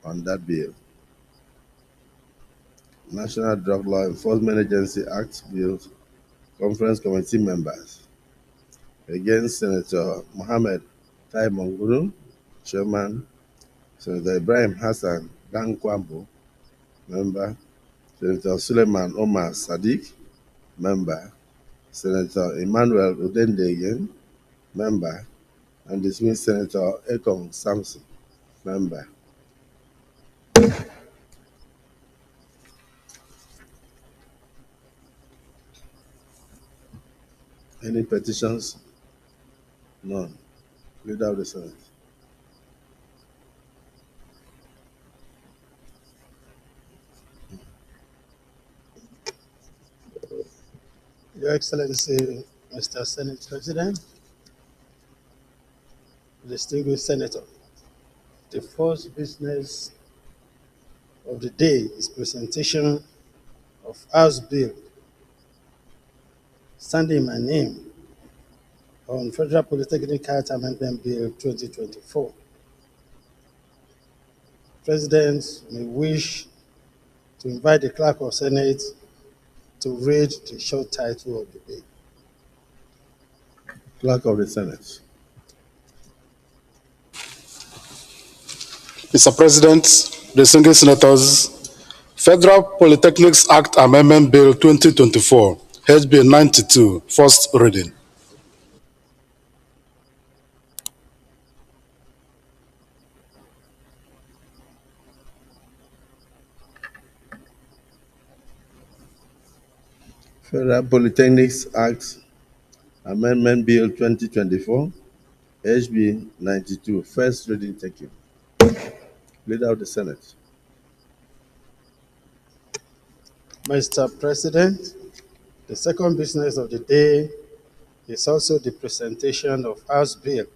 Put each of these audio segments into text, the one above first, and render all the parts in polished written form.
on that bill. National Drug Law Enforcement Agency Act Bill Conference Committee members. Against Senator Mohammed Tai Monguru, Chairman. Senator Ibrahim Hassan Dankwambo, Member. Senator Suleiman Omar Sadiq, Member. Senator Emmanuel Udendegen, Member. And dismissed Senator Ekong Samson, Member. Any petitions? None. Leader of the Senate. Your Excellency, Mr. Senate President, distinguished Senator, the first business of the day is presentation of House Bill standing my name on Federal Polytechnic Act Amendment Bill 2024. President may wish to invite the Clerk of Senate to read the short title of the bill. Clerk of the Senate. Mr. President, distinguished senators, Federal Polytechnics Act Amendment Bill 2024, HB 92, first reading. Federal Polytechnics Act Amendment Bill 2024, HB 92, first reading taken. Leader of the Senate. Mr. President, the second business of the day is also the presentation of House Bill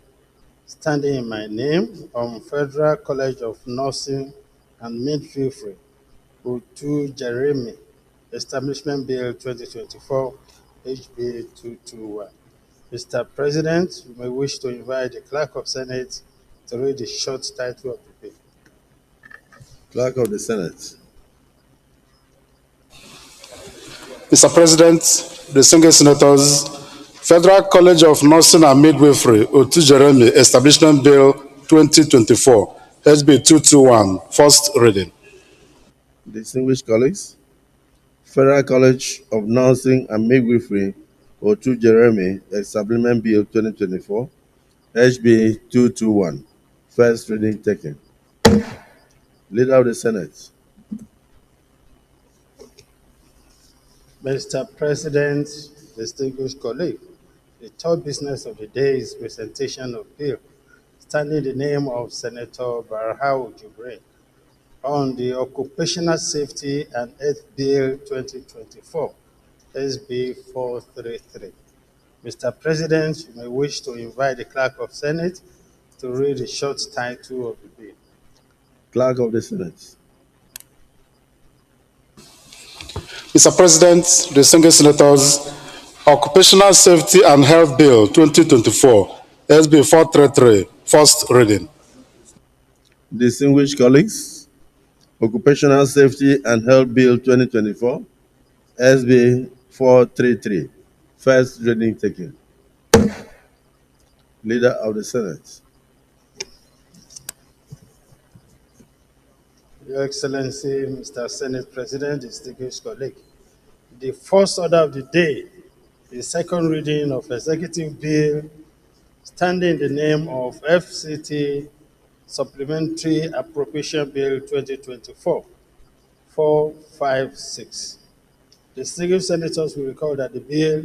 standing in my name on Federal College of Nursing and Midwifery, O2 Jeremy, Establishment Bill 2024, HB 221. Mr. President, you may wish to invite the Clerk of Senate to read the short title of the bill. Clerk of the Senate. Mr. President, distinguished senators, Federal College of Nursing and Midwifery, O2 Jeremy, Establishment Bill 2024, HB 221, first reading. Distinguished colleagues, Federal College of Nursing and Midwifery, O2 Jeremy, Establishment Bill 2024, HB 221, first reading taken. Leader of the Senate. Mr. President, distinguished colleague, the third business of the day is presentation of bill standing in the name of Senator Barhau Jubril on the Occupational Safety and Health Bill 2024, SB 433. Mr. President, you may wish to invite the Clerk of Senate to read the short title of the bill. Clerk of the Senate. Mr. President, distinguished senators, Occupational Safety and Health Bill 2024, SB 433, first reading. Distinguished colleagues, Occupational Safety and Health Bill 2024, SB 433, first reading taken. Leader of the Senate. Your Excellency, Mr. Senate President, distinguished colleague, the first order of the day is second reading of Executive Bill standing in the name of FCT Supplementary Appropriation Bill 2024, 456. Distinguished senators will recall that the bill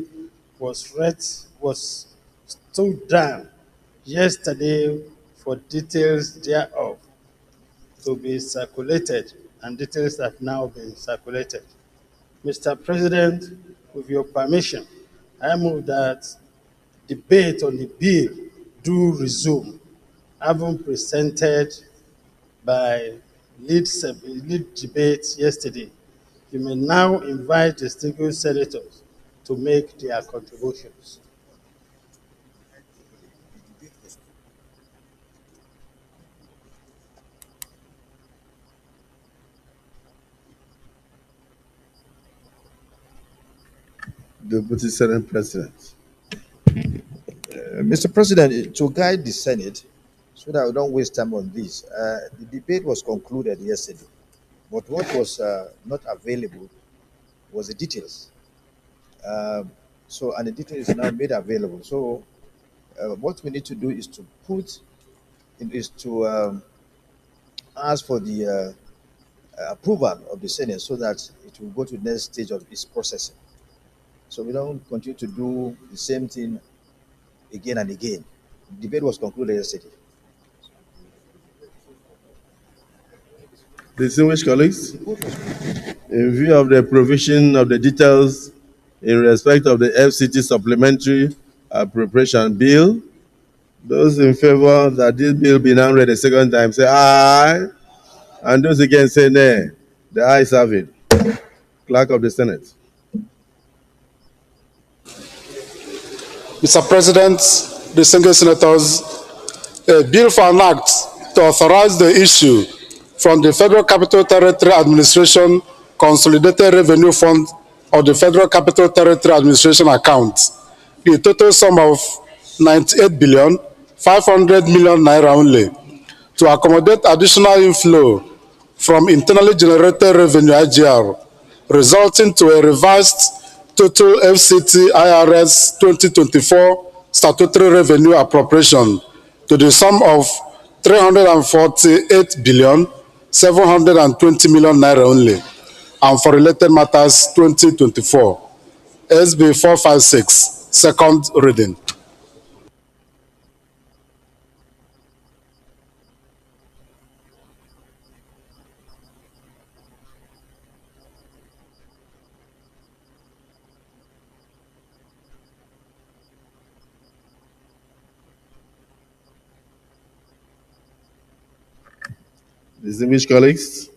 was stood down yesterday for details thereof to be circulated, and details have now been circulated. Mr. President, with your permission, I move that debate on the bill do resume, having presented by lead debate yesterday. You may now invite distinguished senators to make their contributions. Deputy Senate President. Mr. President, to guide the Senate, so that we don't waste time on this, the debate was concluded yesterday, but what was not available was the details. And the details is now made available. So, what we need to do is to ask for the approval of the Senate so that it will go to the next stage of its processing. So we don't continue to do the same thing again and again. The debate was concluded yesterday. Distinguished colleagues, in view of the provision of the details in respect of the FCT supplementary appropriation bill, those in favor that this bill be now read a second time say aye, and those against say nay. The ayes have it. Clerk of the Senate. Mr. President, distinguished senators, a bill for an act to authorize the issue from the Federal Capital Territory Administration Consolidated Revenue Fund of the Federal Capital Territory Administration account, the total sum of 98 billion 500 million naira only, to accommodate additional inflow from internally generated revenue IGR, resulting to a revised total FCT IRS 2024 statutory revenue appropriation to the sum of 348 billion 720 million naira only, and for related matters 2024. SB 456, second reading. Distinguished colleagues,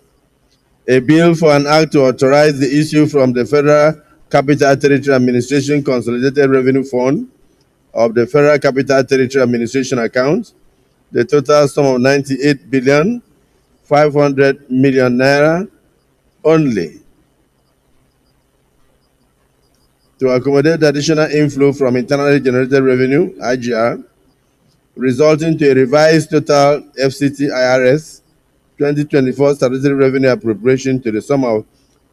a bill for an act to authorize the issue from the Federal Capital Territory Administration Consolidated Revenue Fund of the Federal Capital Territory Administration account, the total sum of 98 billion 500 million naira only, to accommodate additional inflow from internally generated revenue (IGR), resulting to a revised total FCT IRS 2024 statutory revenue appropriation to the sum of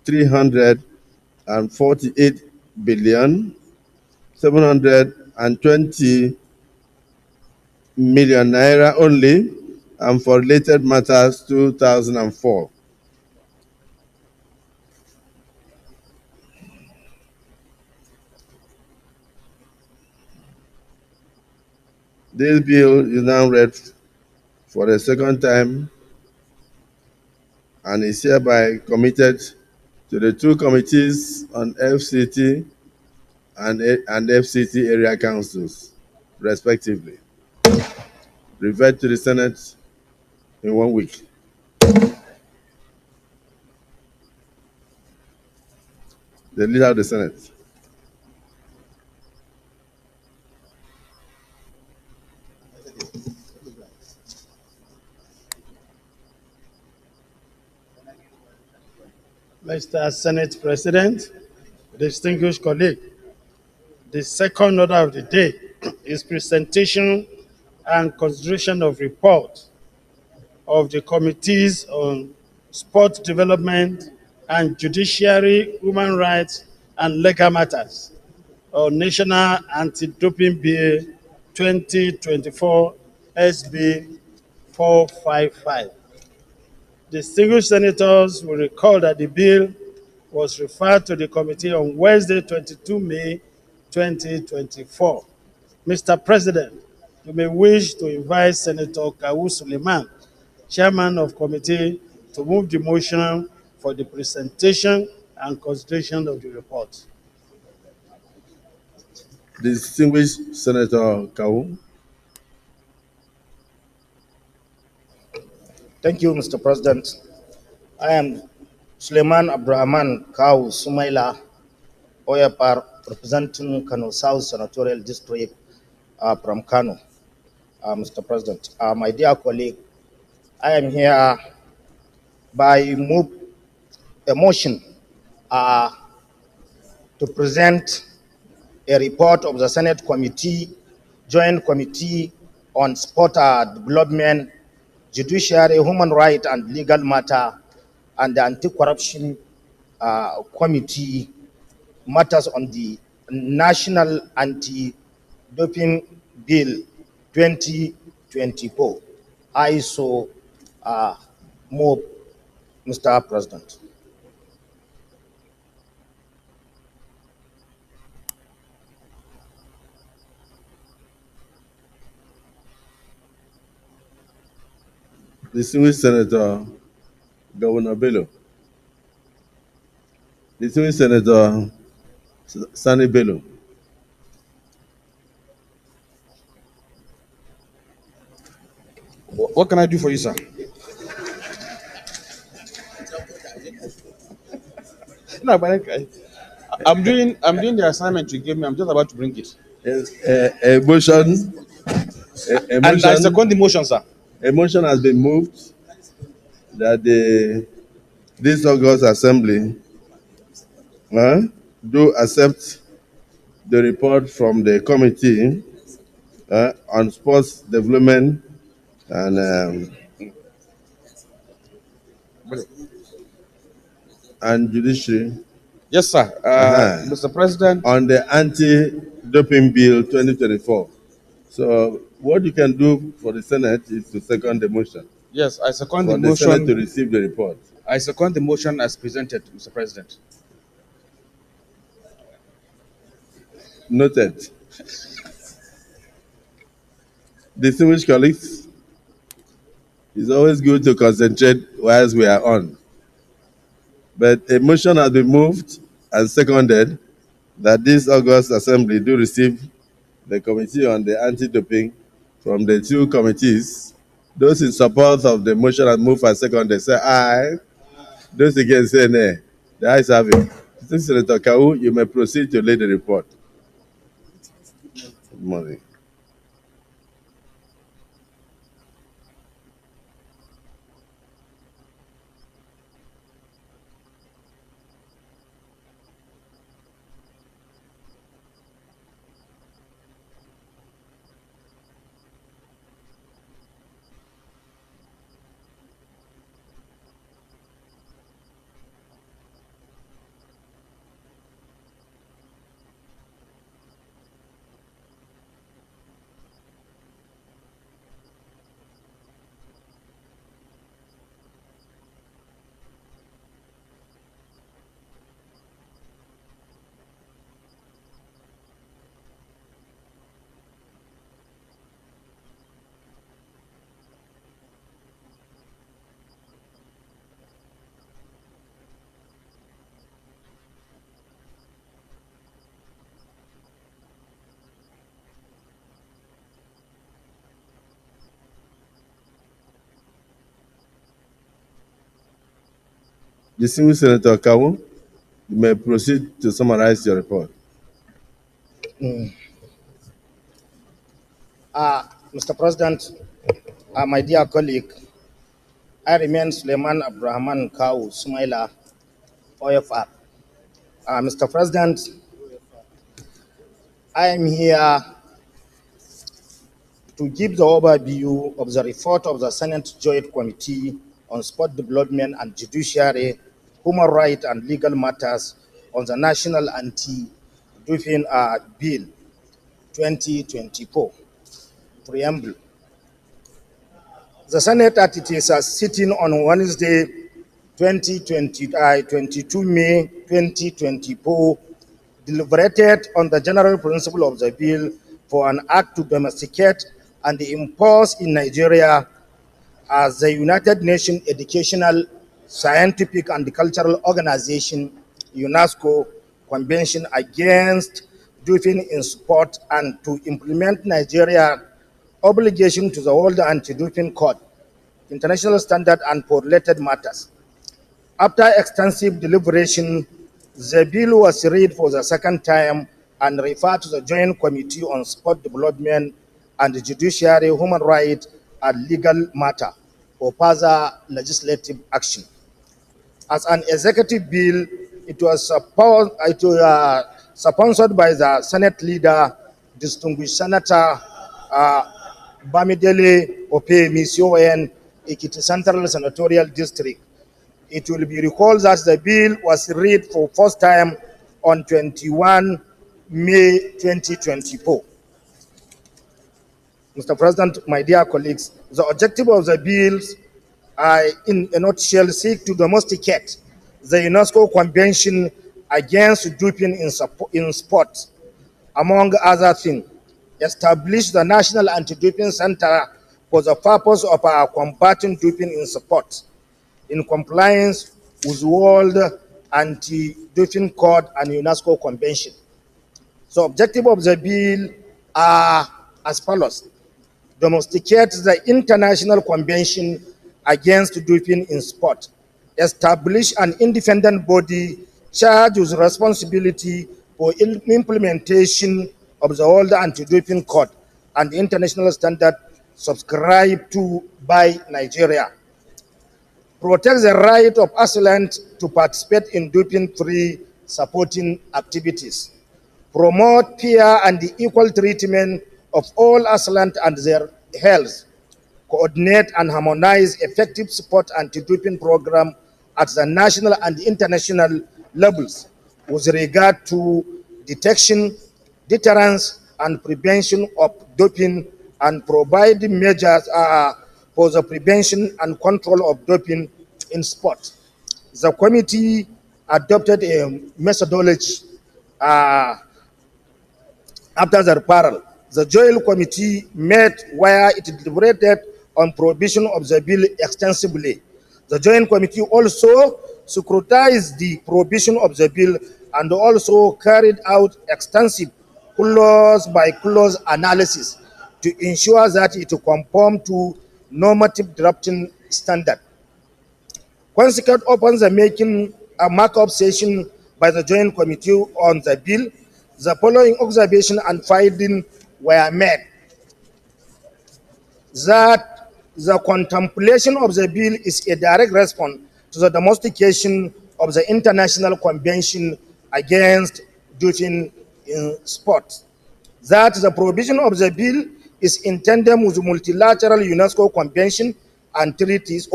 348 billion 720 million naira only, and for related matters 2004. This bill is now read for the second time and is hereby committed to the two committees on FCT and FCT area councils, respectively. Revert to the Senate in 1 week. The Leader of the Senate. Mr. Senate President, distinguished colleague, the second order of the day is presentation and consideration of report of the committees on sport development and judiciary, human rights, and legal matters on National Anti-Doping Bill 2024 SB 455. Distinguished senators will recall that the bill was referred to the committee on Wednesday, 22 May 2024. Mr. President, you may wish to invite Senator Kawu Suleiman, Chairman of Committee, to move the motion for the presentation and consideration of the report. Distinguished Senator Kawu. Thank you, Mr. President. I am Suleiman Abdurrahman Kawu Sumaila, OFR, representing Kano South Senatorial District from Kano. Mr. President, my dear colleague, I am here by move a motion to present a report of the Senate Joint Committee on Sport Development, Judiciary, Human Rights and Legal Matter, and the Anti-Corruption Committee matters on the National Anti-Doping Bill 2024. I so move, Mr. President. Distinguished Senator Governor Bello. Distinguished Senator Sani Bello. What can I do for you, sir? No, but I'm doing the assignment you gave me. I'm just about to bring it. A motion. And I second the motion, sir. A motion has been moved that this August Assembly do accept the report from the Committee on Sports Development and Judiciary. Yes, sir. Mr. President. On the Anti-Doping Bill 2024. So what you can do for the Senate is to second the motion. Yes, I second for the motion. For the Senate to receive the report. I second the motion as presented, Mr. President. Noted. Distinguished colleagues, it's always good to concentrate whilst we are on. But a motion has been moved and seconded that this August Assembly do receive the Committee on the Anti-Doping from the two committees. Those in support of the motion and move and seconded say aye. Those against say nay. The ayes have it. Senator Kau, you may proceed to lay the report. Good morning. Distinguished Senator Kawu, you may proceed to summarize your report. Mr. President, my dear colleague, I remain Suleiman Abdurrahman Kawu Sumaila, OFR. Mr. President, I am here to give the overview of the report of the Senate Joint Committee on Sport Development and Judiciary, Human Rights and Legal Matters on the National Anti-Doping Bill 2024. Preamble. The Senate at it is sitting on Wednesday, 22 May 2024, deliberated on the general principle of the bill for an act to domesticate and impose in Nigeria as the United Nations Educational, Scientific and Cultural Organization, UNESCO, Convention Against Doping in Sport and to implement Nigeria's obligation to the World Anti-Doping Code, international standard and for related matters. After extensive deliberation, the bill was read for the second time and referred to the Joint Committee on Sport Development and the Judiciary, Human Rights and Legal Matter for further legislative action. As an executive bill, it was sponsored by the Senate leader, distinguished Senator Bamidele Ope Misioen, Ekiti Central Senatorial District. It will be recalled that the bill was read for first time on 21 May 2024. Mr. President, my dear colleagues, the objective of the bills in a nutshell seek to domesticate the UNESCO Convention against doping in sport, among other things, establish the National Anti-Doping Center for the purpose of combating doping in sport, in compliance with World Anti-Doping Code and UNESCO Convention. The objective of the bill are as follows: domesticate the International Convention against Doping in Sport, establish an independent body charged with responsibility for implementation of the World Anti-Doping Code and the international standard subscribed to by Nigeria, protect the right of athletes to participate in doping-free supporting activities, promote fair and equal treatment of all athletes and their health, coordinate and harmonize effective sport anti-doping program at the national and international levels with regard to detection, deterrence, and prevention of doping, and provide measures for the prevention and control of doping in sport. The committee adopted a methodology after the referral. The Joint Committee met where it deliberated on provision of the bill extensively. The Joint Committee also scrutinized the provision of the bill and also carried out extensive clause-by-clause analysis to ensure that it conformed to normative drafting standard. Consequent upon the making a markup session by the Joint Committee on the bill, the following observation and finding were made: that the contemplation of the bill is a direct response to the domestication of the International Convention against doping in sport, that the provision of the bill is in tandem with multilateral UNESCO Convention and treaties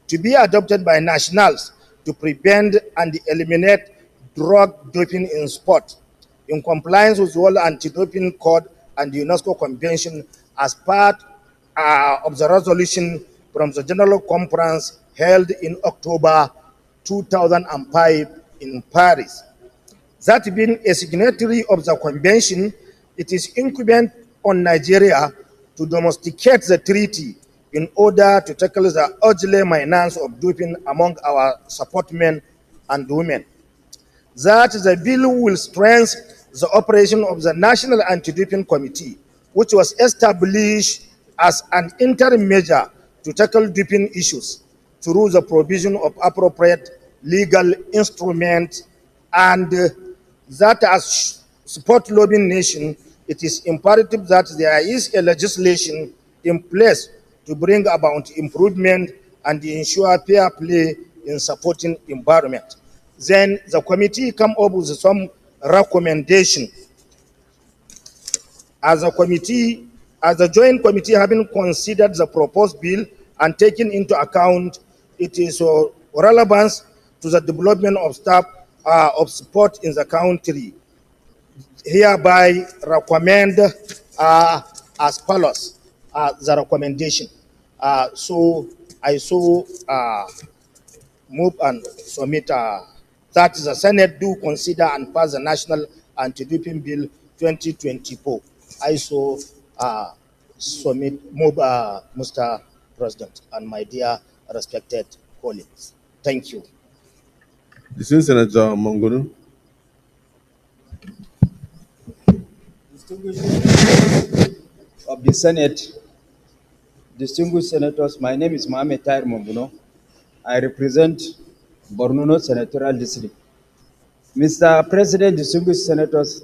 to be adopted by nationals to prevent and eliminate drug doping in sport, in compliance with the World Anti-Doping Code and the UNESCO Convention, as part of the resolution from the General Conference held in October 2005 in Paris. That being a signatory of the convention, it is incumbent on Nigeria to domesticate the treaty in order to tackle the ugly menace of doping among our sportsmen and women. That the bill will strengthen the operation of the National Anti-Doping Committee, which was established as an interim measure to tackle doping issues through the provision of appropriate legal instruments, and that as sport lobbying nation, it is imperative that there is a legislation in place to bring about improvement and ensure fair play in supporting environment. Then the committee come up with some recommendation. As the Joint Committee, having considered the proposed bill and taken into account its relevance to the development of staff of sport in the country, hereby recommend as follows the recommendation. So I move and submit that the Senate do consider and pass the National Anti-Doping Bill 2024. I move, Mr. President, and my dear respected colleagues. Thank you. Distinguished Senator Mongunu. Distinguished of the Senate, distinguished senators, my name is Mohamed Tahir Monguno. I represent Borno North Senatorial District. Mr. President, distinguished senators,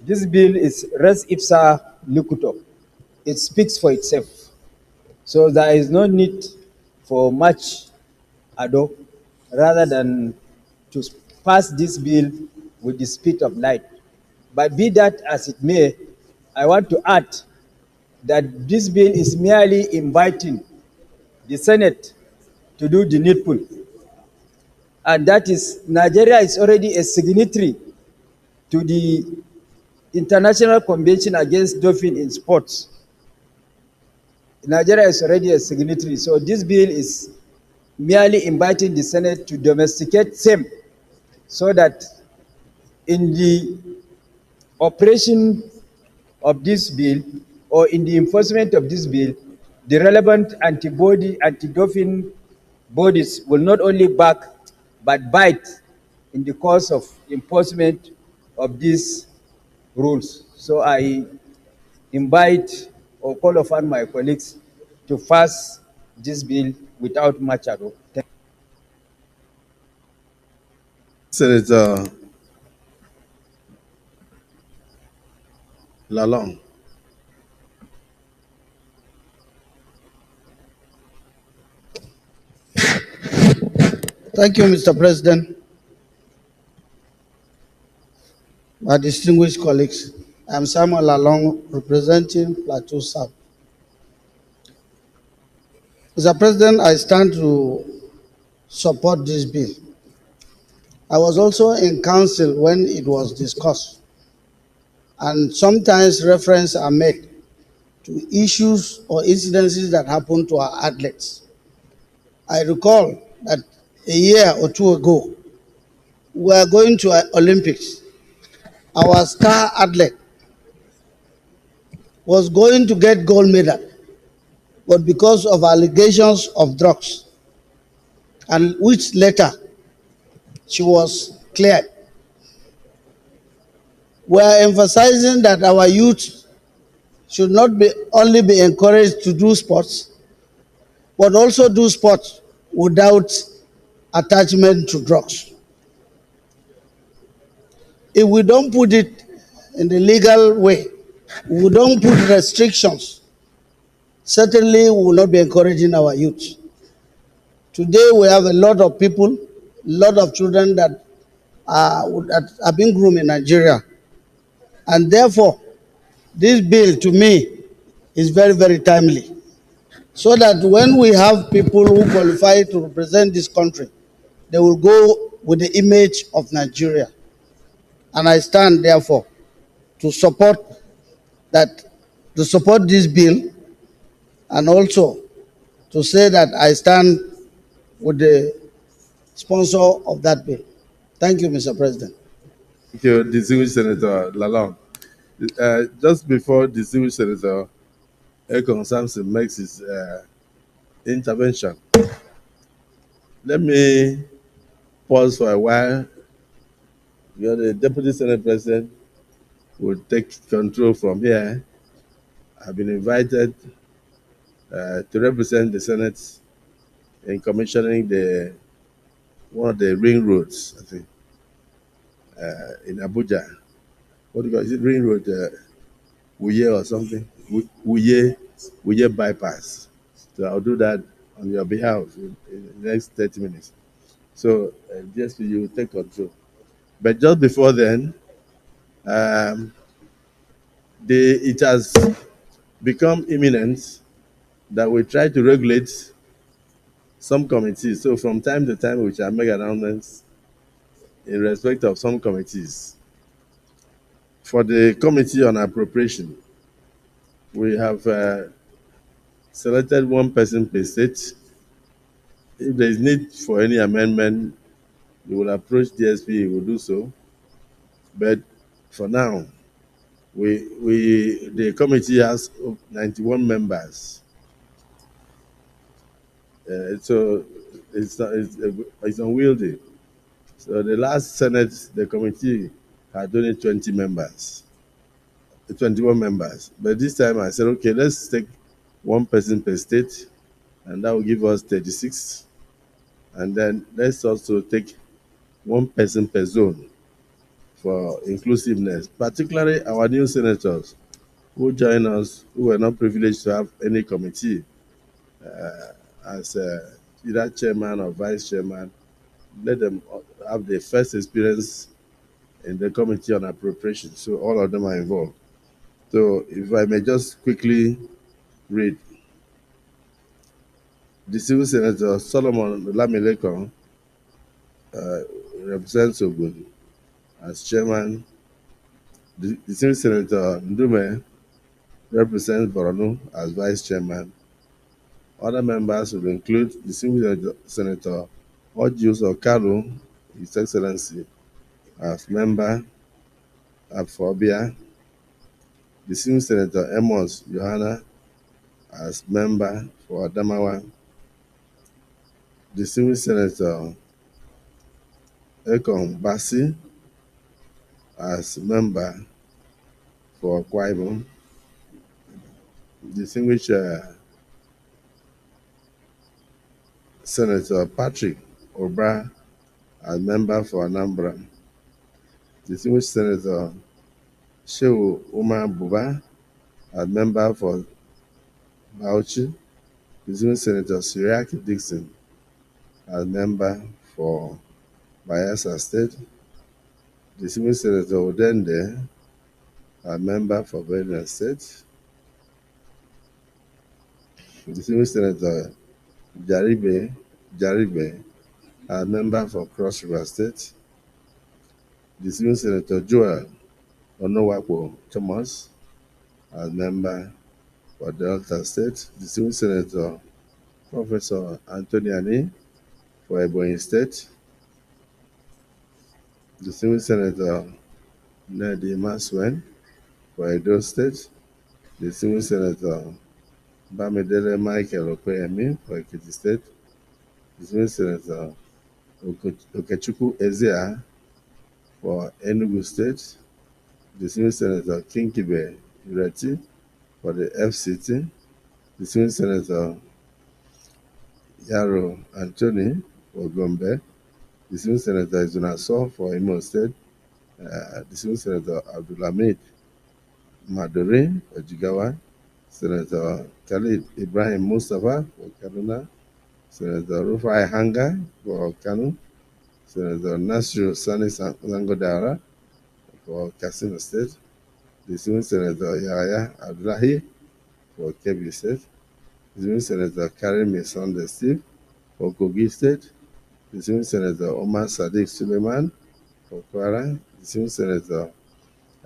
this bill is res ipsa locutor. It speaks for itself. So there is no need for much ado, rather than to pass this bill with the speed of light. But be that as it may, I want to add that this bill is merely inviting the Senate to do the needful. And that is, Nigeria is already a signatory to the International Convention Against Doping in Sports. Nigeria is already a signatory, so this bill is merely inviting the Senate to domesticate same, so that in the operation of this bill or in the enforcement of this bill, the relevant anti-doping bodies will not only back but bite in the course of enforcement of these rules. So I invite or call upon my colleagues to pass this bill without much ado. Senator Lalong. Thank you, Mr. President. My distinguished colleagues, I'm Samuel Lalong, representing Plateau South. Mr. President, I stand to support this bill. I was also in council when it was discussed, and sometimes references are made to issues or incidences that happen to our athletes. I recall that a year or two ago, we were going to Olympics. Our star athlete was going to get gold medal, but because of allegations of drugs, and which later she was cleared. We are emphasizing that our youth should not be only be encouraged to do sports, but also do sports without attachment to drugs. If we don't put it in the legal way, we don't put restrictions, certainly we will not be encouraging our youth. Today we have a lot of people, a lot of children that are being groomed in Nigeria. And therefore, this bill to me is very, very timely. So that when we have people who qualify to represent this country, they will go with the image of Nigeria. And I stand therefore to support this bill, and also to say that I stand with the sponsor of that bill. Thank you, Mr. President. Thank you, distinguished Senator Lalong. Just before distinguished Senator Ekong Samson makes his intervention, let me pause for a while. The Deputy Senate President will take control from here. I've been invited to represent the Senate in commissioning one of the ring roads, I think, in Abuja. What do you call it? Is it ring road, Wuye or something? Wuye bypass. So I'll do that on your behalf in the next 30 minutes. So just you take control. But just before then, it has become imminent that we try to regulate some committees. So from time to time, we shall make announcements in respect of some committees. For the Committee on Appropriation, we have selected one person per state. If there is need for any amendment, you will approach DSP, he will do so. But for now, the committee has 91 members. So it's unwieldy. So the last Senate, the committee had only 20 members, 21 members. But this time I said, okay, let's take one person per state, and that will give us 36. And then let's also take one person per zone for inclusiveness, particularly our new senators who join us, who were not privileged to have any committee as either chairman or vice chairman. Let them have the first experience in the Committee on Appropriation. So all of them are involved. So if I may just quickly read. Distinguished Senator Solomon Lamilekon represents Ogun as chairman. Distinguished Senator Ndume represents Borno as vice chairman. Other members will include Distinguished Senator Ojus Okalu, His Excellency, as member at Fobia. Distinguished Senator Amos Johanna as member for Adamawa. Distinguished Senator Ekong Basi as member for Akwa Ibom. Distinguished Senator Patrick Obra as member for Anambra. Distinguished Senator Shehu Umar Buba as member for Bauchi. Distinguished Senator Siriaki Dixon as member for Bayelsa State. Distinguished Senator Odende as member for Benue State. Distinguished Senator Jaribe as member for Cross River State. Distinguished Senator Joel Onowapo Thomas as member for Delta State. Distinguished Senator Professor Anthony Ani for Ebonyi State. Distinguished Senator Nedi Maswen for Edo State. Distinguished Senator Bamidele Michael Okoyemi for Ekiti State. Distinguished Senator Okechukwu Ezia for Enugu State. Distinguished Senator Kinkibe Ireti for the FCT. Distinguished Senator Yaro Anthony for Gombe. Distinguished Senator Izunaso for Imo State. Distinguished Senator Abdulhamid Maduri for Jigawa. Senator Khalid Ibrahim Mustafa for Kaduna. Senator Rufai Hanga for Kano. Senator Nasiru Sani Zangodara for Katsina State. Distinguished Senator Yahya Abdullahi for Kebbi State. Distinguished Senator Karimi Sunday Steve for Kogi State. Distinguished Senator Omar Sadiq Suleiman for Kwara. Distinguished Senator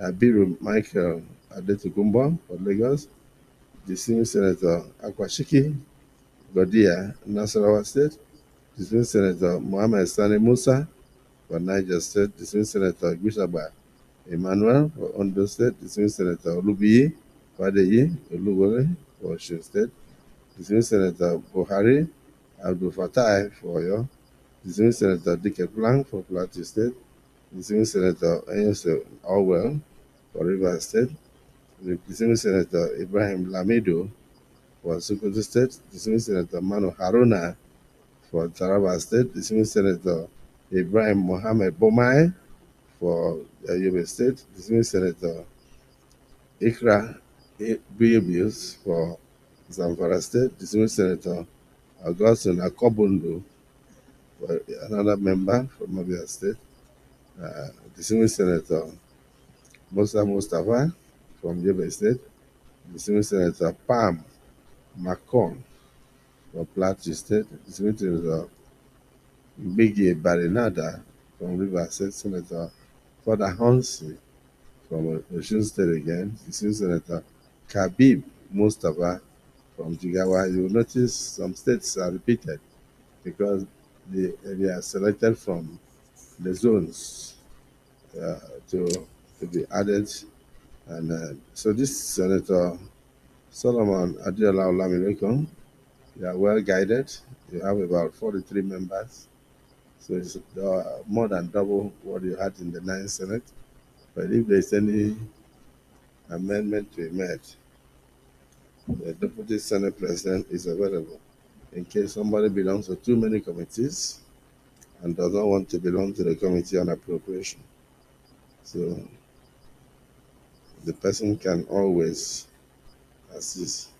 Abiru Michael Adetukumbo for Lagos. Distinguished Senator Akwashiki Godia, Nasarawa State. Distinguished Senator Mohammed Sani Musa for Niger State. Distinguished Senator Gushaba Emmanuel for Ondo State. Distinguished Senator Olubiyi Fadeyi Oluwole for Osun State. Distinguished Senator Buhari Abdul Fatai for Oyo. Distinguished Senator Dike Plank for Plateau State. Distinguished Senator Enyose Orwell for Rivers State. Distinguished Senator Ibrahim Lamido for Sokoto State. Distinguished Senator Manu Haruna for Taraba State. Distinguished Senator Ibrahim Mohammed Bomai for Yobe State. Distinguished Senator Ikra Buyebius for Zamfara State. Distinguished Senator Augustine Akobundu for another member from Abia State. Distinguished Senator Musa Mustafa from Yobe State. Distinguished Senator Pam Macon from Plateau State. Distinguished Senator Biggie Barinada from Rivers State. Senator Father Hansi from Osun State again. Distinguished Senator Kabib Mustafa from Jigawa. You will notice some states are repeated because they are selected from the zones to be added. And so this Senator Solomon Adiola Olamilekon, you are well guided. You have about 43 members. So it's more than double what you had in the 9th Senate. But if there's any amendment to be made, the Deputy Senate President is available in case somebody belongs to too many committees and does not want to belong to the Committee on Appropriation. So the person can always assist.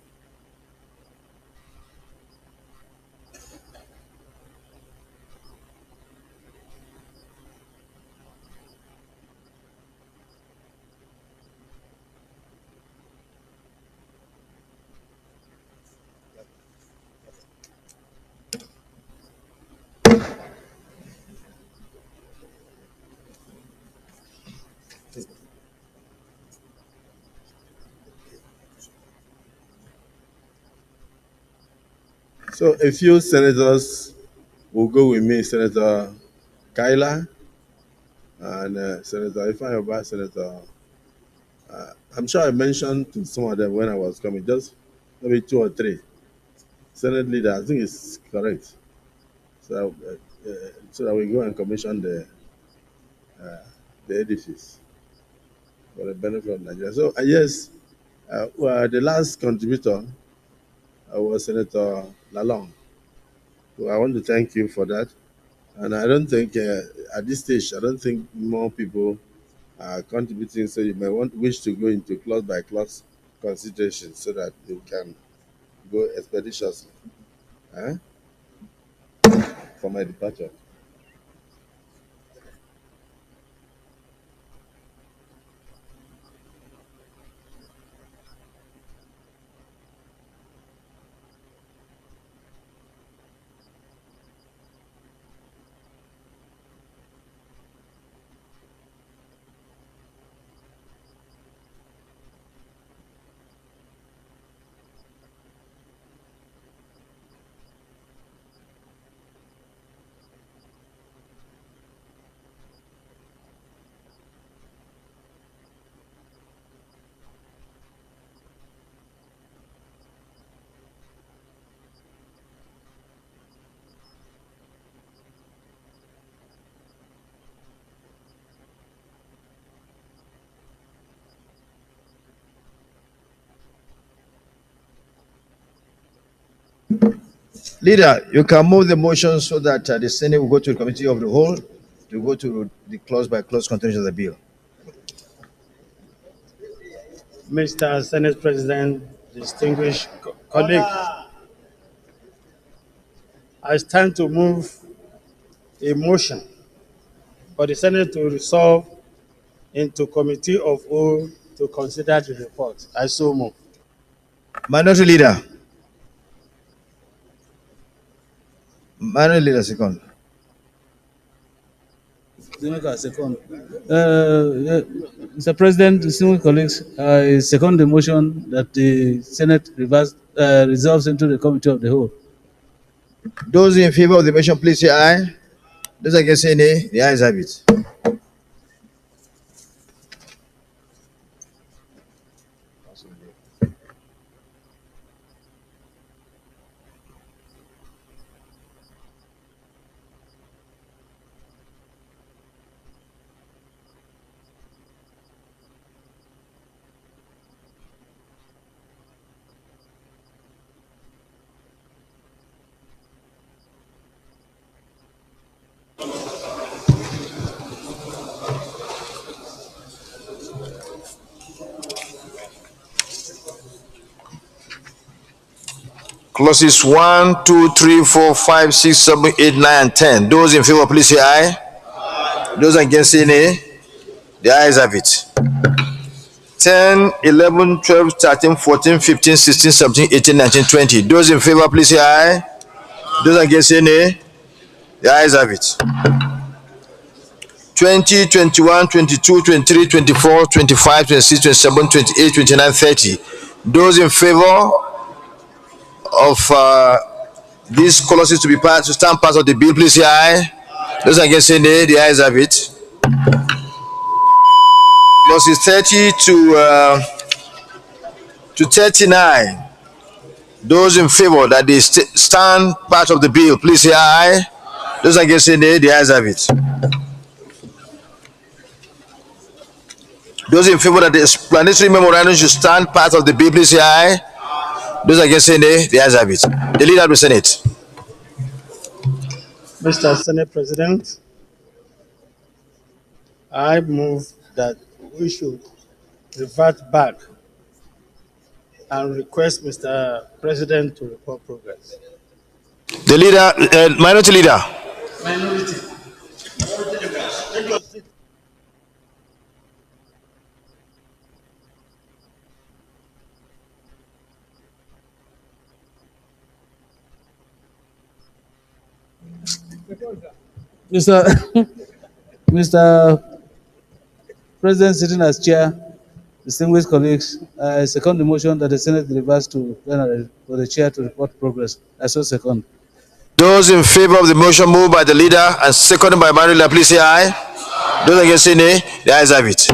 So a few senators will go with me, Senator Kyla and Senator Ifeanyi, Senator. I'm sure I mentioned to some of them when I was coming, just maybe 2 or 3. Senate leader, I think it's correct. So that we go and commission the edifice for the benefit of Nigeria. So yes, well, the last contributor was Senator Lalong. So I want to thank you for that. And I don't think at this stage, I don't think more people are contributing. So you may wish to go into clause by clause consideration so that you can go expeditiously for my departure. Leader, you can move the motion so that the Senate will go to the committee of the whole to go to the clause by clause contention of the bill. Mr. Senate President, distinguished colleague, I stand to move a motion for the Senate to resolve into committee of whole to consider the report. I so move. Minority Leader. Minority Leader second. Second. Mr. President, distinguished colleagues, I second the motion that the Senate resolves into the committee of the whole. Those in favor of the motion, please say aye. Those against say nay. The ayes have it. Clauses 1, 2, 3, 4, 5, 6, 7, 8, 9, and 10. Those in favor, please say aye. Those against say nay. The ayes have it. 10, 11, 12, 13, 14, 15, 16, 17, 18, 19, 20. Those in favor, please say aye. Those against say nay. The ayes have it. 20, 21, 22, 23, 24, 25, 26, 27, 28, 29, 30. Those in favor of these clauses to stand part of the bill, please say aye. Those against say nay. The ayes have it. Clauses 30 to 39. Those in favor that they stand part of the bill, please say aye. Those against say nay. The ayes have it. Those in favor that the explanatory memorandum should stand part of the bill, please say aye. Those against say nay. The ayes have it. The leader of the Senate. Mr. Senate President, I move that we should revert back and request Mr. President to report progress. The leader, minority leader. Minority. Mr. President, sitting as chair, Distinguished colleagues, I second the motion that the Senate reverse to plenary for the chair to report progress. I so second. Those in favor of the motion moved by the leader and seconded by minority leader, please say aye. Those against say nay. The ayes have it.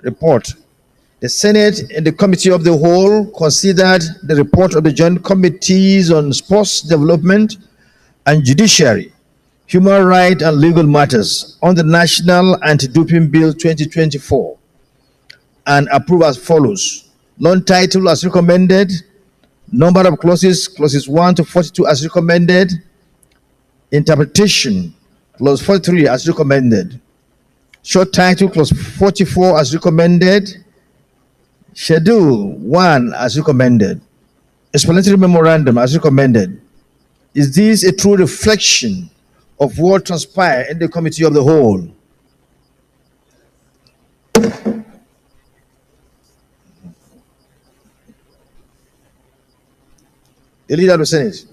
Report. The Senate and the Committee of the Whole considered the report of the Joint Committees on Sports Development and Judiciary, Human Rights and Legal Matters on the National Anti-Doping Bill 2024 and approved as follows. Non-title as recommended, number of clauses, clauses 1 to 42 as recommended, interpretation, clause 43 as recommended, short title, clause 44 as recommended, schedule 1 as recommended, explanatory memorandum as recommended. Is this a true reflection of what transpired in the Committee of the Whole? The Leader of the Senate.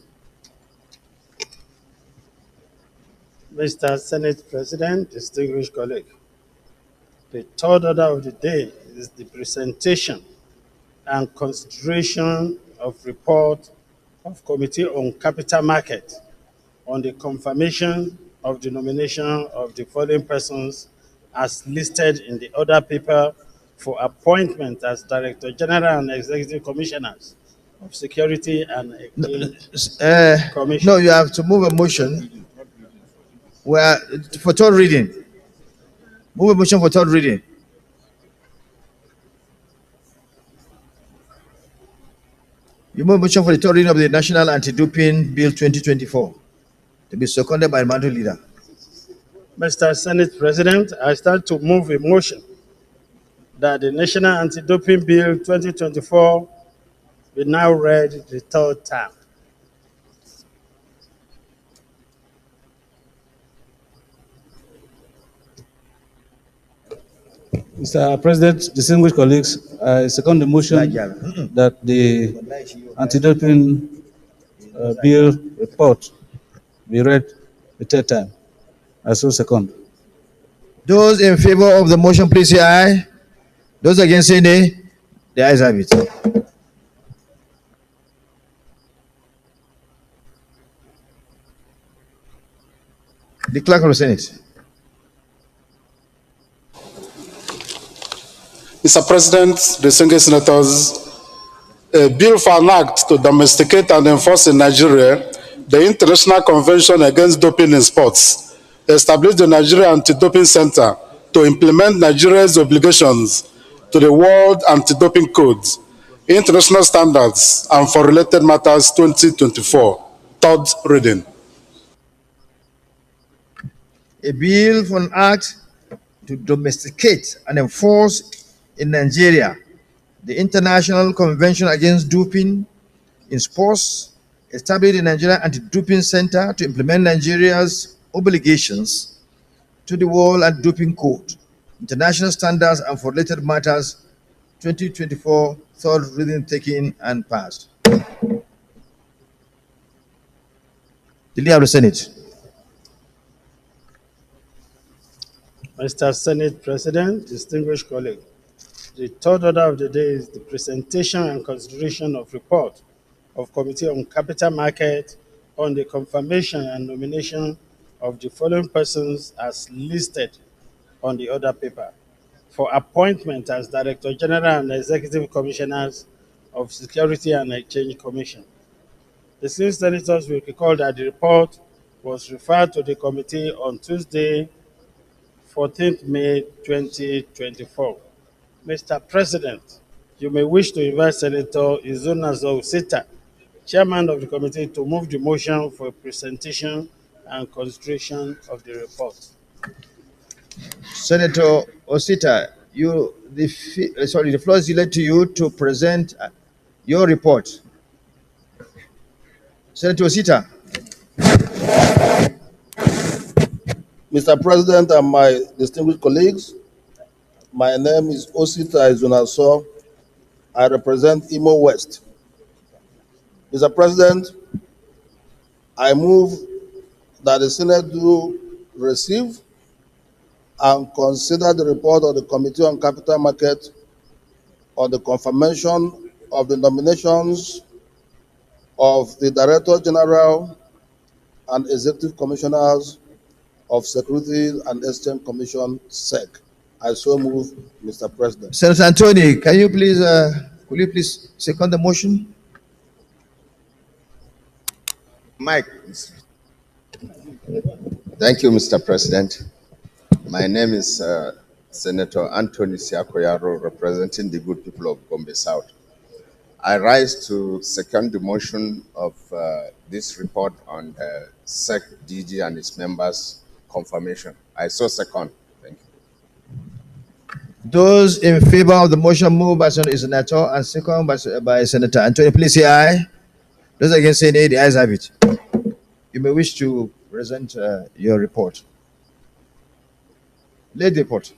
Mr. Senate President, distinguished colleague, the third order of the day is the presentation and consideration of report of Committee on Capital Market on the confirmation of the nomination of the following persons as listed in the order paper for appointment as Director General and Executive Commissioners of Security and Exchange Commission. No, you have to move a motion where for third reading. Move a motion for third reading. You move a motion for the third reading of the National Anti-Doping Bill 2024 to be seconded by the minority leader. Mr. Senate President, I stand to move a motion that the National Anti-Doping Bill 2024 be now read the third time. Mr. President, distinguished colleagues, I second the motion that the anti-doping bill report be read the third time. I so second. Those in favor of the motion, please say aye. Those against say nay. The ayes have it. The Clerk of the Senate. Mr. President, distinguished senators, a bill for an act to domesticate and enforce in Nigeria the International Convention Against Doping in Sports, establish the Nigeria Anti-Doping Center to implement Nigeria's obligations to the World Anti-Doping Code, international standards, and for related matters 2024. Third reading. A bill for an act to domesticate and enforce in Nigeria the International Convention Against Doping in Sports, established the Nigeria Anti-Doping Center to implement Nigeria's obligations to the World Anti-Doping Code, international standards, and for related matters 2024, third reading taken and passed. The Leader of the Senate. Mr. Senate President, distinguished colleague, the third order of the day is the presentation and consideration of report of Committee on Capital Market on the confirmation and nomination of the following persons as listed on the order paper for appointment as Director General and Executive Commissioners of Security and Exchange Commission. The same senators will recall that the report was referred to the committee on Tuesday, 14th May 2024. Mr. President, you may wish to invite Senator Izuna Sita, Chairman of the committee, to move the motion for presentation and consideration of the report. Senator Osita, the floor is yielded to you to present your report. Senator Osita. Mr. President and my distinguished colleagues, my name is Osita Izunaso. I represent Imo West. Mr. President, I move that the Senate do receive and consider the report of the Committee on Capital Market on the confirmation of the nominations of the Director General and Executive Commissioners of Securities and Exchange Commission, SEC. I so move, Mr. President. Senator Anthony, can you please, could you please second the motion? Mike. Thank you, Mr. President. My name is Senator Anthony Siakoyaro, representing the good people of Gombe South. I rise to second the motion of this report on the SEC DG and its members' confirmation. I so second. Thank you. Those in favor of the motion moved by Senator Senator and second by Senator Anthony, please say aye. Those against say nay, the ayes have it. You may wish to present your report. Lead report.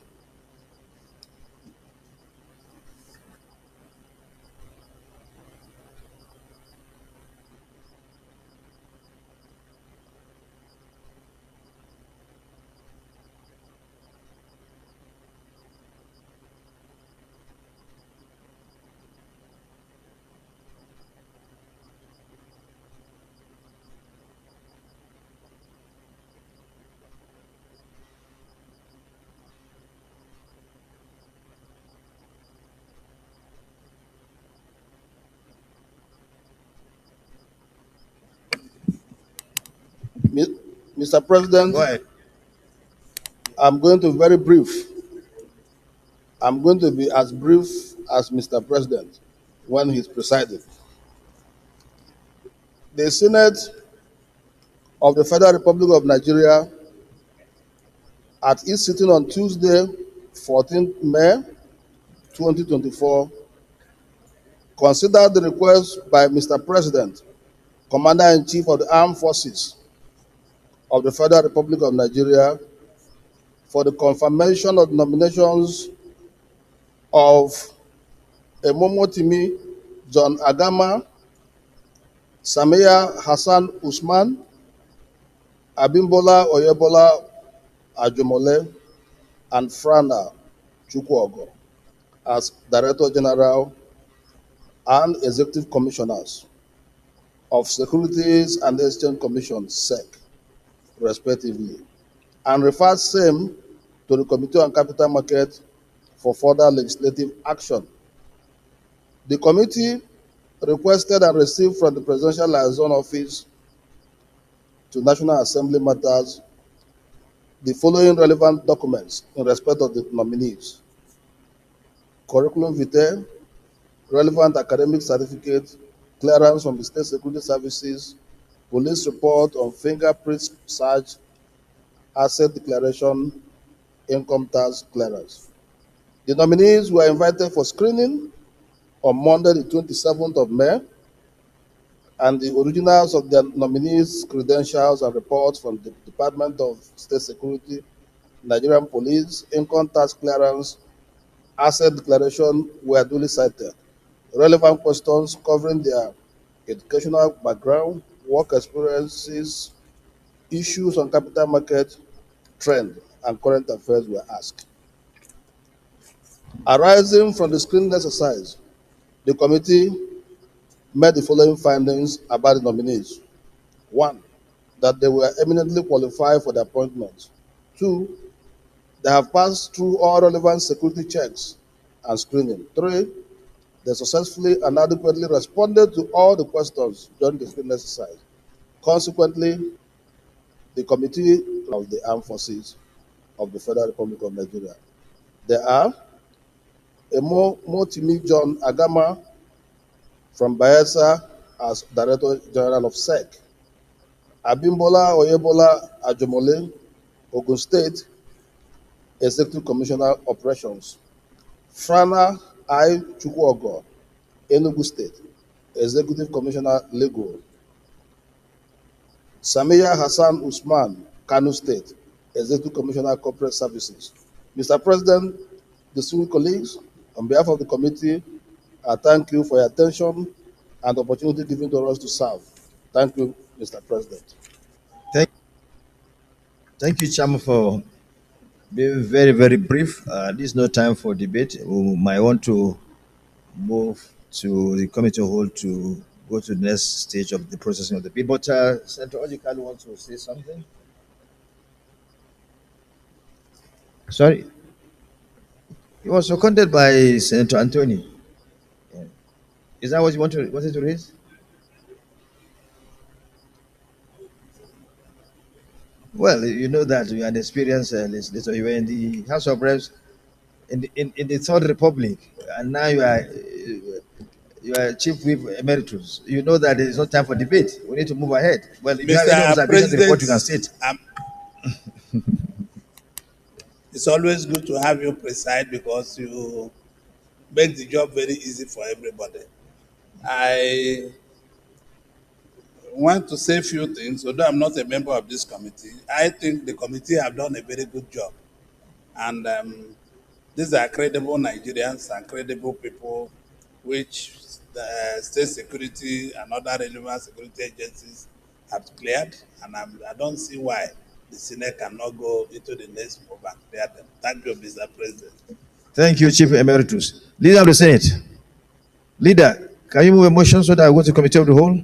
Mr. President, Go ahead. I'm going to be very brief. I'm going to be as brief as Mr. President when he's presiding. The Senate of the Federal Republic of Nigeria, at its sitting on Tuesday, 14th May 2024, considered the request by Mr. President, Commander-in-Chief of the Armed Forces of the Federal Republic of Nigeria, for the confirmation of nominations of Emomotimi John Agama, Samiya Hassan Usman, Abimbola Oyebola Ajomole, and Frana Chukwuogo as Director General and Executive Commissioners of Securities and Exchange Commission, SEC, respectively, and refers same to the Committee on Capital Market for further legislative action. The committee requested and received from the Presidential Liaison Office to National Assembly matters the following relevant documents in respect of the nominees: curriculum vitae, relevant academic certificate, clearance from the State Security Services, police report on fingerprint search, asset declaration, income tax clearance. The nominees were invited for screening on Monday, the 27th of May, and the originals of their nominees' credentials and reports from the Department of State Security, Nigerian Police, income tax clearance, asset declaration were duly cited. Relevant questions covering their educational background, work experiences, issues on capital market, trend, and current affairs were asked. Arising from the screening exercise, the committee made the following findings about the nominees. 1, that they were eminently qualified for the appointment. 2, they have passed through all relevant security checks and screening. 3, they successfully and adequately responded to all the questions during the screening exercise. Consequently, the Committee of the Armed Forces of the Federal Republic of Nigeria. They are Emomotimi John Agama from Bayelsa as Director General of SEC, Abimbola Oyebola Ajomole, Ogun State, Executive Commissioner Operations, Frana I. Chukwuogo, Enugu State, Executive Commissioner Legal, Samiya Hassan Usman, Kano State, Executive Commissioner, Corporate Services. Mr. President, distinguished colleagues, on behalf of the committee, I thank you for your attention and the opportunity given to us to serve. Thank you, Mr. President. Thank you, Chairman, for being very, very brief. This is no time for debate. We might want to move to the committee hall to go to the next stage of the processing of the bill. But Senator Ojikalu wants to say something. Sorry. He was seconded by Senator Anthony. Yeah. Is that what you wanted to raise? Well, you know that you are an experienced legislator. You were in the House of Reps in the Third Republic, and now you are Chief Whip Emeritus. You know that there is no time for debate. We need to move ahead. Well, if you have any observations to report, you can state. It's always good to have you preside because you make the job very easy for everybody. I want to say a few things, although I'm not a member of this committee. I think the committee have done a very good job. And these are credible Nigerians and credible people which the state security and other relevant security agencies have cleared. And I don't see why the Senate cannot go into the next move and clear them. Thank you, Mr. President. Thank you, Chief Emeritus. Leader of the Senate. Leader, can you move a motion so that I go to the committee of the whole?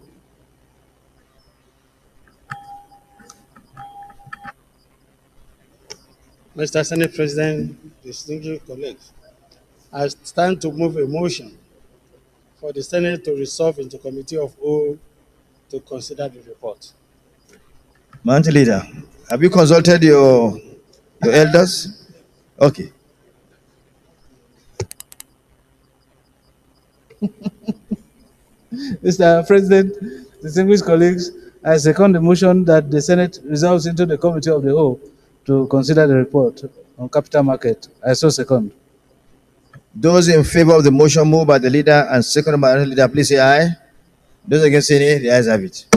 Mr. Senate President, distinguished colleagues, I stand to move a motion for the Senate to resolve into Committee of Whole to consider the report. Mountain Leader, have you consulted your elders? Okay. Mr. President, distinguished colleagues, I second the motion that the Senate resolves into the Committee of the Whole to consider the report on capital market. I so second. Those in favor of the motion moved by the leader and seconded by the leader, please say aye. Those against say nay, the ayes have it.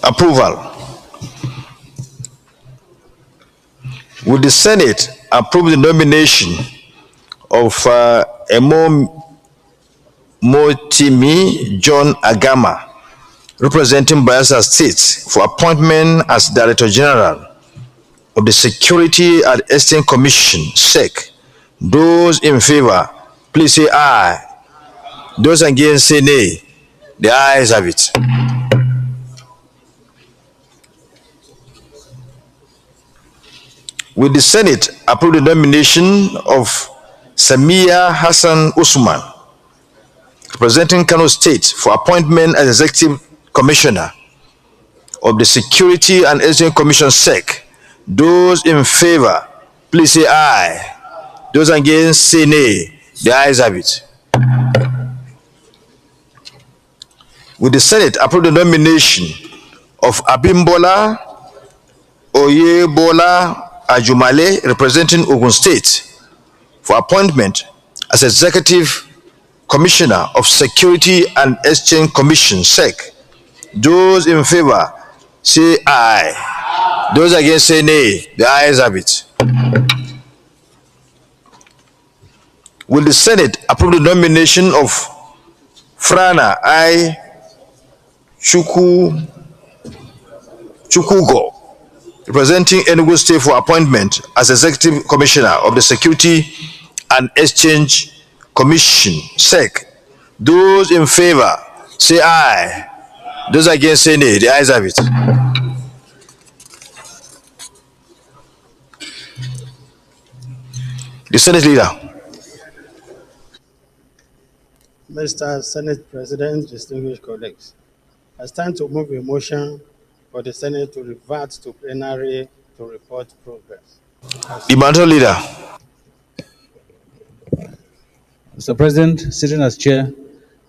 Approval. Will the Senate approve the nomination of Emo Motimi John Agama, representing Bayelsa State, for appointment as Director General of the Security and Exchange Commission, SEC? Those in favor, please say aye. Those against say nay. The ayes have it. Will the Senate approve the nomination of Samia Hassan Usman, representing Kano State, for appointment as Executive Commissioner of the Security and Exchange Commission, SEC? Those in favor, please say aye. Those against say nay. The ayes have it. Will the Senate approve the nomination of Abimbola Oyebola Ajumale, representing Ogun State, for appointment as Executive Commissioner of Security and Exchange Commission, SEC? Those in favor say aye. Those against say nay. The ayes have it. Will the Senate approve the nomination of Frana I. Chukwugo, representing Enugu State, for appointment as Executive Commissioner of the Security and Exchange Commission, SEC? Those in favor say aye. Those against say nay. The ayes have it. The Senate Leader. Mr. Senate President, distinguished colleagues, I stand to move a motion for the Senate to revert to plenary to report progress. The Banto leader. Mr. President, sitting as chair,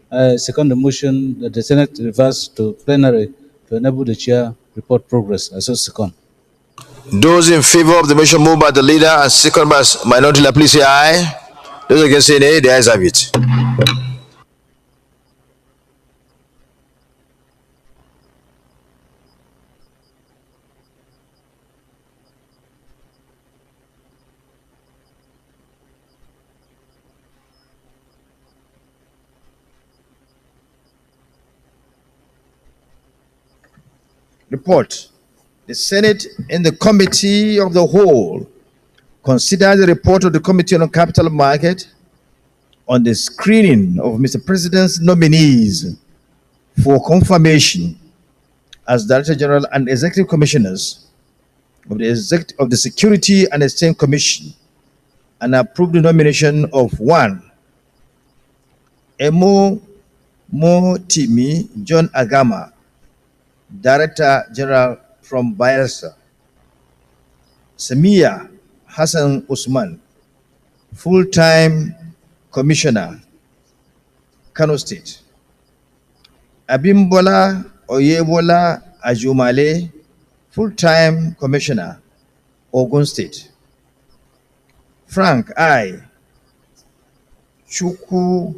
I second the motion that the Senate reverse to plenary to enable the chair report progress. I so second. Those in favor of the motion moved by the leader and seconded by minority leader, please say aye. Those against say nay. The ayes have it. Report. The Senate in the Committee of the Whole considered the report of the Committee on Capital Market on the screening of Mr. President's nominees for confirmation as Director General and Executive Commissioners of the Security and Exchange Commission and approved the nomination of 1. Emo Motimi John Agama, Director General from Bayelsa. Samia Hassan Usman, full-time Commissioner, Kano State. Abimbola Oyebola Ajumale, full-time Commissioner, Ogun State. Frank I. Chukwugo,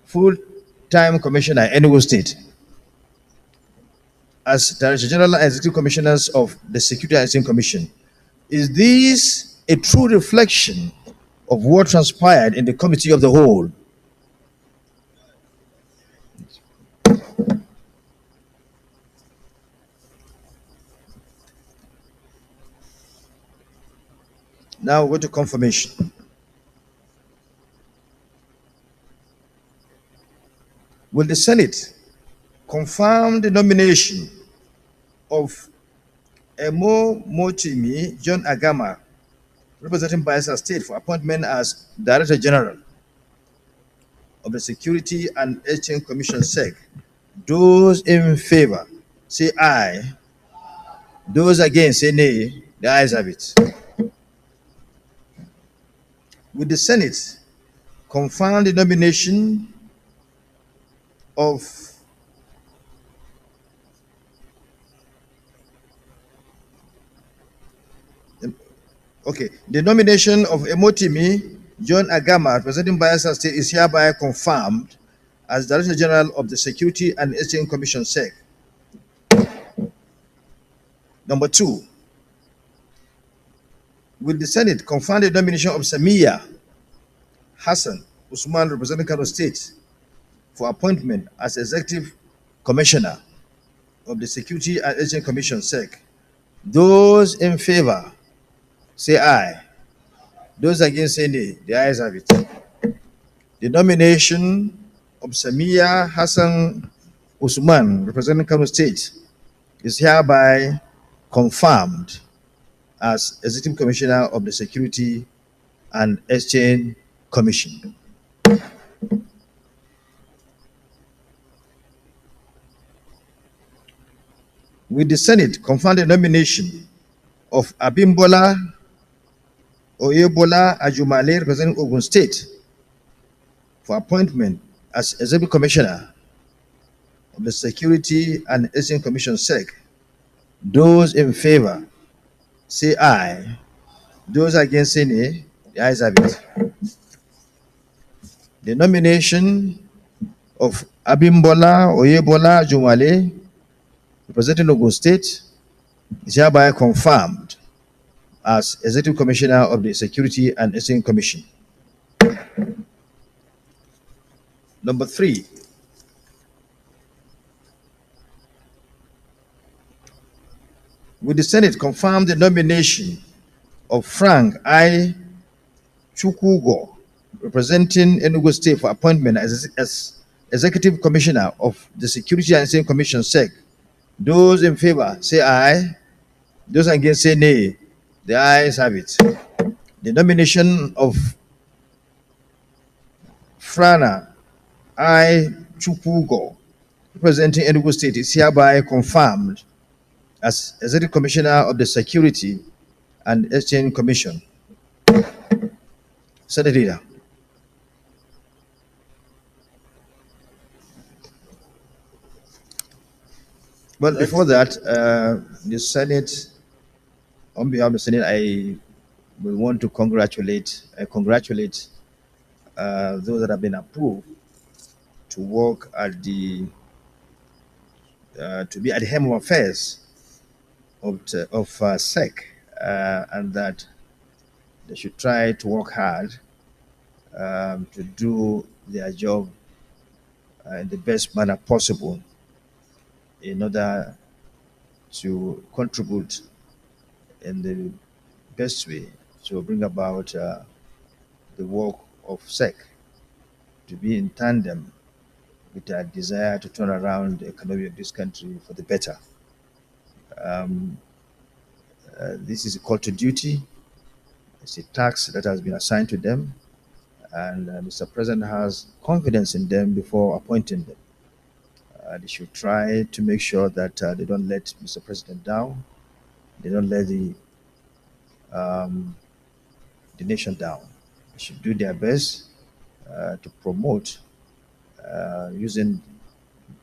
full-time Commissioner, Enugu State. As Director General and Executive Commissioners of the Security and Exchange Commission. Is this a true reflection of what transpired in the Committee of the Whole? Now we go to confirmation. Will the Senate confirm the nomination of Emo Motimi John Agama, representing Bayelsa State, for appointment as Director General of the Security and Exchange Commission (SEC)? Those in favor say aye. Those against say nay. The ayes have it. Will the Senate confirm the nomination of the nomination of Emotimi John Agama, representing Bayelsa State, is hereby confirmed as Director General of the Security and Exchange Commission (SEC). Number 2, will the Senate confirm the nomination of Samia Hassan Usman, representing Kano State, for appointment as Executive Commissioner of the Security and Exchange Commission (SEC)? Those in favor say aye. Those against say nay. The ayes have it. The nomination of Samia Hassan Usman, representing Kano State, is hereby confirmed as Executive Commissioner of the Security and Exchange Commission. Will the Senate confirm the nomination of Abimbola Oyebola Ajumale, representing Ogun State, for appointment as Executive Commissioner of the Security and Exchange Commission (SEC)? Those in favor say aye. Those against say nay. The ayes have it. The nomination of Abimbola Oyebola Ajumale, representing Ogun State, is hereby confirmed as Executive Commissioner of the Security and Exchange Commission. Number 3, will the Senate confirm the nomination of Frank I. Chukwugo, representing Enugu State, for appointment as Executive Commissioner of the Security and Exchange Commission (SEC)? Those in favor say aye. Those against say nay. The ayes have it. The nomination of Frana I. Chupugo, representing Enugu State, is hereby confirmed as Executive Commissioner of the Security and Exchange Commission. Senate Leader. Well, before that, the Senate, on behalf of the Senate, I will want to congratulate those that have been approved to work at the to be at the helm of affairs of SEC, and that they should try to work hard to do their job in the best manner possible in order to contribute in the best way to bring about the work of SEC to be in tandem with our desire to turn around the economy of this country for the better. This is a call to duty. It's a task that has been assigned to them, and Mr. President has confidence in them before appointing them. They should try to make sure that they don't let Mr. President down. They don't let the nation down. They should do their best to promote using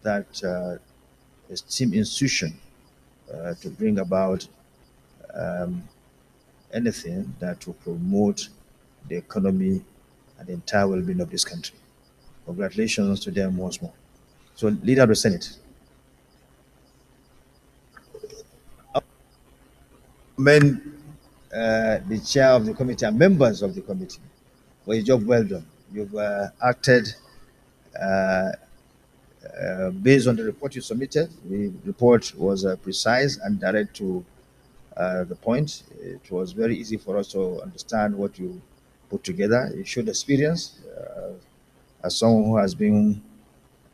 that esteemed institution to bring about anything that will promote the economy and the entire well-being of this country. Congratulations to them once more. So, Leader of the Senate. The chair of the committee and members of the committee for a job well done. You've acted based on the report you submitted. The report was precise and direct to the point. It was very easy for us to understand what you put together. You showed experience. As someone who has been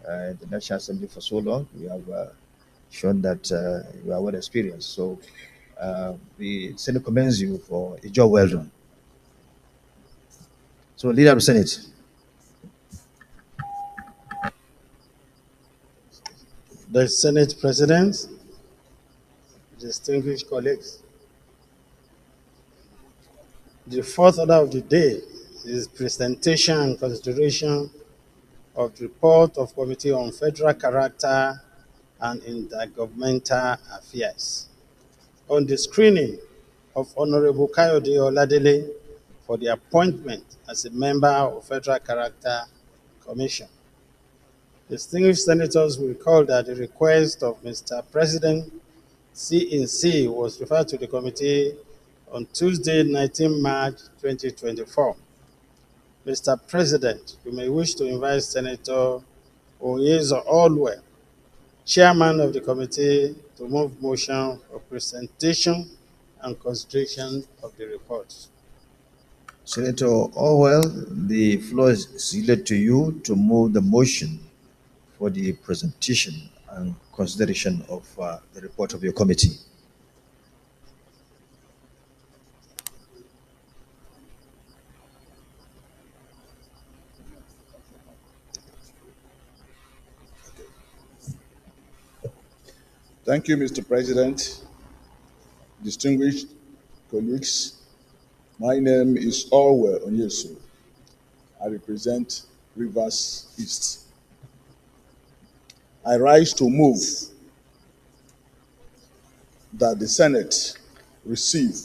in the National Assembly for so long, you have shown that you are well experienced. So the Senate commends you for a job well done. So, Leader of the Senate. The Senate President, distinguished colleagues, the fourth order of the day is presentation and consideration of the report of Committee on Federal Character and Intergovernmental Affairs on the screening of Honorable Kayode Oladele for the appointment as a member of Federal Character Commission. Distinguished senators will recall that the request of Mr. President C&C was referred to the committee on Tuesday, 19 March 2024. Mr. President, you may wish to invite Senator Onyezo Olwe, Chairman of the committee, to move motion for presentation and consideration of the report. Senator Orwell, the floor is yielded to you to move the motion for the presentation and consideration of the report of your committee. Thank you, Mr. President. Distinguished colleagues, my name is Orwell Onyesu. I represent Rivers East. I rise to move that the Senate receive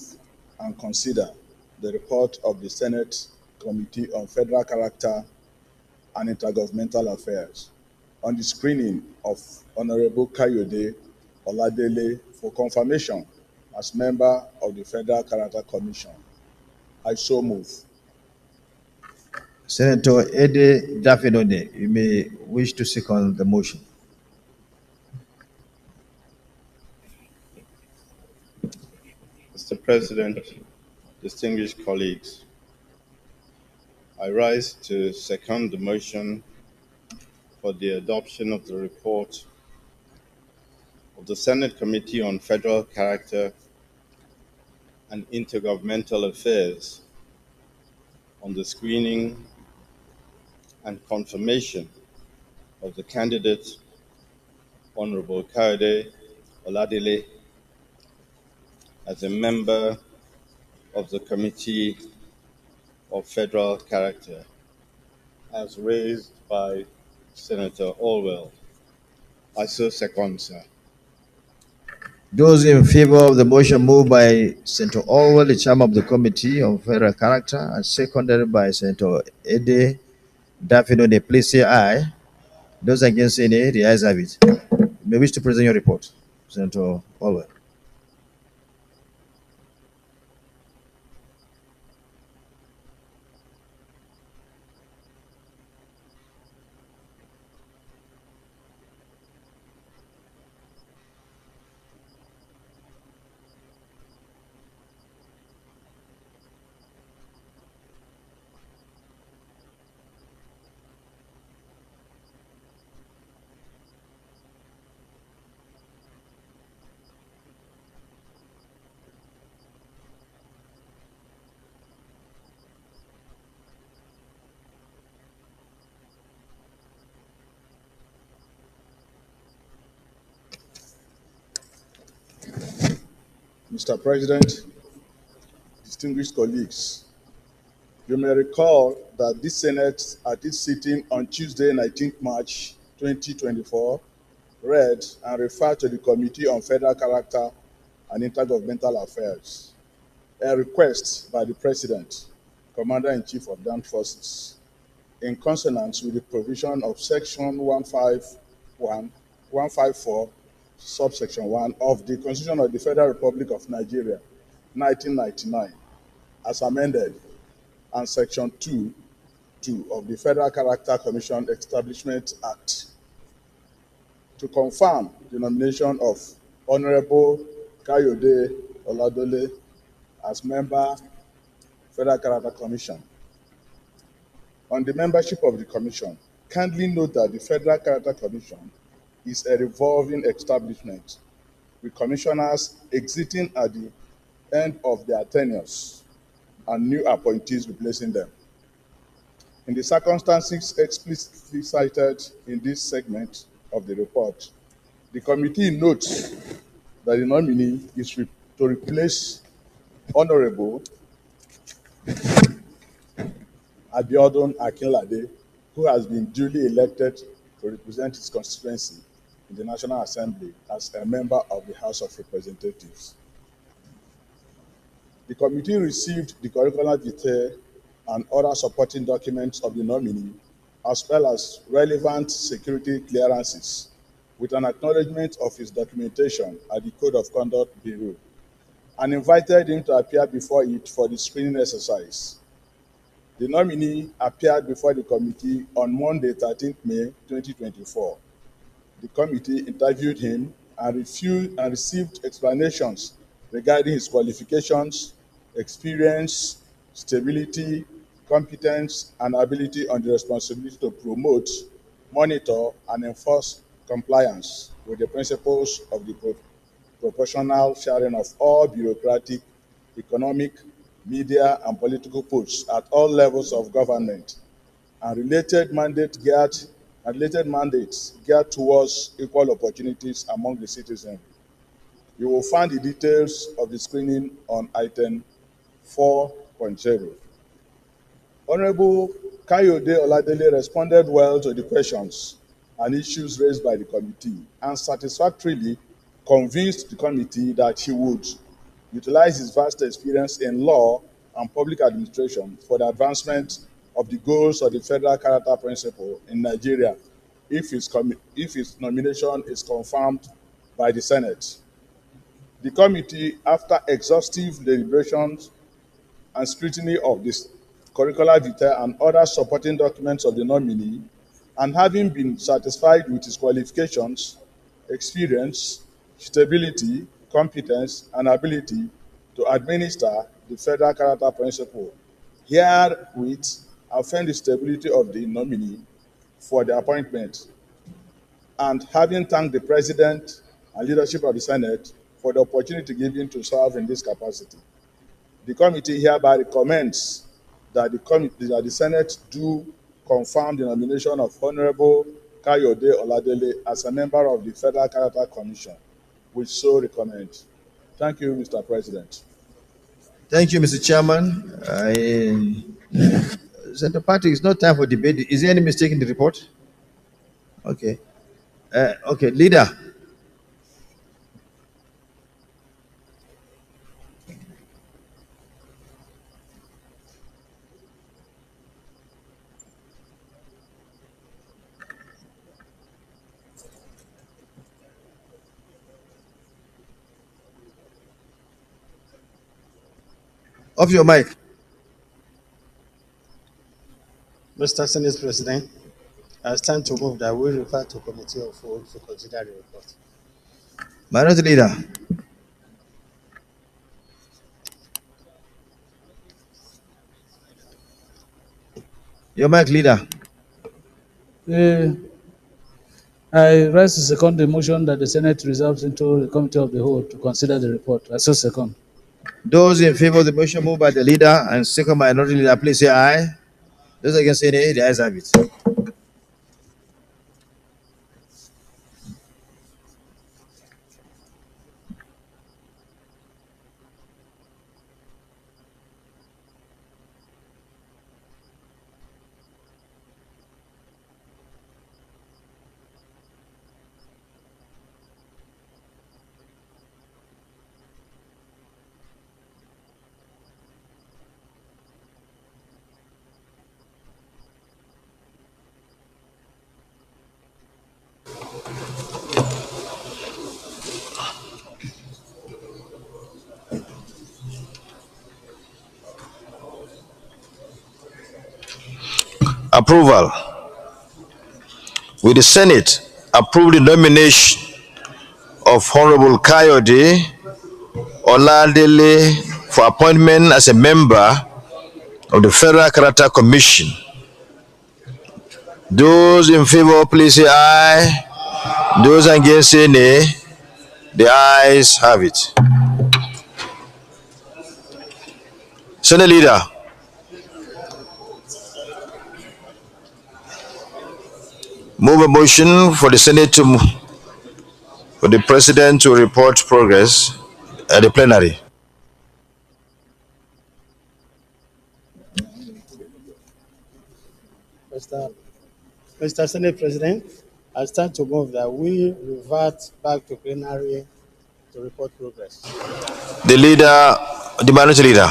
and consider the report of the Senate Committee on Federal Character and Intergovernmental Affairs on the screening of Honorable Kayode Oladele for confirmation as member of the Federal Character Commission. I so move. Senator Ede Dafenode, you may wish to second the motion. Mr. President, distinguished colleagues, I rise to second the motion for the adoption of the report of the Senate Committee on Federal Character and Intergovernmental Affairs on the screening and confirmation of the candidate, Honorable Kayode Oladele, as a member of the Committee of Federal Character, as raised by Senator Orwell. I so second, sir. Those in favor of the motion moved by Senator Orwell, the chairman of the Committee on Federal Character, and seconded by Senator Ede Dafinone, please say aye. Those against say nay. The ayes have it. You may wish to present your report, Senator Orwell. Mr. President, distinguished colleagues, you may recall that this Senate, at its sitting on Tuesday, 19th March 2024, read and referred to the Committee on Federal Character and Intergovernmental Affairs, a request by the President, Commander-in-Chief of the Armed Forces, in consonance with the provision of Section 154, subsection 1 of the Constitution of the Federal Republic of Nigeria, 1999, as amended, and Section 2 of the Federal Character Commission Establishment Act, to confirm the nomination of Honorable Kayode Oladele as member, Federal Character Commission. On the membership of the Commission, kindly note that the Federal Character Commission is a revolving establishment, with commissioners exiting at the end of their tenures and new appointees replacing them. In the circumstances explicitly cited in this segment of the report, the committee notes that the nominee is to replace Honorable Abiodun Akinlade, who has been duly elected to represent his constituency in the National Assembly as a member of the House of Representatives. The committee received the curriculum vitae and other supporting documents of the nominee, as well as relevant security clearances, with an acknowledgement of his documentation at the Code of Conduct Bureau, and invited him to appear before it for the screening exercise. The nominee appeared before the committee on Monday, 13th May 2024. The committee interviewed him and received explanations regarding his qualifications, experience, stability, competence, and ability on the responsibility to promote, monitor, and enforce compliance with the principles of the proportional sharing of all bureaucratic, economic, media, and political posts at all levels of government, and related mandates geared towards equal opportunities among the citizens. You will find the details of the screening on item 4.0. Honorable Kayode Oladele responded well to the questions and issues raised by the committee, and satisfactorily convinced the committee that he would utilize his vast experience in law and public administration for the advancement of the goals of the Federal Character Principle in Nigeria if his nomination is confirmed by the Senate. The committee, after exhaustive deliberations and scrutiny of this curricula vitae and other supporting documents of the nominee, and having been satisfied with his qualifications, experience, stability, competence, and ability to administer the Federal Character Principle, herewith affirm the stability of the nominee for the appointment, and having thanked the President and leadership of the Senate for the opportunity given to serve in this capacity, the committee hereby recommends that the Senate do confirm the nomination of Honorable Kayode Oladele as a member of the Federal Character Commission, which so recommend. Thank you, Mr. President. Thank you, Mr. Chairman. Senator Patrick, it's not time for debate. Is there any mistake in the report? Okay. Okay, leader. Off your mic. Mr. Senate President, I stand to move that we refer to Committee of Whole to consider the report. Minority Leader. Your mic, Leader. I rise to second the motion that the Senate resolves into the Committee of the Whole to consider the report. I so second. Those in favor of the motion moved by the leader and second by minority leader, please say aye. Those against say nay, the ayes have it. Approval. Will the Senate approve the nomination of Honorable Kayode Oladele for appointment as a member of the Federal Character Commission? Those in favor, please say aye. Those against say nay. The ayes have it. Senate Leader. Move a motion for the Senate for the President to report progress at the plenary. Mr. Senate President, I stand to move that we revert back to plenary to report progress. The leader, the minority leader.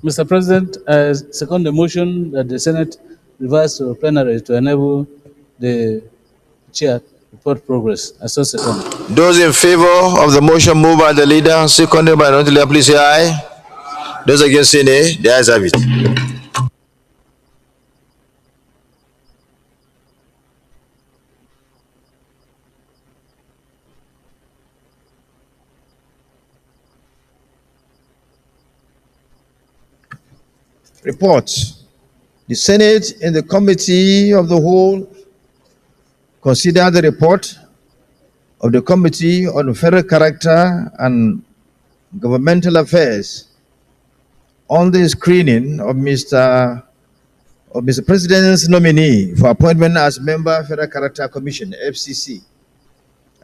Mr. President, I second the motion that the Senate reverse to plenary to enable the chair to report progress. I so second. Those in favor of the motion moved by the leader, seconded by the minority leader, please say aye. Those against say nay. The ayes have it. Report. The Senate in the Committee of the Whole consider the report of the Committee on Federal Character and Governmental Affairs on the screening of Mr. President's nominee for appointment as member Federal Character Commission, FCC,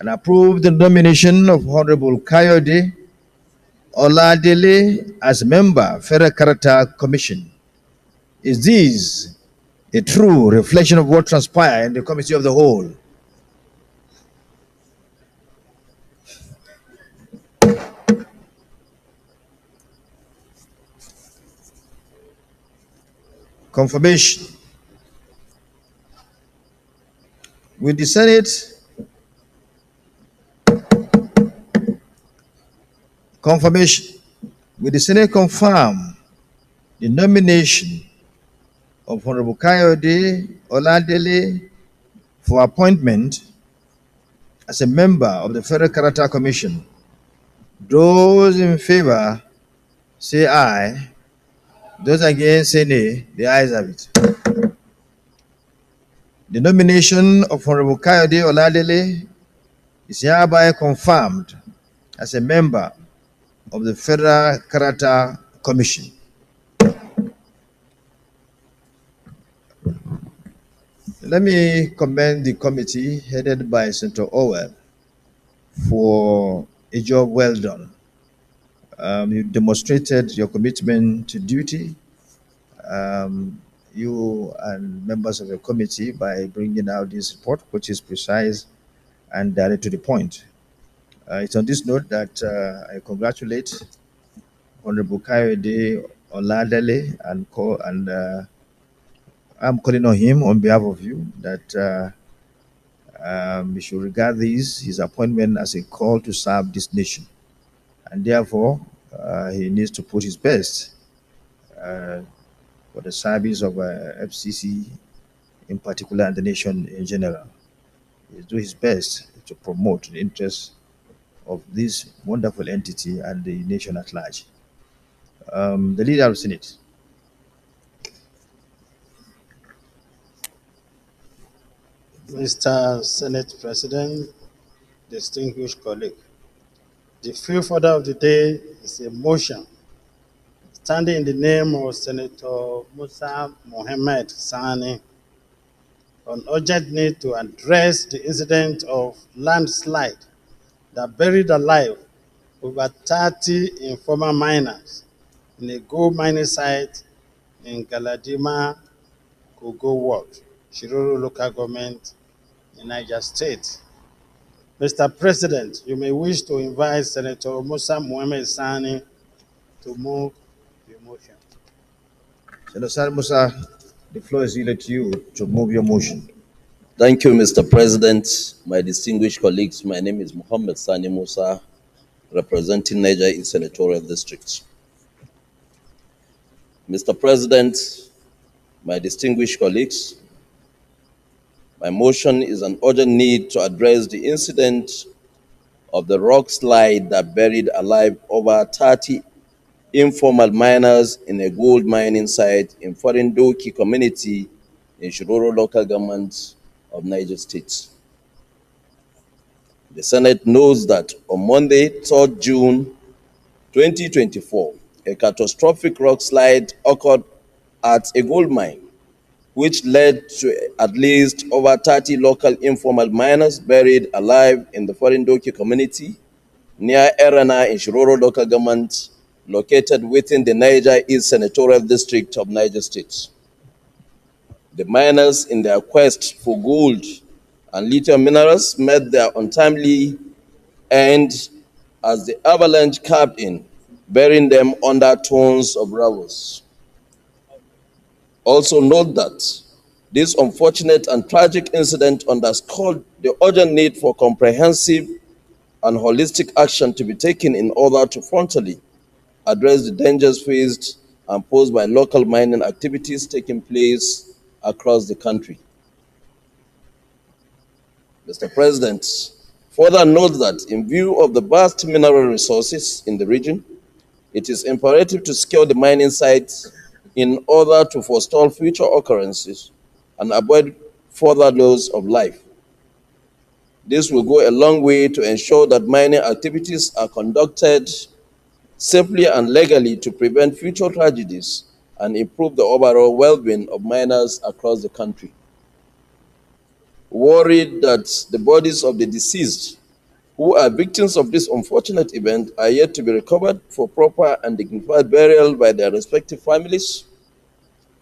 and approve the nomination of Honorable Kayode Oladele as member Federal Character Commission. Is this a true reflection of what transpired in the Committee of the Whole? Confirmation. Will the Senate confirmation? Will the Senate confirm the nomination of Honorable Kayode Oladele for appointment as a member of the Federal Character Commission? Those in favor say aye. Those against say nay. The ayes have it. The nomination of Honorable Kayode Oladele is hereby confirmed as a member of the Federal Character Commission. let me commend the committee headed by Senator Owell for a job well done. You demonstrated your commitment to duty, you and members of your committee, by bringing out this report, which is precise and direct to the point. It's on this note that I congratulate Honorable Kayode Oladele and I'm calling on him on behalf of you that we should regard his appointment as a call to serve this nation. And therefore, he needs to put his best for the service of FCC in particular and the nation in general. He'll do his best to promote the interests of this wonderful entity and the nation at large. The leader of the Senate. Mr. Senate President, distinguished colleague, the fifth order of the day is a motion standing in the name of Senator Musa Mohammed Sani on urgent need to address the incident of landslide that buried alive over 30 informal miners in a gold mining site in Galadima, Kogo Ward, Shiroro local government in Niger State. Mr. President, you may wish to invite Senator Musa Mohammed Sani to move the motion. Senator Musa, the floor is yielded to you to move your motion. Thank you, Mr. President. My distinguished colleagues, my name is Mohammed Sani Musa, representing Niger East Senatorial District. Mr. President, my distinguished colleagues, my motion is an urgent need to address the incident of the rock slide that buried alive over 30 informal miners in a gold mining site in Forindoki community in Shiroro local government of Niger State. The Senate knows that on Monday, 3rd June 2024, a catastrophic rock slide occurred at a gold mine, which led to at least over 30 local informal miners buried alive in the Forindoki community near Erana in Shiroro local government, located within the Niger East Senatorial District of Niger State. The miners, in their quest for gold and lithium minerals, met their untimely end as the avalanche carved in, burying them under tons of rubbles. Also note that this unfortunate and tragic incident underscored the urgent need for comprehensive and holistic action to be taken in order to frontally address the dangers faced and posed by local mining activities taking place across the country. Mr. President, further note that in view of the vast mineral resources in the region, it is imperative to secure the mining sites in order to forestall future occurrences and avoid further loss of life. This will go a long way to ensure that mining activities are conducted safely and legally to prevent future tragedies and improve the overall well-being of miners across the country. Worried that the bodies of the deceased who are victims of this unfortunate event are yet to be recovered for proper and dignified burial by their respective families.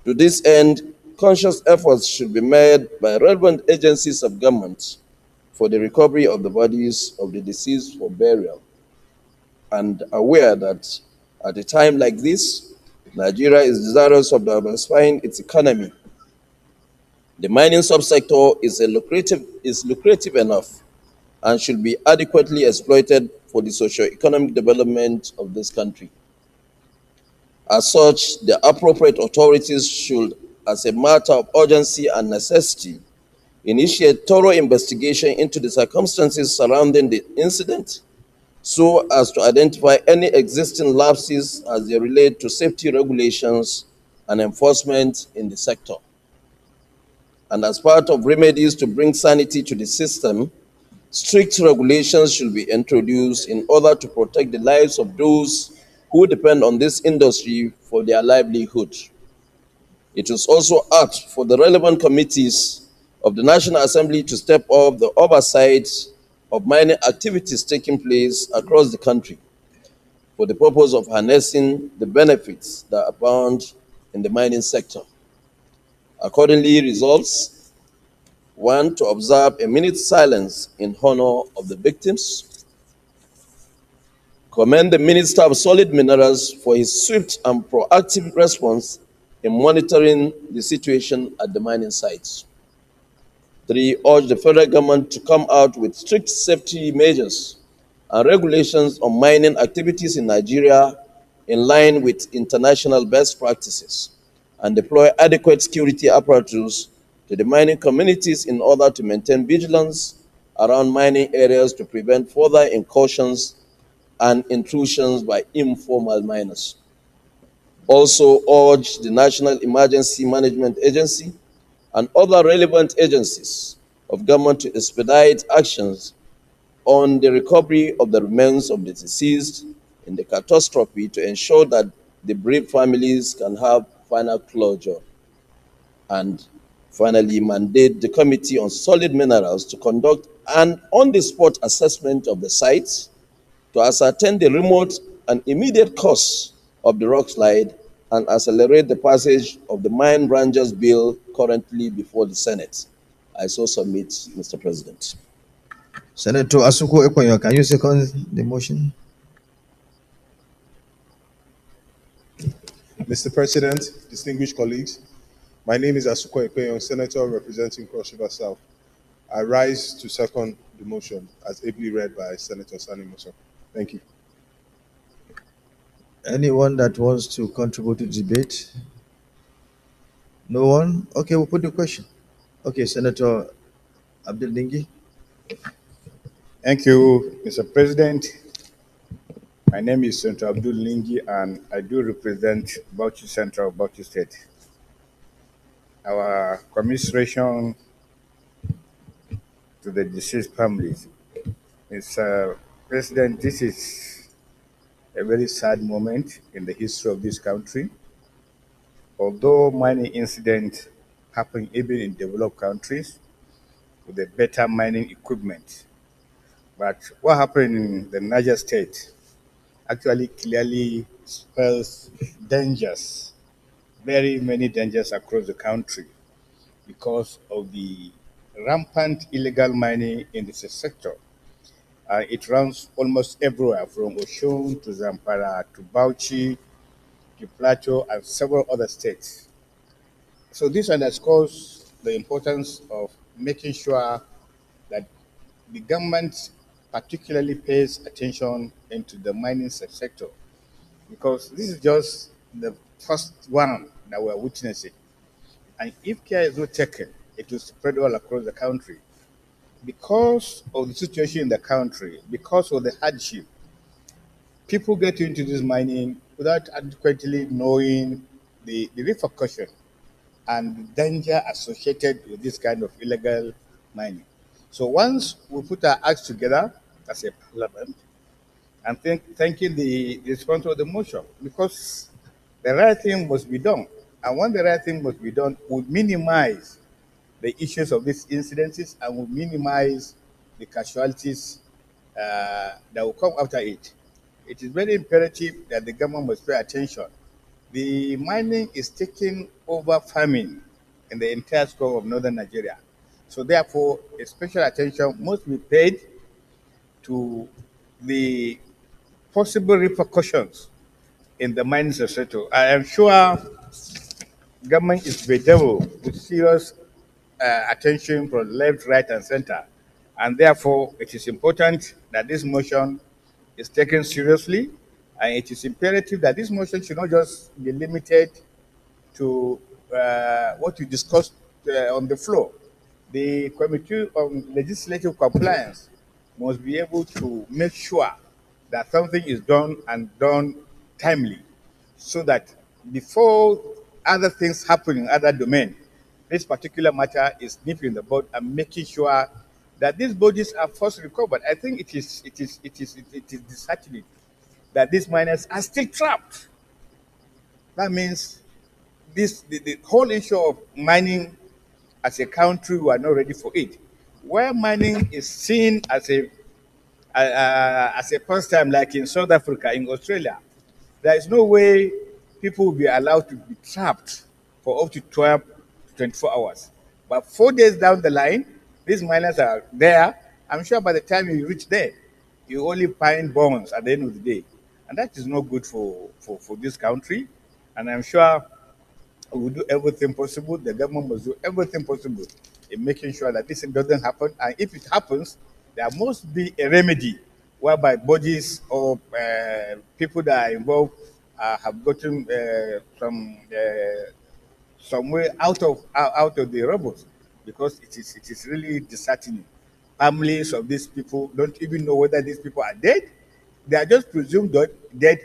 To this end, conscious efforts should be made by relevant agencies of government for the recovery of the bodies of the deceased for burial. And aware that at a time like this, Nigeria is desirous of diversifying its economy. The mining subsector is lucrative enough and should be adequately exploited for the socio-economic development of this country. As such, the appropriate authorities should, as a matter of urgency and necessity, initiate thorough investigation into the circumstances surrounding the incident so as to identify any existing lapses as they relate to safety regulations and enforcement in the sector. And as part of remedies to bring sanity to the system, strict regulations should be introduced in order to protect the lives of those who depend on this industry for their livelihood. It is also asked for the relevant committees of the National Assembly to step up the oversight of mining activities taking place across the country for the purpose of harnessing the benefits that abound in the mining sector. Accordingly, resolves: 1. To observe a minute's silence in honor of the victims. Commend the Minister of Solid Minerals for his swift and proactive response in monitoring the situation at the mining sites. 3. Urge the federal government to come out with strict safety measures and regulations on mining activities in Nigeria in line with international best practices, and deploy adequate security apparatus to the mining communities in order to maintain vigilance around mining areas to prevent further incursions and intrusions by informal miners. Also urge the National Emergency Management Agency and other relevant agencies of government to expedite actions on the recovery of the remains of the deceased in the catastrophe to ensure that the bereaved families can have final closure. And finally, mandate the Committee on Solid Minerals to conduct an on-the-spot assessment of the sites to ascertain the remote and immediate cause of the rock slide and accelerate the passage of the Mine Rangers Bill currently before the Senate. I so submit, Mr. President. Senator Asuko Ekwenyo, can you second the motion? Mr. President, distinguished colleagues, my name is Asuko Ekwenyo, Senator representing Cross River South. I rise to second the motion as ably read by Senator Sani Musa. Thank you. Anyone that wants to contribute to debate? No one? Okay, we'll put the question. Okay, Senator Abdul Lingi. Thank you, Mr. President. My name is Senator Abdul Lingi, and I do represent Bauchi Central, Bauchi State. Our commiseration to the deceased families. Mr. President, this is a very sad moment in the history of this country. Although mining incidents happen even in developed countries with a better mining equipment, but what happened in the Niger State actually clearly spells dangers, very many dangers across the country because of the rampant illegal mining in this sector. It runs almost everywhere from Oshun to Zamfara to Bauchi to Plateau and several other states. So this underscores the importance of making sure that the government particularly pays attention into the mining sector, because this is just the first one that we're witnessing. And if care is not taken, it will spread all across the country. Because of the situation in the country, because of the hardship, people get into this mining without adequately knowing the repercussion and the danger associated with this kind of illegal mining. So once we put our acts together as a parliament, and thanking the sponsor of the motion, because the right thing must be done. And when the right thing must be done, we minimize the issues of these incidences and we minimize the casualties that will come after it. It is very imperative that the government must pay attention. The mining is taking over farming in the entire scope of northern Nigeria. So therefore, a special attention must be paid to the possible repercussions in the mining sector. I am sure government is bedeviled with serious attention from left, right, and center. And therefore, it is important that this motion is taken seriously, and it is imperative that this motion should not just be limited to what we discussed on the floor. The Committee on Legislative Compliance must be able to make sure that something is done and done timely, so that before other things happen in other domains, this particular matter is nipped in the bud and making sure that these bodies are first recovered. I think it is disheartening that these miners are still trapped. That means the whole issue of mining as a country, we are not ready for it. Where mining is seen as a pastime, like in South Africa, in Australia, there is no way people will be allowed to be trapped for up to 12 to 24 hours. But 4 days down the line, these miners are there. I'm sure by the time you reach there, you only find bones at the end of the day. And that is not good for this country. And I'm sure we will do everything possible. The government must do everything possible in making sure that this thing doesn't happen. And if it happens, there must be a remedy whereby bodies or people that are involved have gotten some way out of the robots, because it is really disheartening. Families of these people don't even know whether these people are dead. They are just presumed dead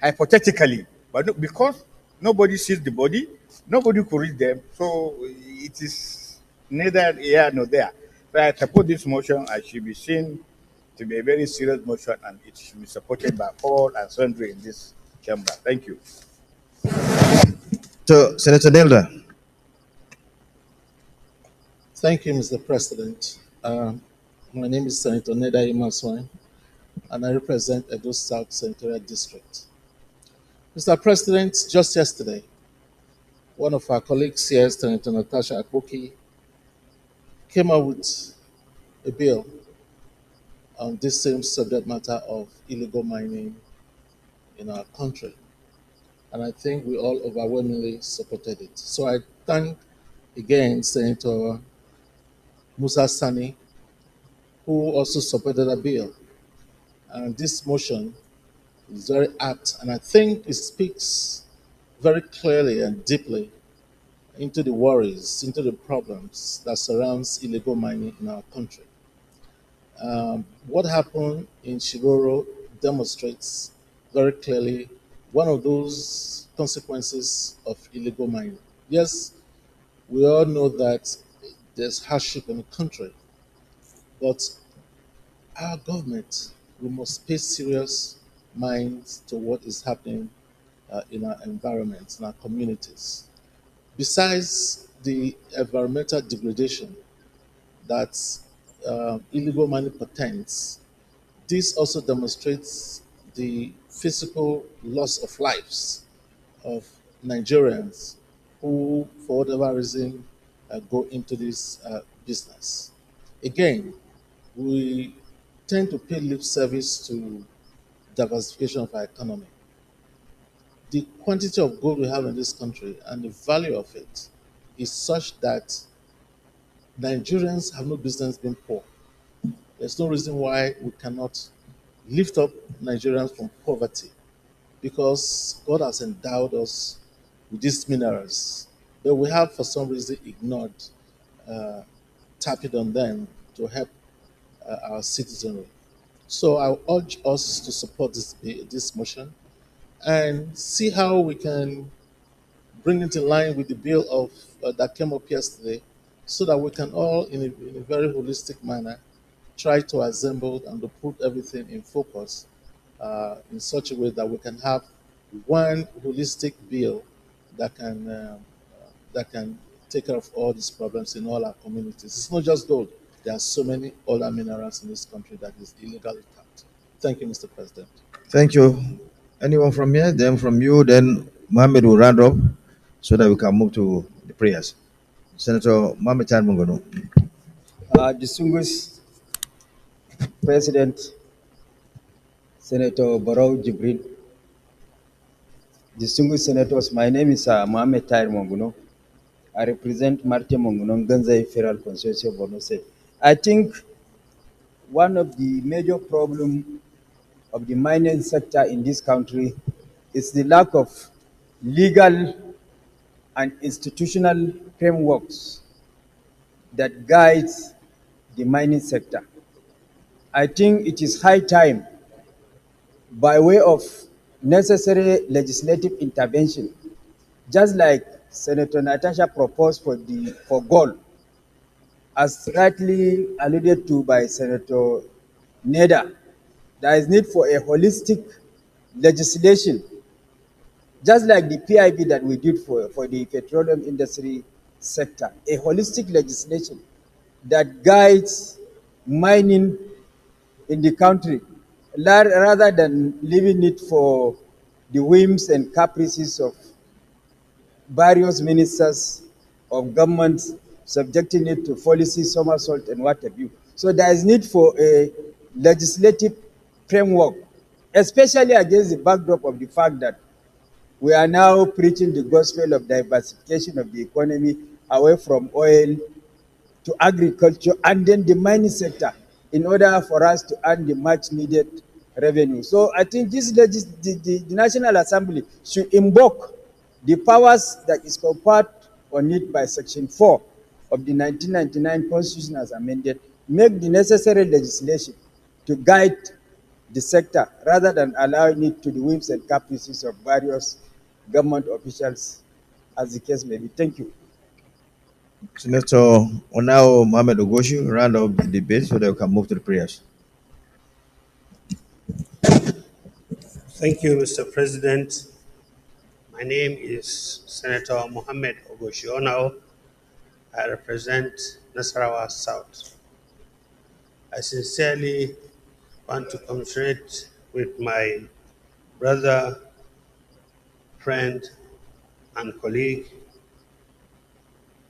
hypothetically, but because nobody sees the body, nobody could reach them. So it is neither here nor there. So I support this motion. I should be seen to be a very serious motion, and it should be supported by all and sundry in this chamber. Thank you. So, Senator Nelda. Thank you, Mr. President. My name is Senator Neda Imaswine, and I represent Edo South Senatorial District. Mr. President, just yesterday, one of our colleagues here, Senator Natasha Akpoki, came up with a bill on this same subject matter of illegal mining in our country. And I think we all overwhelmingly supported it. So I thank again Senator Musa Sani, who also supported a bill. And this motion is very apt, and I think it speaks very clearly and deeply into the worries, into the problems that surrounds illegal mining in our country. What happened in Shiroro demonstrates very clearly one of those consequences of illegal mining. Yes, we all know that there's hardship in the country, but our government, we must pay serious mind to what is happening in our environments, in our communities. Besides the environmental degradation that illegal mining portends, this also demonstrates the physical loss of lives of Nigerians who, for whatever reason, go into this business. Again, we tend to pay lip service to diversification of our economy. The quantity of gold we have in this country and the value of it is such that Nigerians have no business being poor. There's no reason why we cannot lift up Nigerians from poverty, because God has endowed us with these minerals, but we have for some reason ignored tapping on them to help our citizenry. So I urge us to support this motion and see how we can bring it in line with the bill of that came up yesterday, so that we can all, in a very holistic manner, try to assemble and to put everything in focus in such a way that we can have one holistic bill that can take care of all these problems in all our communities. It's not just gold. There are so many other minerals in this country that is illegally tapped. Thank you, Mr. President. Thank you. Anyone from here? Then from you, then Mohammed will round up so that we can move to the prayers. Senator Mohammed Mungono. Distinguished President, Senator Barrow Jibril, distinguished senators, my name is Mohammed Tair Monguno. I represent Marte Monguno, Ganzai Federal Constituency of Borno State. I think one of the major problems of the mining sector in this country is the lack of legal and institutional frameworks that guides the mining sector. I think it is high time, by way of necessary legislative intervention, just like Senator Natasha proposed for gold, as rightly alluded to by Senator Neda, there is need for a holistic legislation, just like the PIB that we did for the petroleum industry sector, a holistic legislation that guides mining in the country rather than leaving it for the whims and caprices of various ministers of governments, subjecting it to policy somersault and what have you. So there is need for a legislative framework, especially against the backdrop of the fact that we are now preaching the gospel of diversification of the economy away from oil to agriculture and then the mining sector in order for us to earn the much needed revenue. So I think the National Assembly should invoke the powers that is conferred on it by Section 4 of the 1999 Constitution as amended, make the necessary legislation to guide the sector rather than allowing it to the whims and caprices of various government officials, as the case may be. Thank you. Senator Onao Mohamed Ogoshu, round up the debate so that we can move to the prayers. Thank you, Mr. President. My name is Senator Mohamed Ogoshu Onao. I represent Nasarawa South. I sincerely want to commiserate with my brother, friend, and colleague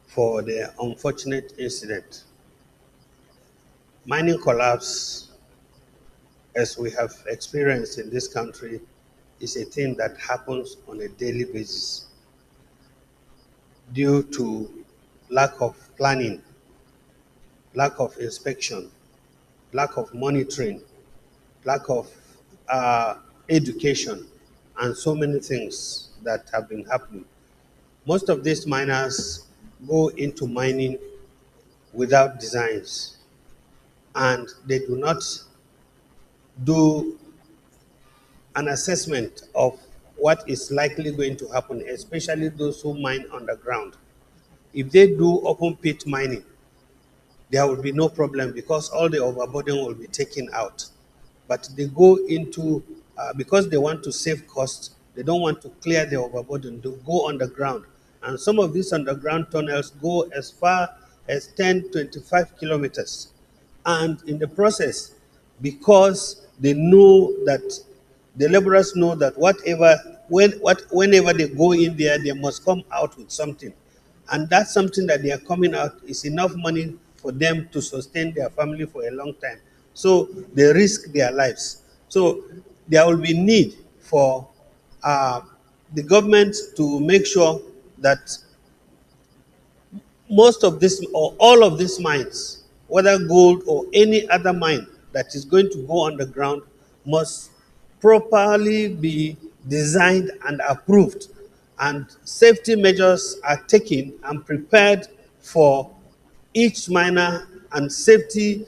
for the unfortunate incident. Mining collapse, as we have experienced in this country, is a thing that happens on a daily basis due to lack of planning, lack of inspection, lack of monitoring, lack of education, and so many things that have been happening. Most of these miners go into mining without designs, and they do not do an assessment of what is likely going to happen, especially those who mine underground. If they do open pit mining, there will be no problem because all the overburden will be taken out. But they go into, because they want to save costs, they don't want to clear the overburden, they go underground. And some of these underground tunnels go as far as 10, 25 kilometers. And in the process, because they know that, the laborers know that whenever they go in there, they must come out with something. And that's something that they are coming out is enough money for them to sustain their family for a long time. So they risk their lives. So there will be need for the government to make sure that most of this or all of these mines, whether gold or any other mine that is going to go underground, must properly be designed and approved, and safety measures are taken and prepared for each miner, and safety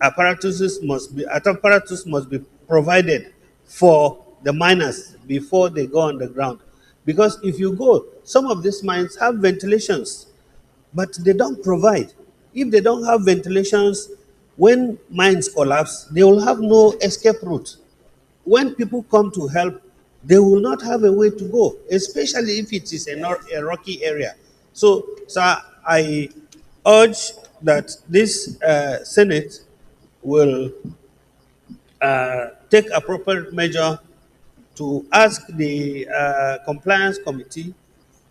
apparatus must be provided for the miners before they go underground. Because if you go, some of these mines have ventilations, but they don't provide. If they don't have ventilations, when mines collapse, they will have no escape route. When people come to help, they will not have a way to go, especially if it is a rocky area. So, sir, I urge that this Senate will take appropriate measure to ask the compliance committee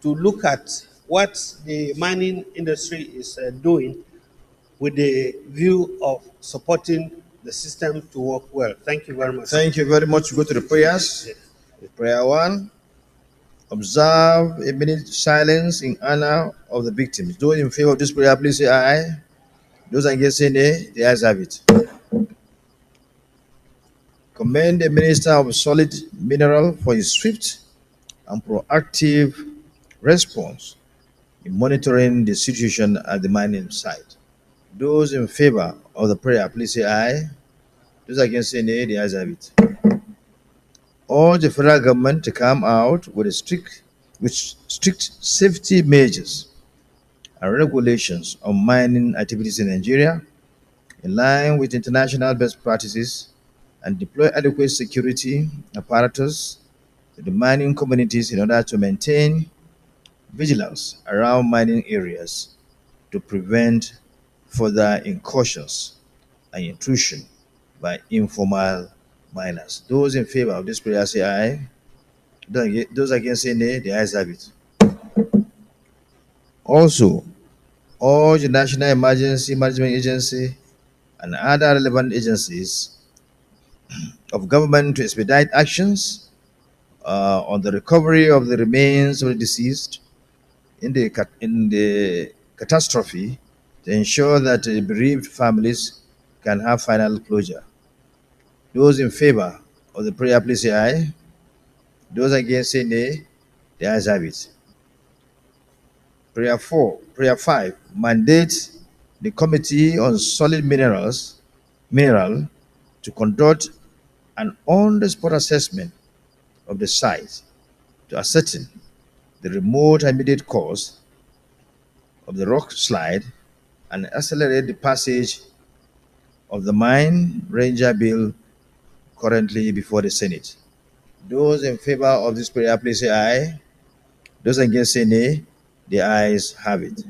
to look at what the mining industry is doing with the view of supporting the system to work well. Thank you very much. Thank you very much. Go to the prayers. Yes. Prayer 1. Observe a minute silence in honor of the victims. Those in favor of this prayer, please say aye. Those against say nay, the ayes have it. Commend the Minister of Solid Mineral for his swift and proactive response in monitoring the situation at the mining site. Those in favor of the prayer, please say aye. Those against say nay, the ayes have it. Urge the federal government to come out with strict safety measures and regulations on mining activities in Nigeria in line with international best practices, and deploy adequate security apparatus to the mining communities in order to maintain vigilance around mining areas to prevent further incursions and intrusion by informal miners. Those in favor of this prayer say aye. Those against say nay. The ayes have it. Also, urge the National Emergency Management Agency and other relevant agencies of government to expedite actions on the recovery of the remains of the deceased in the catastrophe to ensure that the bereaved families can have final closure. Those in favor of the prayer, please say aye. Those against say nay. The ayes have it. Prayer 5, mandate the Committee on Solid Mineral to conduct an on-the-spot assessment of the site to ascertain the remote and immediate cause of the rock slide and accelerate the passage of the Mine Ranger Bill currently before the Senate. Those in favor of this prayer, please say aye. Those against say nay. The ayes have it.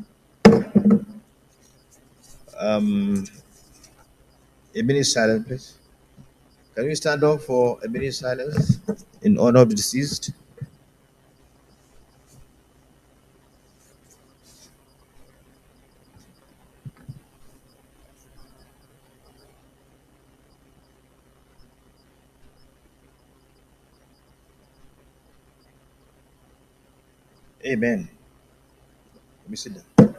A minute silence, please. Can we stand up for a minute silence in honor of the deceased? Amen. Let me sit down.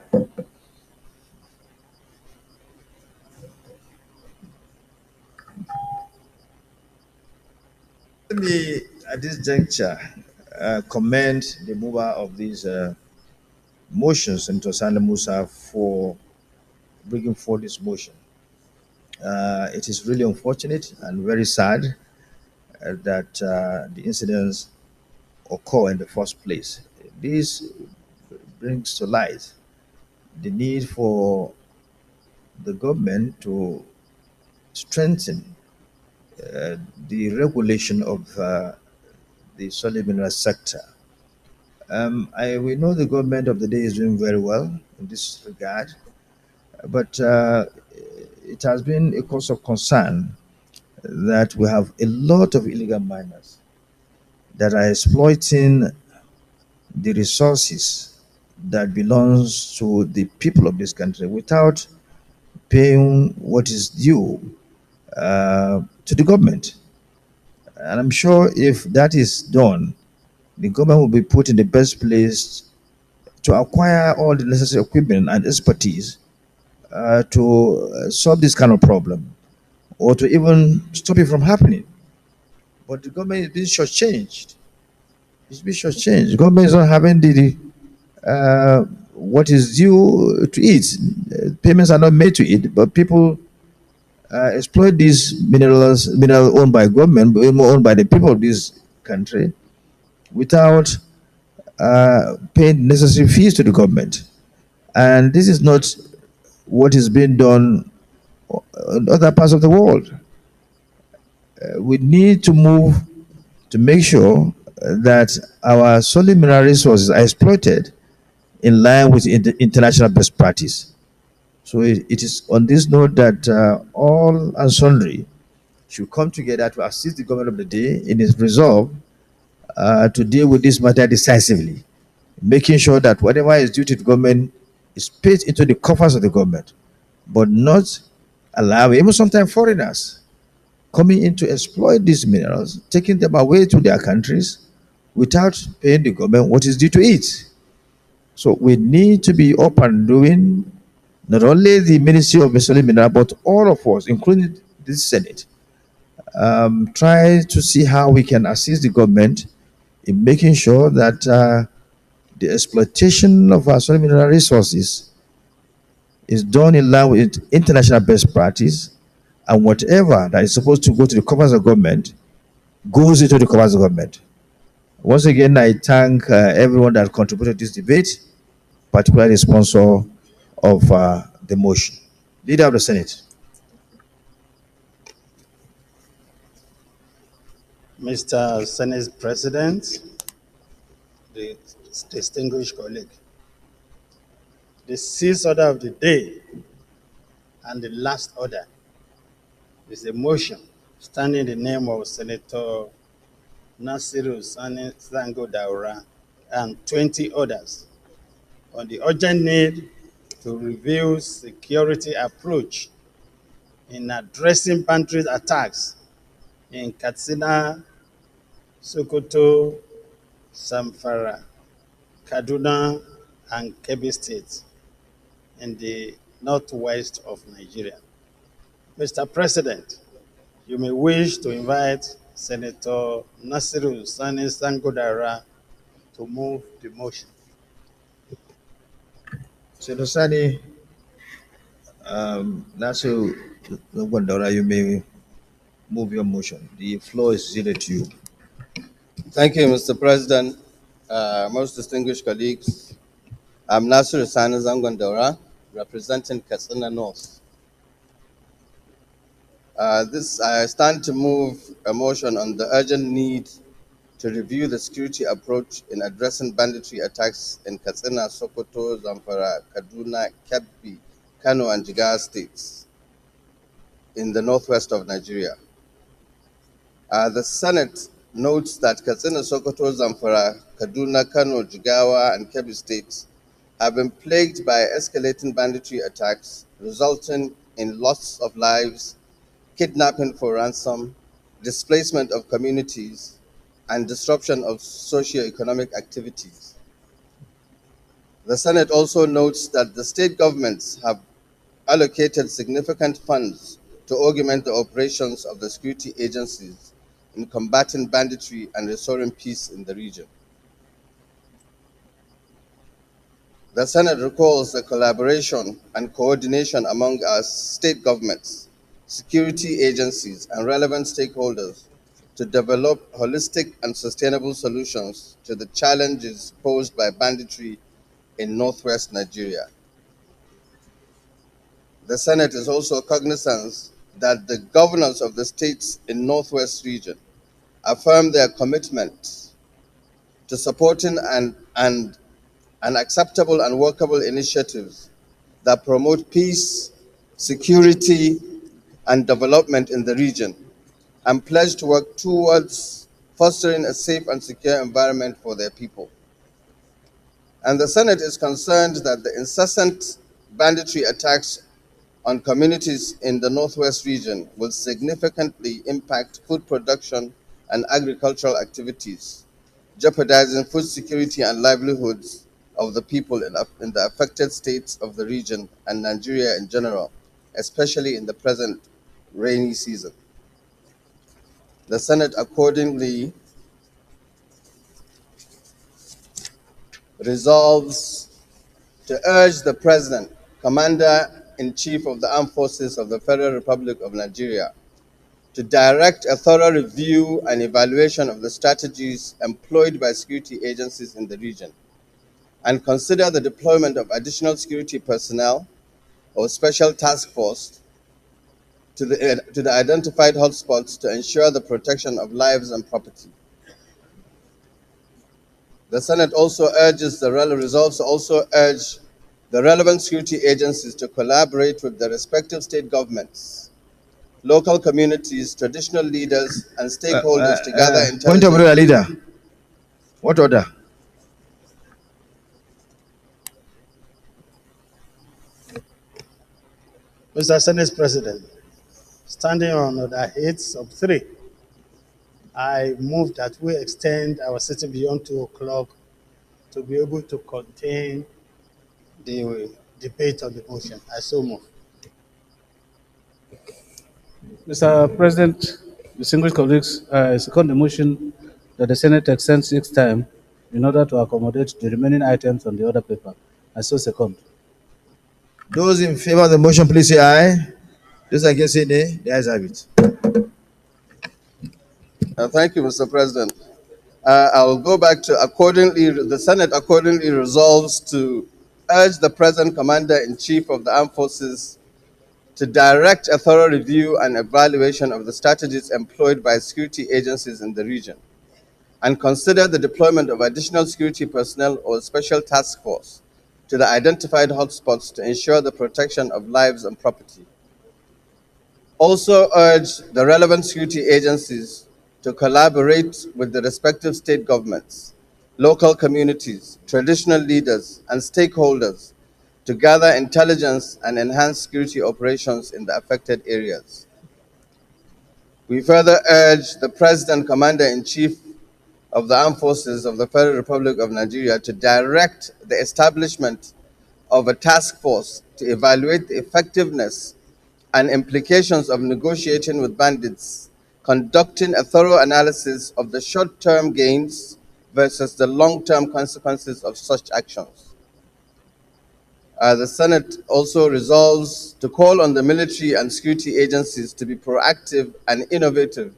Let me, at this juncture, commend the mover of these motions, Senator Sani Musa, for bringing forward this motion. It is really unfortunate and very sad that the incidents occur in the first place. This brings to light the need for the government to strengthen the regulation of the solid mineral sector. We know the government of the day is doing very well in this regard, but it has been a cause of concern that we have a lot of illegal miners that are exploiting the resources that belongs to the people of this country without paying what is due to the government. And I'm sure if that is done, the government will be put in the best place to acquire all the necessary equipment and expertise to solve this kind of problem or to even stop it from happening. But the government is being shortchanged. It's being shortchanged. The government is not having the what is due to it. Payments are not made to it, but people exploit these minerals owned by government, owned by the people of this country, without paying necessary fees to the government. And this is not what is being done in other parts of the world. We need to move to make sure that our solid mineral resources are exploited in line with international best practice. So it is on this note that all and sundry should come together to assist the government of the day in its resolve to deal with this matter decisively, making sure that whatever is due to the government is paid into the coffers of the government, but not allowing even sometimes foreigners coming in to exploit these minerals, taking them away to their countries without paying the government what is due to it. So we need to be up and doing, not only the Ministry of Solid Mineral, but all of us, including the Senate, try to see how we can assist the government in making sure that the exploitation of our solid mineral resources is done in line with international best practice, and whatever that is supposed to go to the coffers of government goes into the coffers of government. Once again, I thank everyone that contributed to this debate, particularly the sponsor of the motion. Leader of the Senate. Mr. Senate President, the distinguished colleague. The sixth order of the day and the last order is a motion standing in the name of Senator Nasiru Sani Zango Daura and 20 others on the urgent need to review security approach in addressing boundary attacks in Katsina, Sokoto, Zamfara, Kaduna, and Kebbi states in the northwest of Nigeria. Mr. President, you may wish to invite Senator Nasiru Sani Sangodara to move the motion. Senator Sani, Nasiru Sangodara, you may move your motion. The floor is ceded to you. Thank you, Mr. President. Most distinguished colleagues, I'm Nasir Sani Zangondora, representing Katsina North. I stand to move a motion on the urgent need to review the security approach in addressing banditry attacks in Katsina, Sokoto, Zamfara, Kaduna, Kebbi, Kano, and Jigawa states in the northwest of Nigeria. The Senate notes that Katsina, Sokoto, Zamfara, Kaduna, Kano, Jigawa, and Kebbi states have been plagued by escalating banditry attacks, resulting in loss of lives, kidnapping for ransom, displacement of communities, and disruption of socio-economic activities. The Senate also notes that the state governments have allocated significant funds to augment the operations of the security agencies in combating banditry and restoring peace in the region. The Senate recalls the collaboration and coordination among our state governments, security agencies, and relevant stakeholders to develop holistic and sustainable solutions to the challenges posed by banditry in northwest Nigeria. The Senate is also cognizant that the governors of the states in northwest region affirm their commitment to supporting an acceptable and workable initiatives that promote peace, security, and development in the region, and pledge to work towards fostering a safe and secure environment for their people. And the Senate is concerned that the incessant banditry attacks on communities in the northwest region will significantly impact food production and agricultural activities, jeopardizing food security and livelihoods of the people in the affected states of the region and Nigeria in general, especially in the present rainy season. The Senate accordingly resolves to urge the President, Commander-in-Chief of the Armed Forces of the Federal Republic of Nigeria, to direct a thorough review and evaluation of the strategies employed by security agencies in the region, and consider the deployment of additional security personnel or special task force to the identified hotspots to ensure the protection of lives and property. The Senate also urges the relevant security agencies to collaborate with the respective state governments, local communities, traditional leaders, and stakeholders to gather intelligence. Point of order, leader. What order? Mr. Senate President, standing on order 8 of 3, I move that we extend our sitting beyond 2 o'clock to be able to contain the debate on the motion. I so move. Mr. President, distinguished colleagues, I second the motion that the Senate extend 6 time in order to accommodate the remaining items on the order paper. I so second. Those in favor of the motion, please say aye. Those against say nay. The ayes have it. Thank you, Mr. President. I will go back to the Senate accordingly resolves to urge the present Commander-in-Chief of the Armed Forces to direct a thorough review and evaluation of the strategies employed by security agencies in the region, and consider the deployment of additional security personnel or special task force to the identified hotspots to ensure the protection of lives and property. Also urge the relevant security agencies to collaborate with the respective state governments, local communities, traditional leaders, and stakeholders to gather intelligence and enhance security operations in the affected areas. We further urge the President, Commander-in-Chief of the Armed Forces of the Federal Republic of Nigeria to direct the establishment of a task force to evaluate the effectiveness and implications of negotiating with bandits, conducting a thorough analysis of the short-term gains versus the long-term consequences of such actions. The Senate also resolves to call on the military and security agencies to be proactive and innovative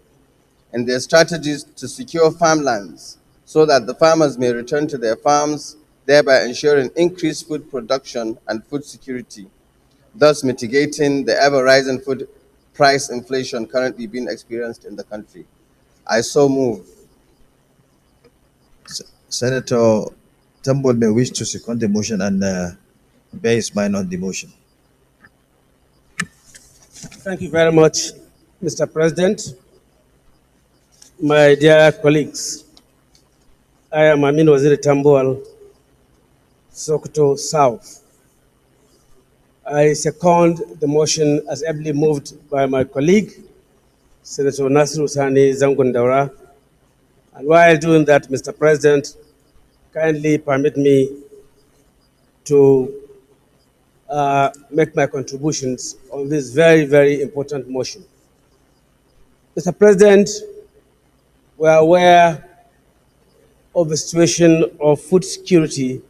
in their strategies to secure farmlands so that the farmers may return to their farms, thereby ensuring increased food production and food security, thus mitigating the ever-rising food price inflation currently being experienced in the country. I so move. Senator Tambol may wish to second the motion and bear his mind on the motion. Thank you very much, Mr. President. My dear colleagues, I am Amin Waziri Tambol, Sokoto South. I second the motion as ably moved by my colleague, Senator Nasir Usani Zangundaura. And while doing that, Mr. President, kindly permit me to make my contributions on this very, very important motion. Mr. President, we are aware of the situation of food security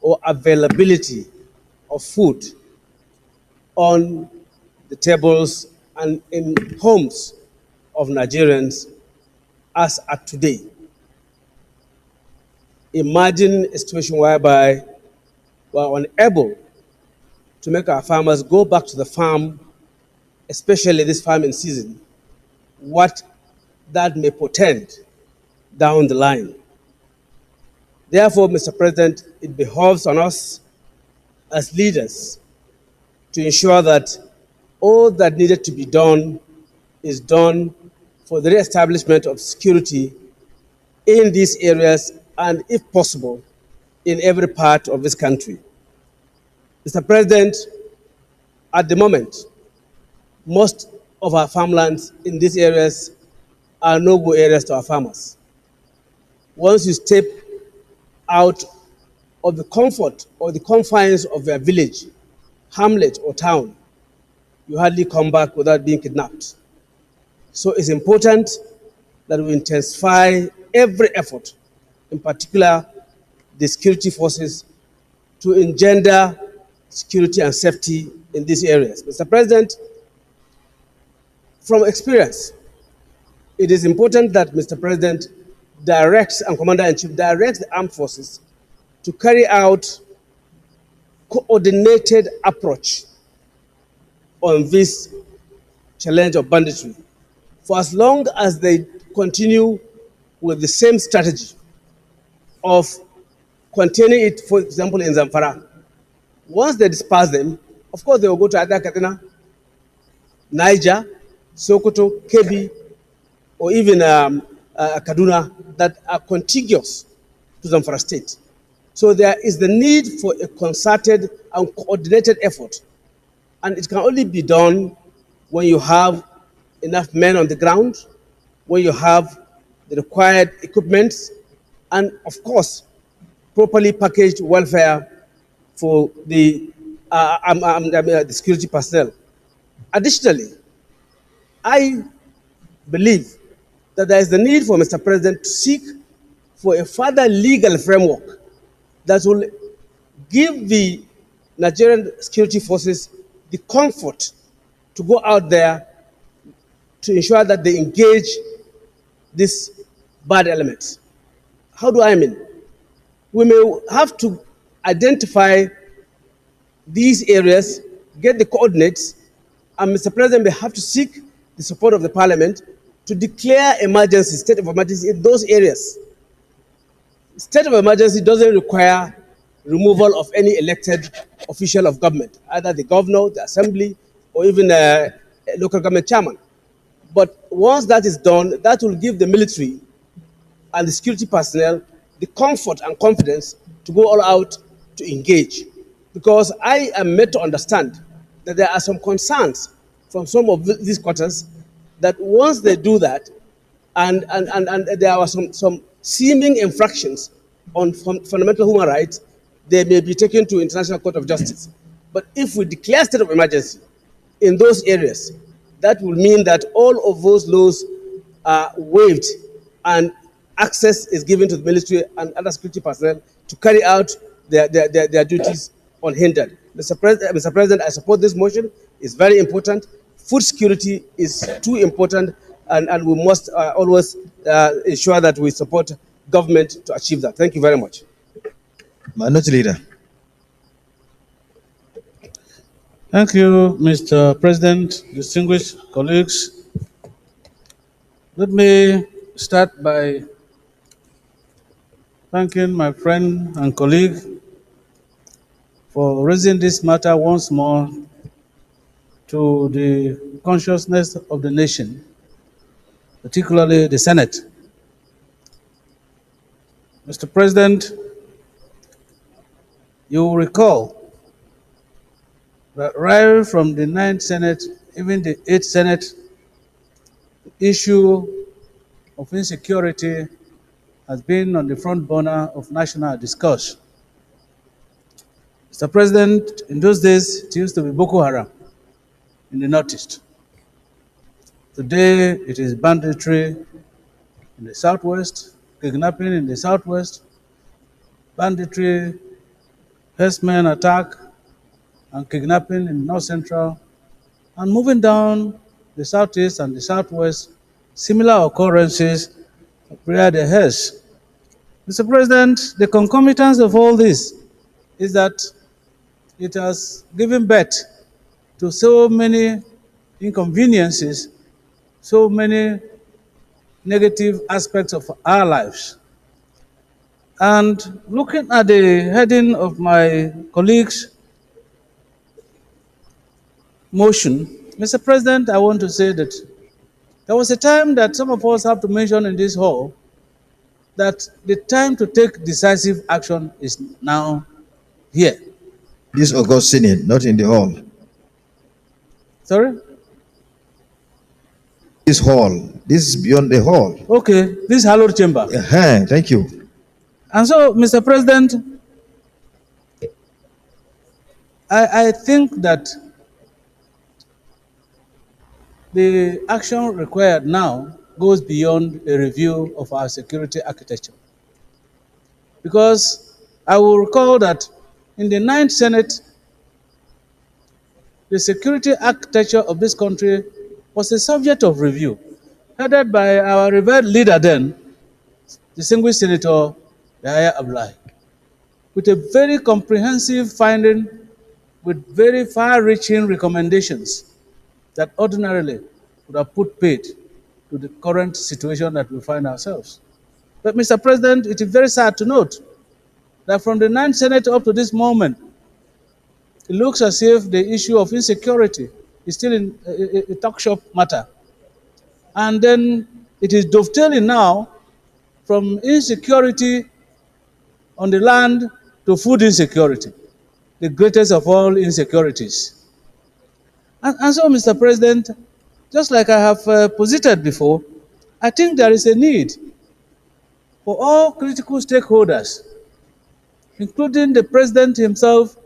or availability of food on the tables and in homes of Nigerians as at today. Imagine a situation whereby we are unable to make our farmers go back to the farm, especially this farming season, what that may portend down the line. Therefore, Mr. President, it behoves on us as leaders to ensure that all that needed to be done is done for the re-establishment of security in these areas and, if possible, in every part of this country. Mr. President, at the moment, most of our farmlands in these areas are no-go areas to our farmers. Once you step out of the comfort or the confines of their village, hamlet, or town, you hardly come back without being kidnapped. So it's important that we intensify every effort, in particular the security forces, to engender security and safety in these areas. Mr. President, from experience, it is important that Mr. President directs and Commander-in-Chief directs the armed forces to carry out coordinated approach on this challenge of banditry. For as long as they continue with the same strategy of containing it, for example, in Zamfara, once they disperse them, of course they will go to either Katsina, Niger, Sokoto, Kebbi, or even Kaduna that are contiguous to Zamfara state. So there is the need for a concerted and coordinated effort. And it can only be done when you have enough men on the ground, when you have the required equipment, and of course, properly packaged welfare for the security personnel. Additionally, I believe that there is the need for Mr. President to seek for a further legal framework that will give the Nigerian security forces the comfort to go out there to ensure that they engage this bad element. How do I mean? We may have to identify these areas, get the coordinates, and Mr. President may have to seek the support of the Parliament to declare emergency, state of emergency in those areas. State of emergency doesn't require removal of any elected official of government, either the governor, the assembly, or even a local government chairman. But once that is done, that will give the military and the security personnel the comfort and confidence to go all out to engage. Because I am made to understand that there are some concerns from some of these quarters that once they do that, and there are some seeming infractions on fundamental human rights, they may be taken to International Court of Justice. But if we declare state of emergency in those areas, that will mean that all of those laws are waived and access is given to the military and other security personnel to carry out their duties unhindered. Mr. President, I support this motion. It's very important. Food security is too important, and we must always ensure that we support government to achieve that. Thank you very much. Minority Leader. Thank you, Mr. President, distinguished colleagues. Let me start by thanking my friend and colleague for raising this matter once more to the consciousness of the nation, particularly the Senate. Mr. President, you will recall that right from the 9th Senate, even the 8th Senate, the issue of insecurity has been on the front burner of national discourse. Mr. President, in those days, it used to be Boko Haram in the Northeast. Today, it is banditry in the Southwest, kidnapping in the Southwest, banditry, herdsmen attack, and kidnapping in North Central, and moving down the Southeast and the Southwest, similar occurrences rear their heads. Mr. President, the concomitance of all this is that it has given birth to so many inconveniences, so many negative aspects of our lives. And looking at the heading of my colleagues' motion, Mr. President, I want to say that there was a time that some of us have to mention in this hall that the time to take decisive action is now here. This August Senate, not in the hall. Sorry? This hall. This is beyond the hall. Okay, this hallowed chamber. Thank you. And so, Mr. President, I think that the action required now goes beyond a review of our security architecture. Because I will recall that in the 9th Senate, the security architecture of this country was a subject of review, headed by our revered leader then, distinguished Senator Yahya Abdullahi, with a very comprehensive finding, with very far-reaching recommendations that ordinarily would have put paid to the current situation that we find ourselves. But, Mr. President, it is very sad to note that from the 9th Senate up to this moment, it looks as if the issue of insecurity is still in a talk shop matter. And then it is dovetailing now from insecurity on the land to food insecurity, the greatest of all insecurities. And so, Mr. President, just like I have posited before, I think there is a need for all critical stakeholders, including the President himself,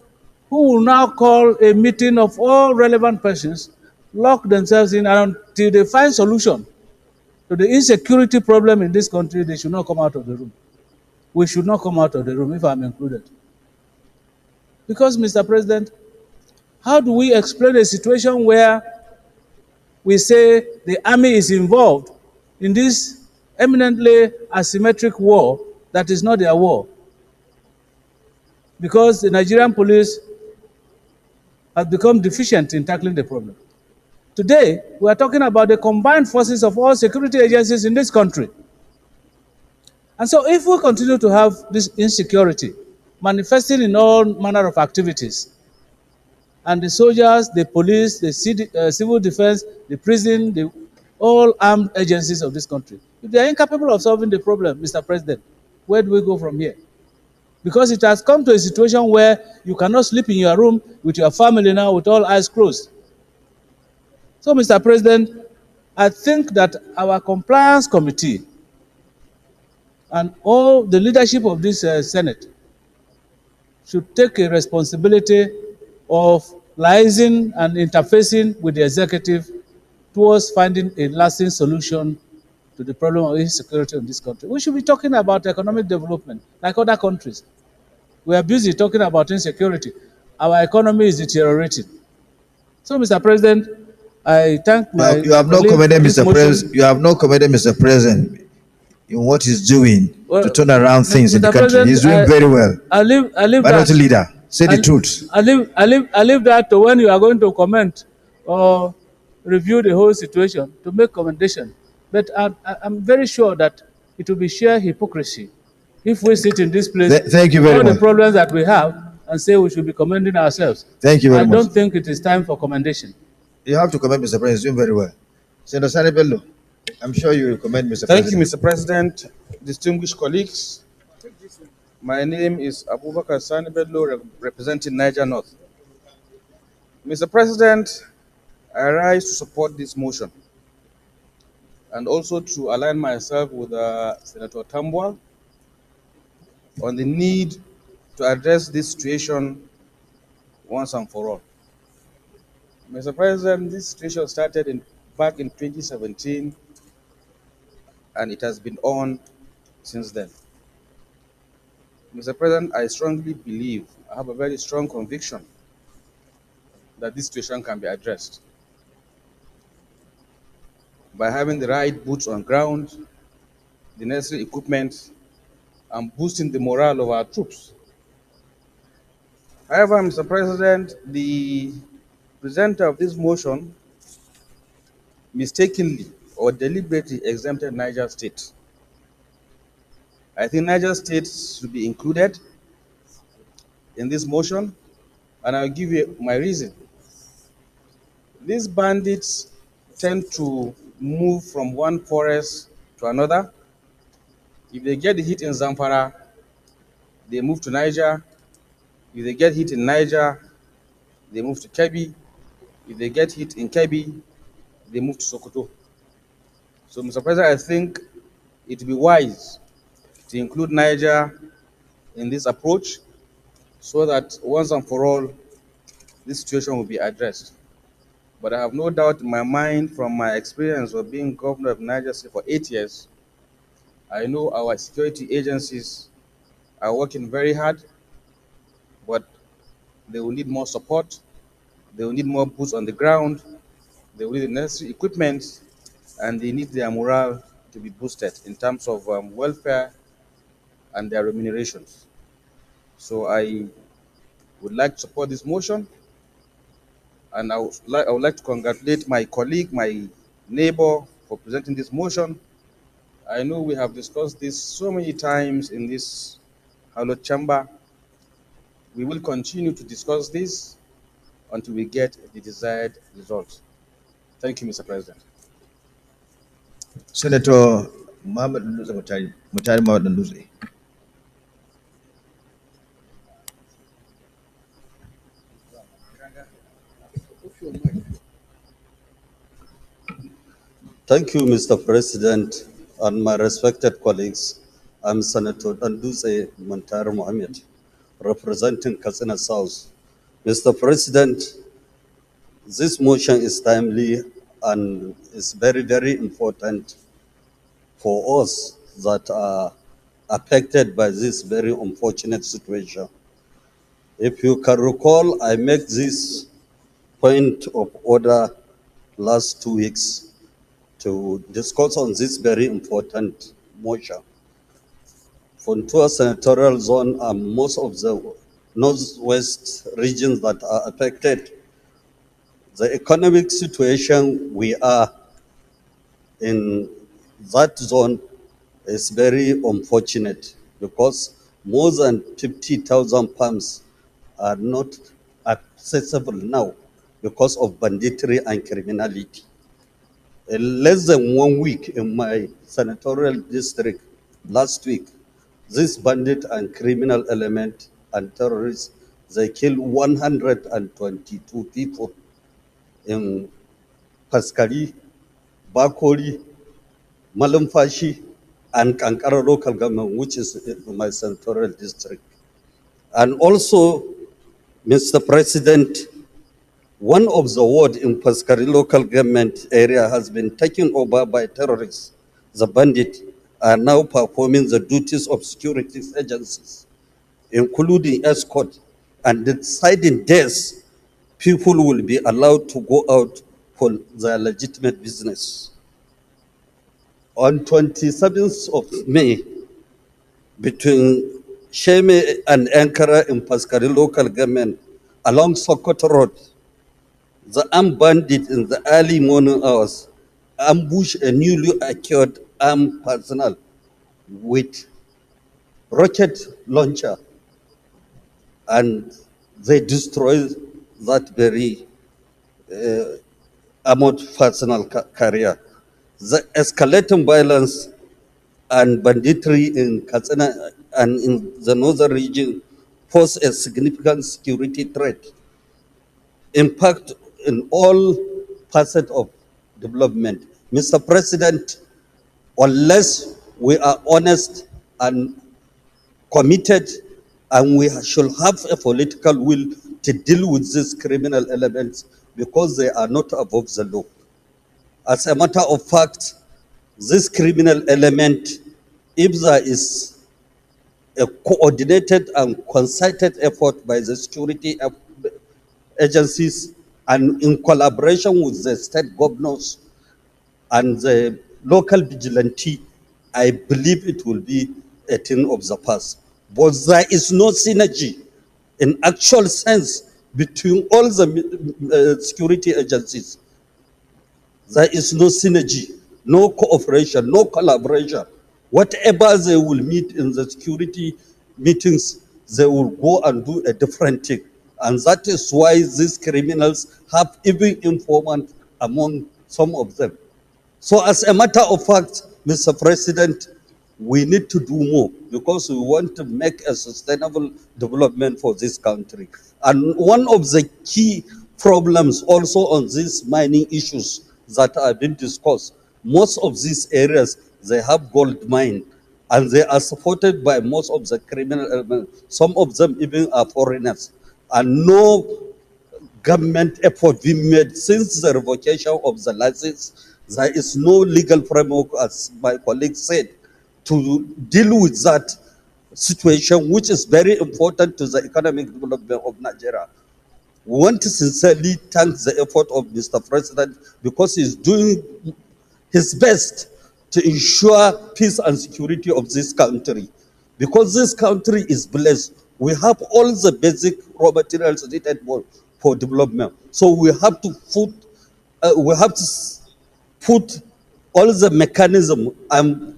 who will now call a meeting of all relevant persons, lock themselves in until they find solution to the insecurity problem in this country. They should not come out of the room. We should not come out of the room, if I'm included. Because, Mr. President, how do we explain a situation where we say the army is involved in this eminently asymmetric war that is not their war? Because the Nigerian police has become deficient in tackling the problem. Today, we are talking about the combined forces of all security agencies in this country. And so if we continue to have this insecurity manifesting in all manner of activities, and the soldiers, the police, the civil defense, the prison, all armed agencies of this country, if they are incapable of solving the problem, Mr. President, where do we go from here? Because it has come to a situation where you cannot sleep in your room with your family now with all eyes closed. So, Mr. President, I think that our compliance committee and all the leadership of this Senate should take a responsibility of liaising and interfacing with the executive towards finding a lasting solution to the problem of insecurity in this country. We should be talking about economic development like other countries. We are busy talking about insecurity. Our economy is deteriorating. So, Mr. President, I thank my You have not commended Mr. President. You have not commended Mr. President in what he's doing to turn around things in the country. He's doing very well. I leave Minority that. leader, say the truth. I leave that to when you are going to comment or review the whole situation to make commendation. But I'm very sure that it will be sheer hypocrisy if we sit in this place Thank you very all much. the problems that we have and say we should be commending ourselves. Thank you very much. I don't think it is time for commendation. You have to commend Mr. President. He's doing very well. Senator Sani Bello, I'm sure you will commend Mr. Thank you, President. Mr. President, distinguished colleagues. My name is Abubakar Sani Bello, representing Niger North. Mr. President, I rise to support this motion and also to align myself with Senator Tambwa on the need to address this situation once and for all. Mr. President, this situation started back in 2017 and it has been on since then. Mr. President, I strongly believe, I have a very strong conviction that this situation can be addressed by having the right boots on ground, the necessary equipment, and boosting the morale of our troops. However, Mr. President, the presenter of this motion mistakenly or deliberately exempted Niger State. I think Niger State should be included in this motion, and I'll give you my reason. These bandits tend to move from one forest to another. If they get hit in Zamfara, they move to Niger. If they get hit in Niger, they move to Kebbi. If they get hit in Kebbi, they move to Sokoto. So, Mr. President, I think it would be wise to include Niger in this approach so that once and for all, this situation will be addressed. But I have no doubt in my mind from my experience of being governor of Niger State for 8 years, I know our security agencies are working very hard, but they will need more support, they will need more boots on the ground, they will need the necessary equipment, and they need their morale to be boosted in terms of welfare and their remunerations. So I would like to support this motion, and I would like to congratulate my colleague, my neighbor, for presenting this motion. I know we have discussed this so many times in this hallowed chamber. We will continue to discuss this until we get the desired result. Thank you, Mr. President. Senator Mohammed Mutari Mohammed Nduze. Thank you, Mr. President, and my respected colleagues. I'm Senator Nduze Montari Mohammed, representing Katsina South. Mr. President, this motion is timely and is very, very important for us that are affected by this very unfortunate situation. If you can recall, I made this point of order last 2 weeks to discuss on this very important motion. Fontua Senatorial Zone and most of the northwest regions that are affected, The economic situation we are in that zone is very unfortunate because more than 50,000 farms are not accessible now because of banditry and criminality. In less than 1 week in my senatorial district last week, this bandit and criminal element and terrorists, they killed 122 people in Paskari, Bakori, Malumfashi, and Kankara local government, which is in my senatorial district. And also, Mr. President, one of the wards in Paskari local government area has been taken over by terrorists. The bandits are now performing the duties of security agencies, including escort, and deciding days people will be allowed to go out for their legitimate business. On 27th of May, between Sheme and Ankara in Paskari local government, along Sokoto Road, the armed bandit in the early morning hours ambushed a newly acquired armed personnel with rocket launcher, and they destroyed that very armored personnel carrier. The escalating violence and banditry in Katsina and in the northern region pose a significant security threat, impact in all facets of development. Mr. President, unless we are honest and committed, and we should have a political will to deal with these criminal elements because they are not above the law. As a matter of fact, this criminal element, if there is a coordinated and concerted effort by the security agencies and in collaboration with the state governors and the local vigilante, I believe it will be a thing of the past. But there is no synergy in actual sense between all the security agencies. There is no synergy, no cooperation, no collaboration. Whatever they will meet in the security meetings, they will go and do a different thing. And that is why these criminals have even informant among some of them. So as a matter of fact, Mr. President, we need to do more because we want to make a sustainable development for this country. And one of the key problems also on these mining issues that have been discussed, most of these areas, they have gold mine and they are supported by most of the criminal elements. Some of them even are foreigners. And no government effort being made since the revocation of the license. There is no legal framework, as my colleague said, to deal with that situation, which is very important to the economic development of Nigeria. We want to sincerely thank the effort of Mr. President because he's doing his best to ensure peace and security of this country. Because this country is blessed, we have all the basic raw materials needed for development. So we have to put all the mechanism and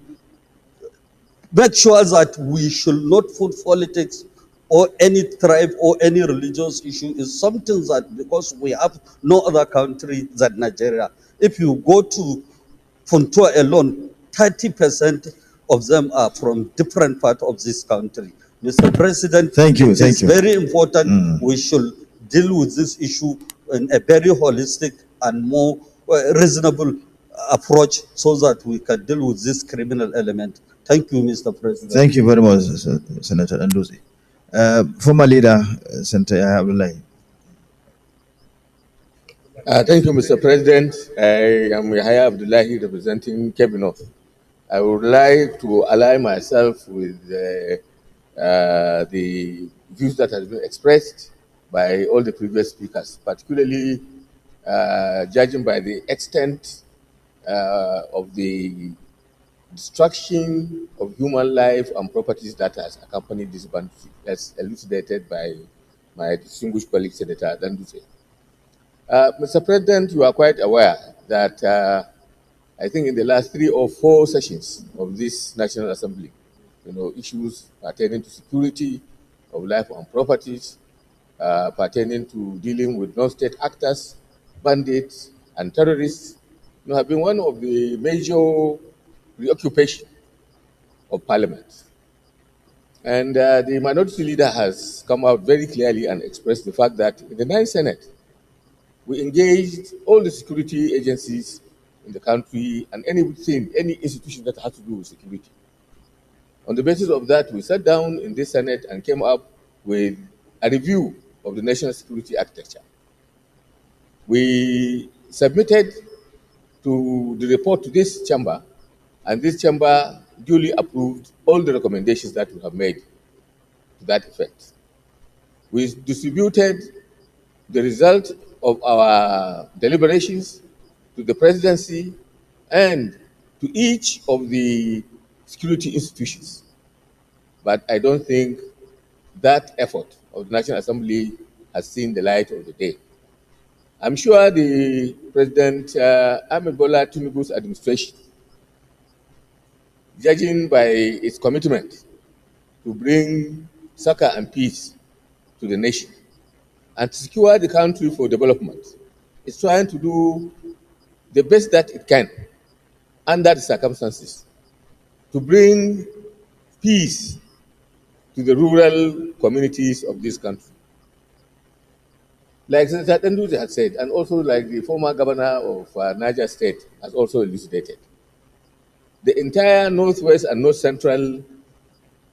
make sure that we should not put politics or any tribe or any religious issue is something that, because we have no other country than Nigeria. If you go to Funtua alone, 30% of them are from different parts of this country. Mr. President, it is very important we should deal with this issue in a very holistic and more reasonable approach so that we can deal with this criminal element. Thank you, Mr. President. Thank you very much, Senator Anduzi. Former leader, Senator Abdullahi. Thank you, Mr. President. I am Yahya Abdullahi representing Kebbi North. I would like to ally myself with the views that have been expressed by all the previous speakers, particularly judging by the extent of the destruction of human life and properties that has accompanied this banditry, as elucidated by my distinguished colleague, Senator Danduze. Mr. President, you are quite aware that I think in the last 3 or 4 sessions of this National Assembly, issues pertaining to security of life and properties, pertaining to dealing with non-state actors, bandits, and terrorists, have been one of the major preoccupations of Parliament. And the minority leader has come out very clearly and expressed the fact that in the Ninth Senate, we engaged all the security agencies in the country and anything, any institution that has to do with security. On the basis of that, we sat down in this Senate and came up with a review of the national security architecture. We submitted the report to this chamber, and this chamber duly approved all the recommendations that we have made to that effect. We distributed the result of our deliberations to the presidency and to each of the security institutions. But I don't think that effort of the National Assembly has seen the light of the day. I'm sure the President Ahmed Bola Tinubu's administration, judging by its commitment to bring succor and peace to the nation and to secure the country for development, is trying to do the best that it can under the circumstances to bring peace to the rural communities of this country. Like Senator Tenduzi had said, and also like the former governor of Niger State has also elucidated, the entire northwest and north central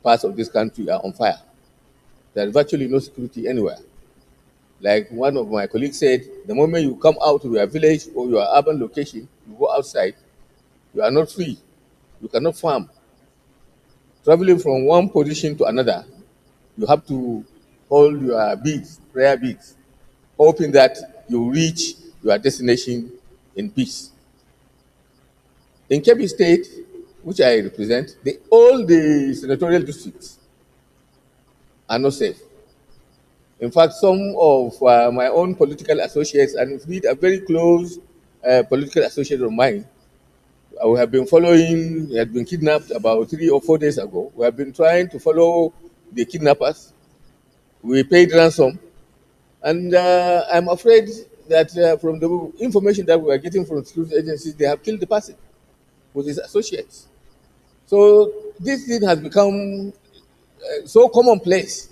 parts of this country are on fire. There is virtually no security anywhere. Like one of my colleagues said, the moment you come out of your village or your urban location, you go outside, you are not free. You cannot farm. Traveling from one position to another, you have to hold your beads, prayer beads, hoping that you reach your destination in peace. In Kebbi State, which I represent, all the senatorial districts are not safe. In fact, some of my own political associates, and indeed a very close political associate of mine, we have been following, he had been kidnapped about 3 or 4 days ago. We have been trying to follow the kidnappers. We paid ransom. And I'm afraid that from the information that we are getting from security agencies, they have killed the person with his associates. So this thing has become so commonplace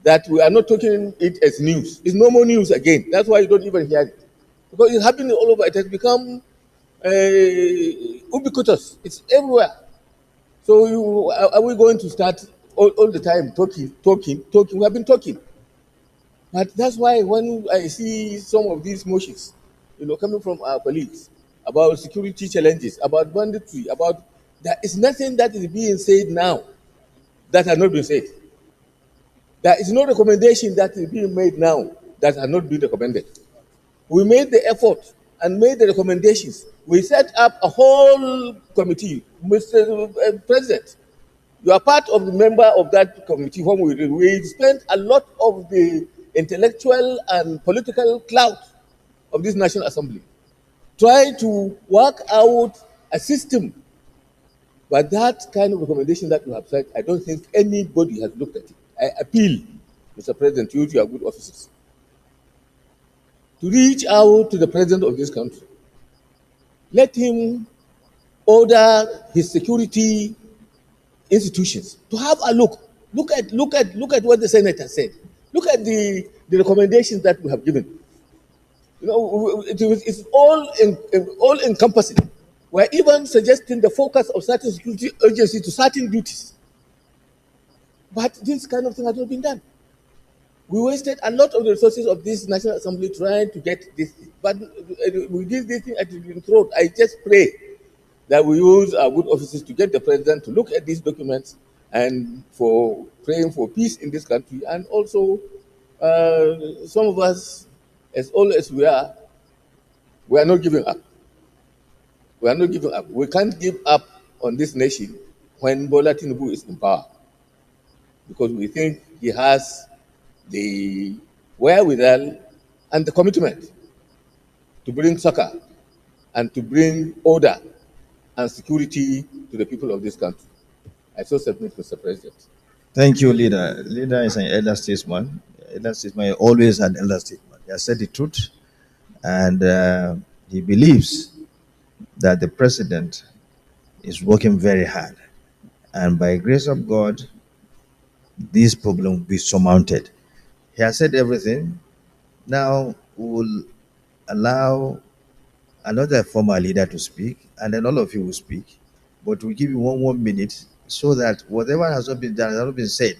that we are not talking it as news. It's no more news again. That's why you don't even hear it. Because it's happening all over. It has become ubiquitous. It's everywhere. So are we going to start all the time talking? We have been talking. But that's why when I see some of these motions, coming from our colleagues about security challenges, about banditry, there is nothing that is being said now that has not been said. There is no recommendation that is being made now that has not been recommended. We made the effort and made the recommendations. We set up a whole committee. Mr. President, you are part of the member of that committee. When we spent a lot of the intellectual and political clout of this National Assembly trying to work out a system. But that kind of recommendation that you have said, I don't think anybody has looked at it. I appeal, Mr. President, to your good officers, to reach out to the president of this country. Let him order his security institutions to have a look. Look at what the Senate has said. Look at the recommendations that we have given. It's all encompassing. We're even suggesting the focus of certain security agencies to certain duties. But this kind of thing has not been done. We wasted a lot of the resources of this National Assembly trying to get this thing. But we did this thing at the throat. I just pray that we use our good offices to get the president to look at these documents and for praying for peace in this country. And also, some of us, as old as we are not giving up. We are not giving up. We can't give up on this nation when Bola Tinubu is in power, because we think he has the wherewithal and the commitment to bring soccer and to bring order and security to the people of this country. I so submit, Mr. President. Thank you, leader. Leader is an elder statesman. Elder statesman always an elder statesman. He has said the truth, and he believes that the president is working very hard, and by grace of God, this problem will be surmounted. He has said everything. Now we will allow another former leader to speak, and then all of you will speak. But we'll give you one minute so that whatever has not been done, has not been said,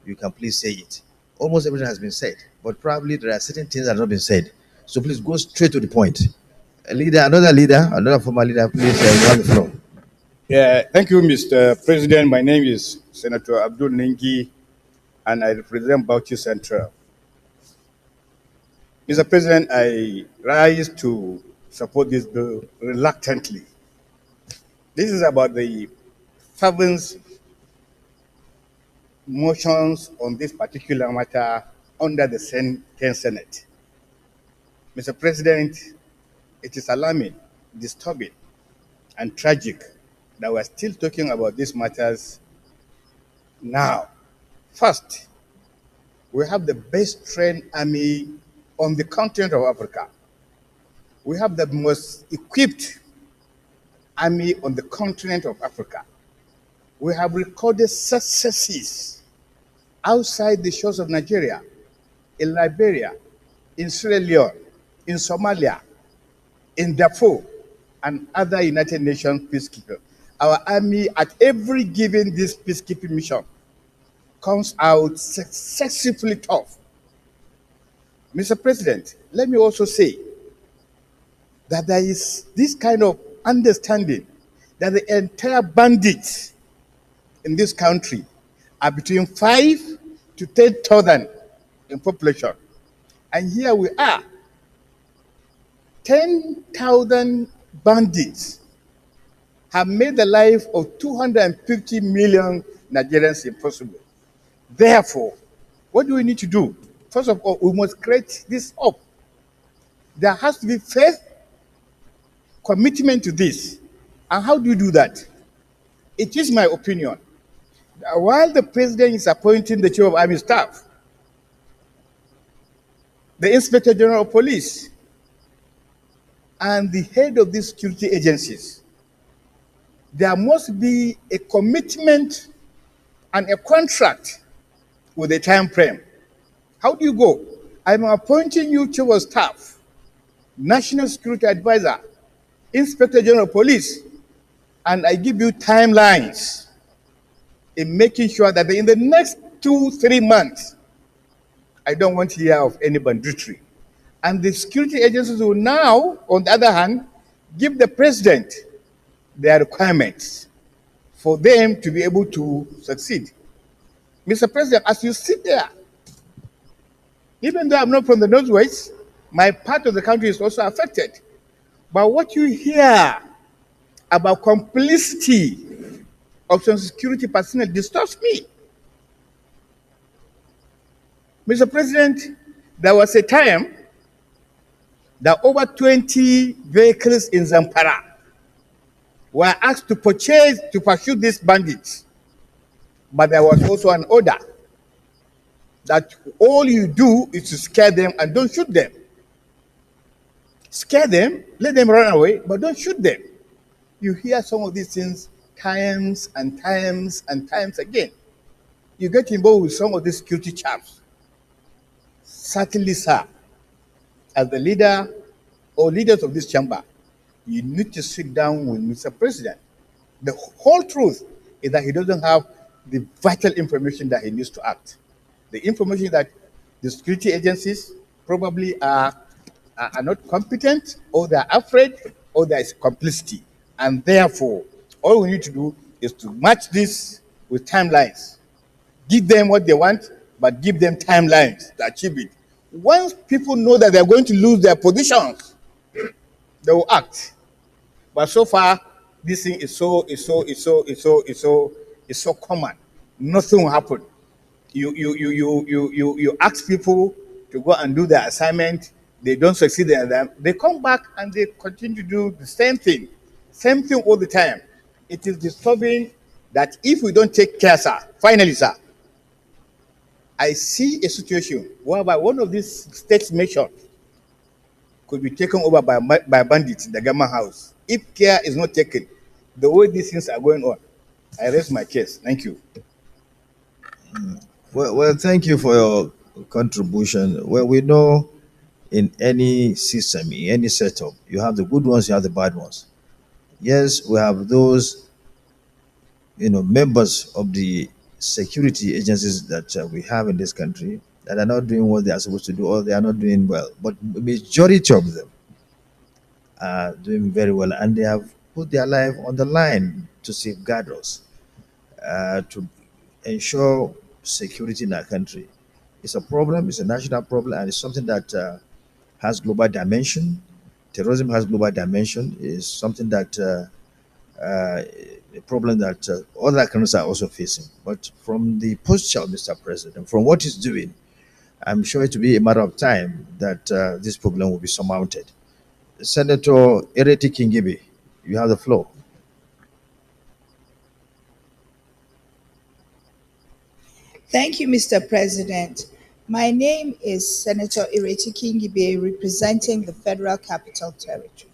you can please say it. Almost everything has been said, but probably there are certain things that have not been said. So please go straight to the point. A leader, another former leader, please you have the floor. Yeah, thank you, Mr. President. My name is Senator Abdul Ningi, and I represent Bauchi Central. Mr. President, I rise to support this bill reluctantly. This is about the fervent motions on this particular matter under the Senate. Mr. President, it is alarming, disturbing, and tragic that we're still talking about these matters now. First, we have the best trained army on the continent of Africa. We have the most equipped army on the continent of Africa. We have recorded successes outside the shores of Nigeria, in Liberia, in Sierra Leone, in Somalia, in Darfur, and other United Nations peacekeepers. Our army, at every given this peacekeeping mission, comes out successfully tough. Mr. President, let me also say that there is this kind of understanding that the entire bandits in this country are between 5 to 10,000 in population. And here we are, 10,000 bandits have made the life of 250 million Nigerians impossible. Therefore, what do we need to do? First of all, we must create this up. There has to be faith, commitment to this. And how do you do that? It is my opinion that while the president is appointing the chief of army staff, the inspector general of police, and the head of these security agencies, there must be a commitment and a contract with a time frame. How do you go? I'm appointing you chief of staff, national security advisor, inspector general of police, and I give you timelines in making sure that in the next 2-3 months, I don't want to hear of any banditry. And the security agencies will now, on the other hand, give the president their requirements for them to be able to succeed. Mr. President, as you sit there, even though I'm not from the Northwest, my part of the country is also affected. But what you hear about complicity of some security personnel disturbs me. Mr. President, there was a time that over 20 vehicles in Zamfara were asked to pursue these bandits. But there was also an order that all you do is to scare them and don't shoot them. Scare them, let them run away, but don't shoot them. You hear some of these things times and times and times again. You get involved with some of these security chaps. Certainly, sir, as the leader or leaders of this chamber, you need to sit down with Mr. President. The whole truth is that he doesn't have the vital information that he needs to act. The information that the security agencies probably are not competent, or they're afraid, or there is complicity. And therefore, all we need to do is to match this with timelines. Give them what they want, but give them timelines to achieve it. Once people know that they're going to lose their positions, they will act. But so far, this thing is so common. Nothing will happen. You ask people to go and do their assignment, they don't succeed in them, they come back and they continue to do the same thing all the time. It is disturbing that if we don't take care, sir, finally, sir, I see a situation whereby one of these state nations could be taken over by bandits in the government house. If care is not taken, the way these things are going on, I raise my case. Thank you. Well, thank you for your contribution. Well, we know in any system, in any setup, you have the good ones, you have the bad ones. Yes, we have those, members of the security agencies that we have in this country that are not doing what they are supposed to do, or they are not doing well. But majority of them are doing very well, and they have put their life on the line to safeguard us, to ensure security in our country. It's a problem, it's a national problem, and it's something that has global dimension. Terrorism has global dimension. Is something that a problem that other countries are also facing. But from the posture of Mr. President, from what he's doing, I'm sure it will be a matter of time that this problem will be surmounted. Senator Ereti Kingibe, you have the floor. Thank you, Mr. President. My name is Senator Ireti Kingibe, representing the Federal Capital Territory.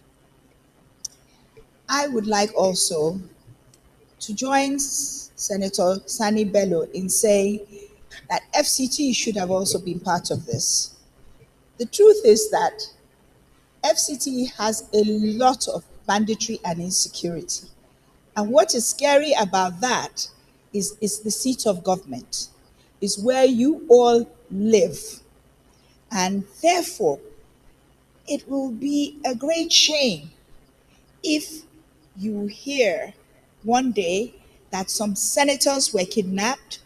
I would like also to join Senator Sani Bello in saying that FCT should have also been part of this. The truth is that FCT has a lot of banditry and insecurity. And what is scary about that is the seat of government, is where you all live. And therefore, it will be a great shame if you hear one day that some senators were kidnapped,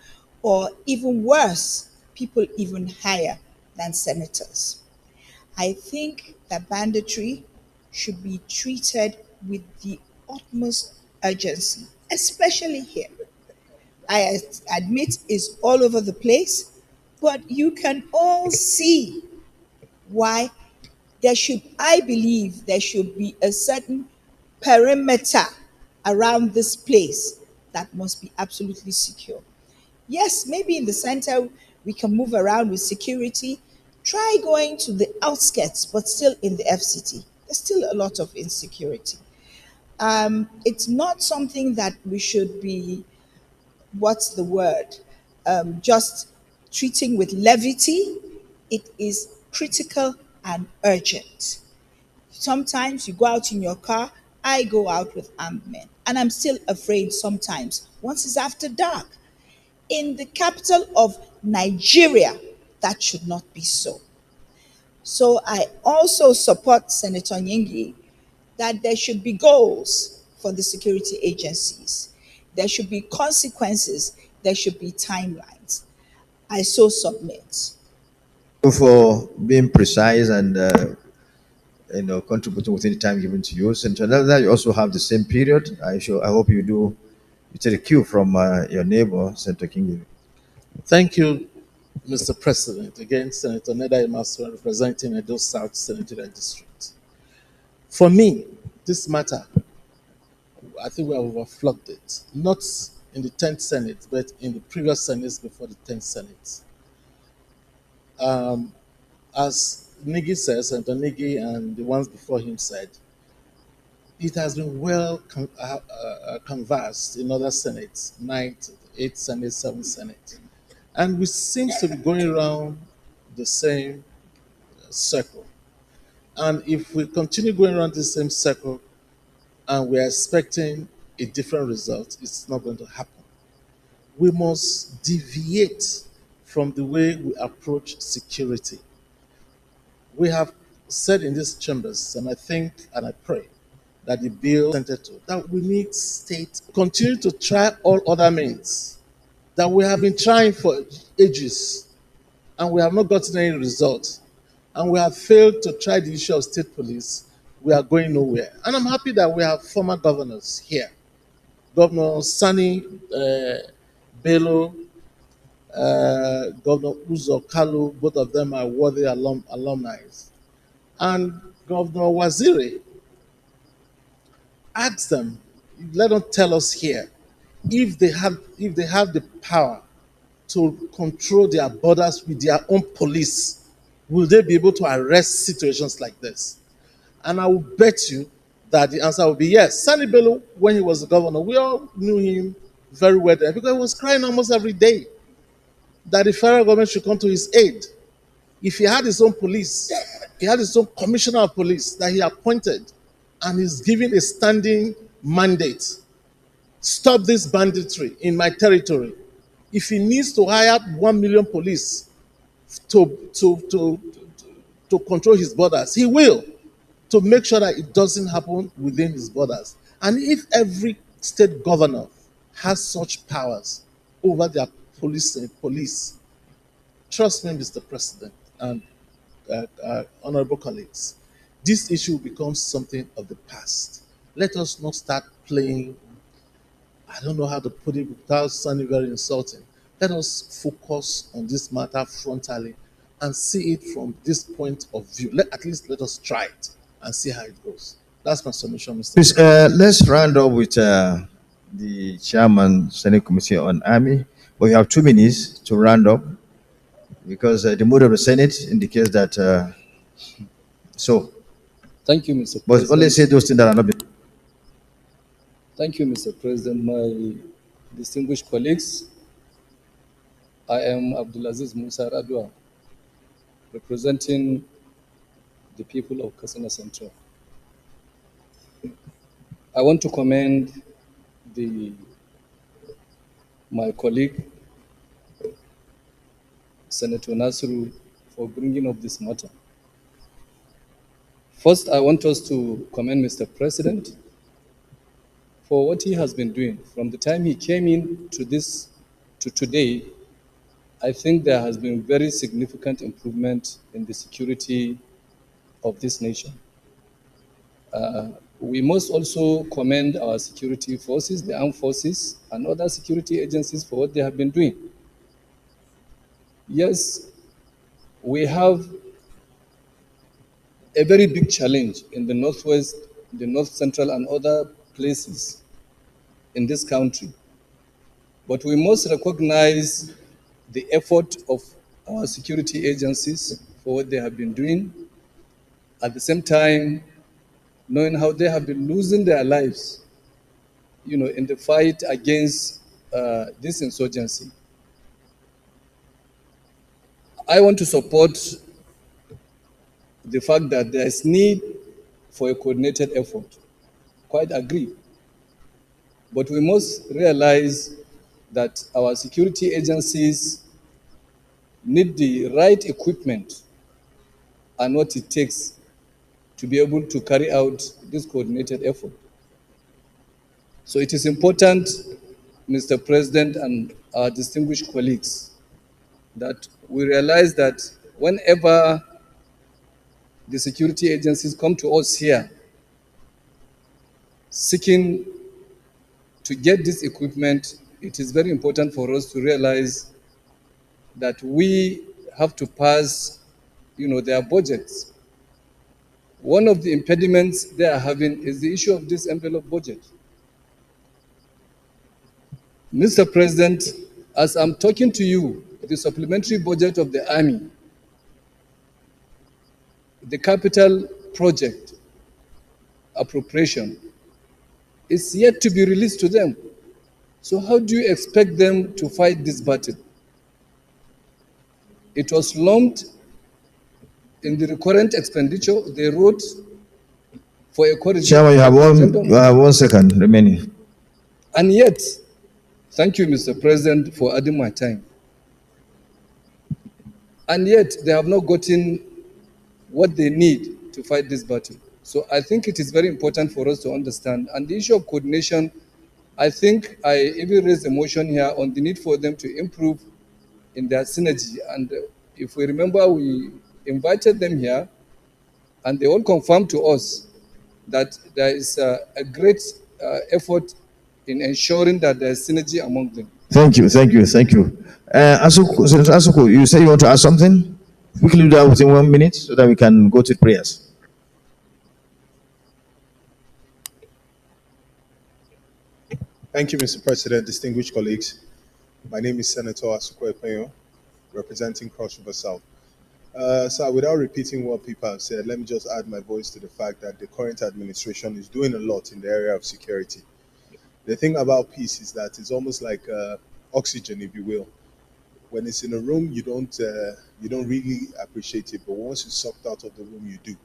or even worse, people even higher than senators. I think that banditry should be treated with the utmost urgency, especially here. I admit it's all over the place, but you can all see why I believe there should be a certain perimeter around this place that must be absolutely secure. Yes, maybe in the center we can move around with security. Try going to the outskirts, but still in the FCT. There's still a lot of insecurity. It's not something that we should be, what's the word, just treating with levity. It is critical and urgent. Sometimes you go out in your car, I go out with armed men, and I'm still afraid sometimes once it's after dark. In the capital of Nigeria, that should not be so. So I also support Senator Nyingi that there should be goals for the security agencies. There should be consequences. There should be timelines. I so submit. For being precise and contributing within the time given to you. Senator Nelda, you also have the same period. I hope you take a cue from your neighbor, Senator King. Thank you, Mr. President. Again, Senator Neda Imaswa, representing Edo South Senatorial District. For me, this matter, I think we have overflogged it. Not in the 10th Senate, but in the previous Senates before the 10th Senate. As Nigi says, Senator Nigi and the ones before him said, it has been well canvassed in other Senates, 9th, 8th Senate, 7th Senate. And we seem to be going around the same circle. And if we continue going around the same circle and we are expecting a different result, it's not going to happen. We must deviate from the way we approach security. We have said in these chambers, and I think and I pray that the bill centered to, that we need state continue to try all other means that we have been trying for ages, and we have not gotten any results, and we have failed to try the issue of state police. We are going nowhere. And I'm happy that we have former governors here. Governor Sani Bello, Governor Uzo Kalu, both of them are worthy alumni. And Governor Waziri asked them, let them tell us here, if they have the power to control their borders with their own police, will they be able to arrest situations like this? And I will bet you that the answer will be yes. Sani Bello, when he was the governor, we all knew him very well there because he was crying almost every day that the federal government should come to his aid. If he had his own police, he had his own commissioner of police that he appointed, and he's given a standing mandate. Stop this banditry in my territory. If he needs to hire 1 million police to control his borders, he will, to make sure that it doesn't happen within his borders. And if every state governor has such powers over their police, trust me, Mr. President and honorable colleagues, this issue becomes something of the past. Let us not start playing, I don't know how to put it without sounding very insulting. Let us focus on this matter frontally and see it from this point of view. At least let us try it and see how it goes. That's my submission, Mr. Please, let's round up with the chairman, Senate Committee on Army. We have 2 minutes to round up because the mood of the Senate indicates that. So, thank you, Mr. President. But only say those things that are not. Thank you, Mr. President. My distinguished colleagues, I am Abdulaziz Musa Radwa, representing the people of Katsina Central. I want to commend my colleague, Senator Nasiru, for bringing up this matter. First, I want us to commend Mr. President for what he has been doing. From the time he came in to today, I think there has been very significant improvement in the security of this nation. We must also commend our security forces, the armed forces, and other security agencies for what they have been doing. Yes, we have a very big challenge in the Northwest, the North Central, and other places in this country. But we must recognize the effort of our security agencies for what they have been doing. At the same time, knowing how they have been losing their lives, in the fight against this insurgency. I want to support the fact that there is need for a coordinated effort. Quite agree. But we must realize that our security agencies need the right equipment and what it takes to be able to carry out this coordinated effort. So it is important, Mr. President and our distinguished colleagues, that we realize that whenever the security agencies come to us here seeking to get this equipment, it is very important for us to realize that we have to pass, their budgets. One of the impediments they are having is the issue of this envelope budget. Mr. President, as I'm talking to you, the supplementary budget of the Army, the capital project appropriation, is yet to be released to them. So how do you expect them to fight this battle? It was lumped in the recurrent expenditure they wrote for a corridor. Chairman, you have 1 second remaining. And yet, thank you, Mr. President, for adding my time. And yet, they have not gotten what they need to fight this battle. So I think it is very important for us to understand. And the issue of coordination, I think I even raised a motion here on the need for them to improve in their synergy. And if we remember, we invited them here, and they all confirmed to us that there is a great effort in ensuring that there is synergy among them. Thank you. Asuku, you say you want to ask something? Quickly do that within 1 minute so that we can go to prayers. Thank you, Mr. President, distinguished colleagues. My name is Senator Asukwe Penyo, representing Cross River South. So without repeating what people have said, let me just add my voice to the fact that the current administration is doing a lot in the area of security. The thing about peace is that it's almost like oxygen, if you will. When it's in a room, you don't really appreciate it, but once it's sucked out of the room, you do.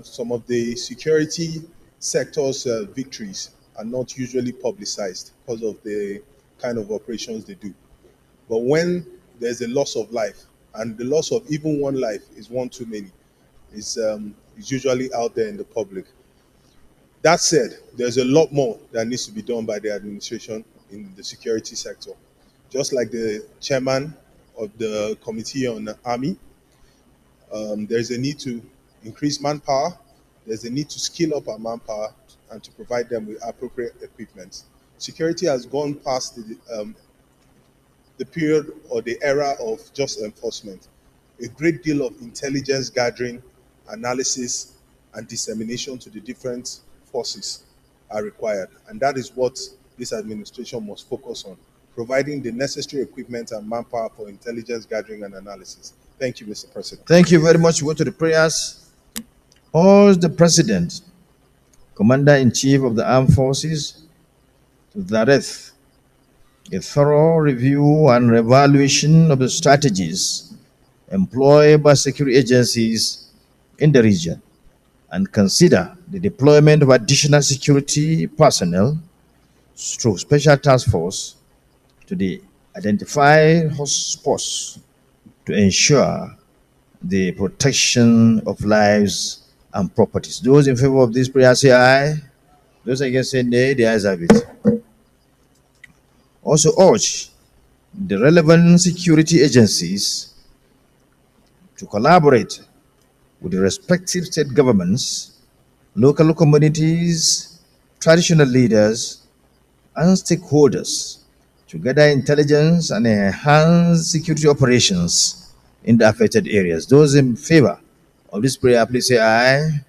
Some of the security sector's victories are not usually publicized because of the kind of operations they do. But when there's a loss of life, and the loss of even one life is one too many, is usually out there in the public. That said, there's a lot more that needs to be done by the administration in the security sector. Just like the chairman of the Committee on the Army, there's a need to increase manpower. There's a need to skill up our manpower and to provide them with appropriate equipment. Security has gone past the period or the era of just enforcement. A great deal of intelligence gathering, analysis, and dissemination to the different forces are required. And that is what this administration must focus on, providing the necessary equipment and manpower for intelligence gathering and analysis. Thank you, Mr. President. Thank you very much. We go to the prayers. Urge the President, Commander-in-Chief of the Armed Forces, to direct a thorough review and evaluation of the strategies employed by security agencies in the region and consider the deployment of additional security personnel through special task force to the identified hotspots to ensure the protection of lives and properties. Those in favor of this prayer say aye. Those against say nay. The ayes have it. Also urge the relevant security agencies to collaborate with the respective state governments, local communities, traditional leaders, and stakeholders to gather intelligence and enhance security operations in the affected areas. Those in favor of this prayer, please say aye.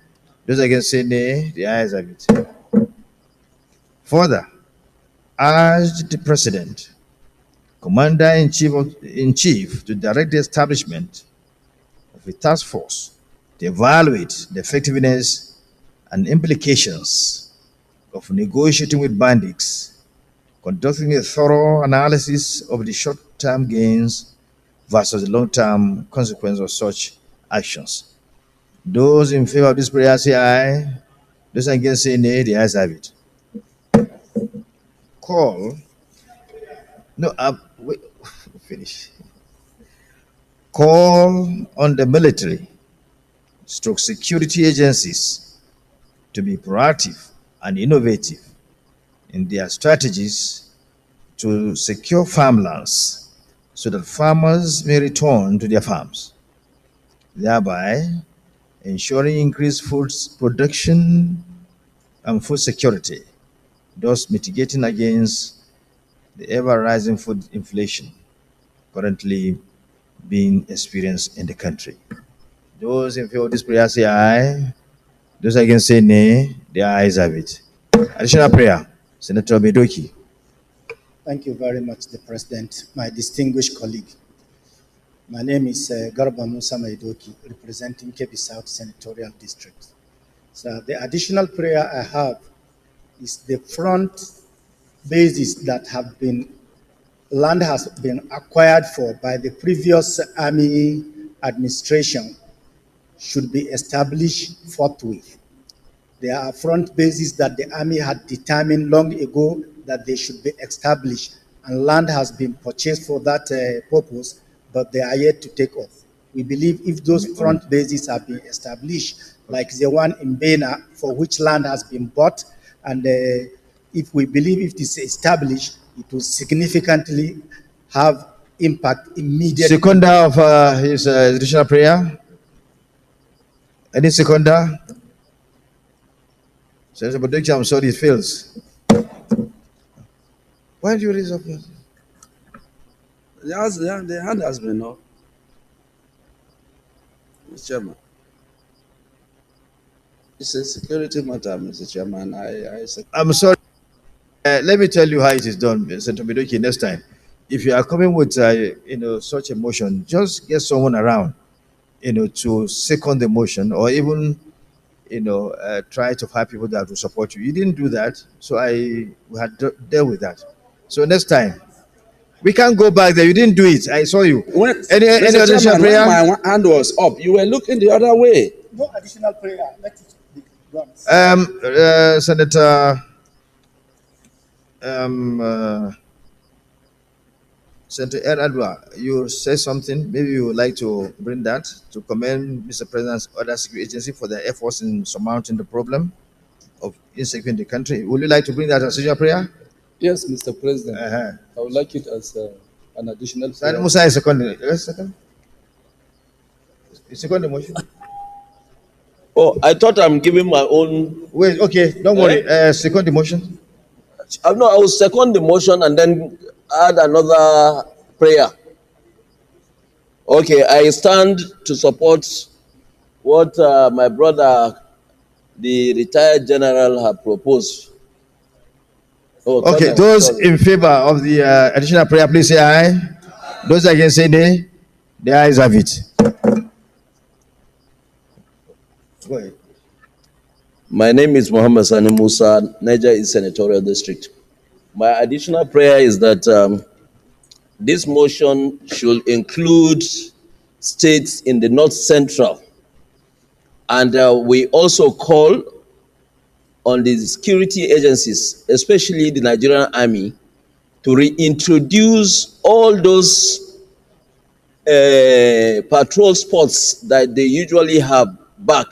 Those against say nay. The ayes have it. Further, urge the President, Commander-in-Chief to direct the establishment of a task force to evaluate the effectiveness and implications of negotiating with bandits, conducting a thorough analysis of the short-term gains versus the long-term consequence of such actions. Those in favor of this prayer say aye. Those against say nay. The ayes have it. Call. No, wait, finish. Call on the military stroke security agencies to be proactive and innovative in their strategies to secure farmlands so that farmers may return to their farms, thereby ensuring increased food production and food security, thus mitigating against the ever-rising food inflation currently being experienced in the country. Those in favor of this prayer say aye. Those against say nay. The ayes have it. Additional prayer, Senator Bedoki. Thank you very much, the President. My distinguished colleague. My name is Garba Musa Maidoki, representing Kebbi South Senatorial District. So the additional prayer I have is the front bases that have been, land has been acquired for by the previous Army administration should be established forthwith. There are front bases that the Army had determined long ago that they should be established, and land has been purchased for that purpose, but they are yet to take off. We believe if those front bases have been established, like the one in Bena, for which land has been bought, and if we believe if it is established, it will significantly have impact immediately. Seconder of his additional prayer. Any seconder? Senator Bedoki, I'm sorry, it fails. Why do you raise up? The hand has been up. Mr. Chairman. It's a security matter, Mr. Chairman. I'm sorry. let me tell you how it is done, Senator Midoki, next time. If you are coming with, such a motion, just get someone around, to second the motion, or even, try to find people that will support you. You didn't do that, so we had dealt with that. So next time, we can't go back there. You didn't do it. I saw you. Any Mr. additional Chairman, prayer? when my hand was up, you were looking the other way. No additional prayer. Let it be done. Senator Senator Adwa, you say something. Maybe you would like to bring that to commend Mr. President's other security agency for their efforts in surmounting the problem of insecurity in the country. Would you like to bring that as a prayer? Yes, Mr. President. I would like it as an additional prayer. Sani Musa is second. Yes, second. You second the motion. Oh, I thought I'm giving my own. Wait, okay, don't worry. Second the motion. No, I will second the motion and then add another prayer. Okay, I stand to support what my brother, the retired general, have proposed. Oh, okay, those in favor of the additional prayer, please say aye. Those against say nay. The ayes have it. Go ahead. My name is Muhammad Sani Musa, Niger East Senatorial District. My additional prayer is that this motion should include states in the North Central. And we also call on the security agencies, especially the Nigerian Army, to reintroduce all those patrol spots that they usually have back.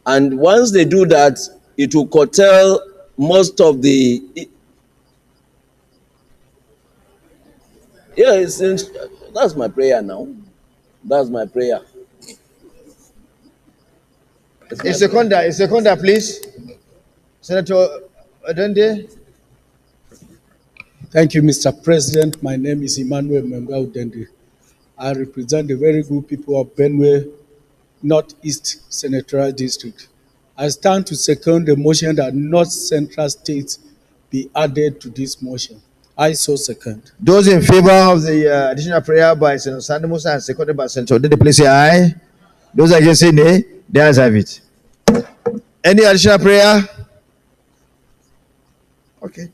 And once they do that, it will curtail most of the... Yeah, that's my prayer now. That's my prayer. A seconder, please. Senator Odende. Thank you, Mr. President. My name is Emmanuel Menga Odende. I represent the very good people of Benue Northeast Senatorial District. I stand to second the motion that North Central states be added to this motion. I so second. Those in favor of the additional prayer by Senator Sani Musa and seconded by Senator Odende, please say aye. Those against say nay. The ayes have it. Any additional prayer? Okay.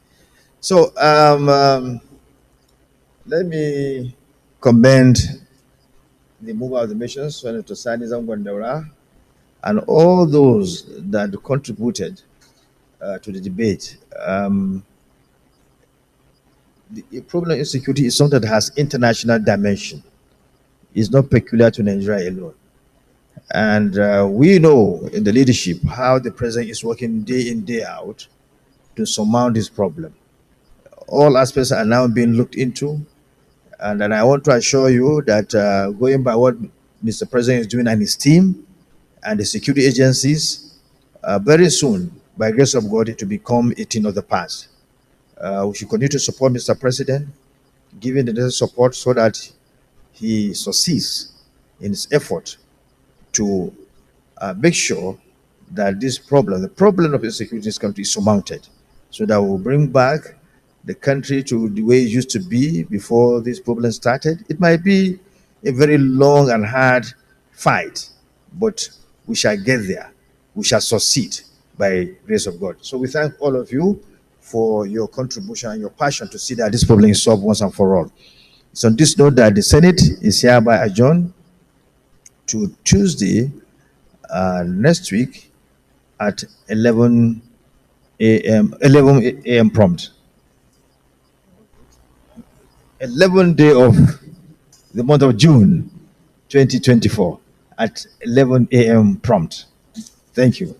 So let me commend the mover of the mission, Senator Sani Zamgwandaura, and all those that contributed to the debate. The problem of insecurity is something that has international dimension. It's not peculiar to Nigeria alone. And we know in the leadership how the president is working day in, day out to surmount this problem. All aspects are now being looked into. And then I want to assure you that going by what Mr. President is doing and his team and the security agencies, very soon, by grace of God, it will become a thing of the past. We should continue to support Mr. President, giving the necessary support so that he succeeds in his effort to make sure that this problem, the problem of insecurity in this country, is surmounted, so that we'll bring back the country to the way it used to be before this problem started. It might be a very long and hard fight, but we shall get there. We shall succeed by grace of God. So we thank all of you for your contribution and your passion to see that this problem is solved once and for all. So on this note, that the Senate is hereby adjourned to Tuesday next week at 11 a.m. prompt. 11th day of the month of June 2024 at 11 a.m. prompt. Thank you.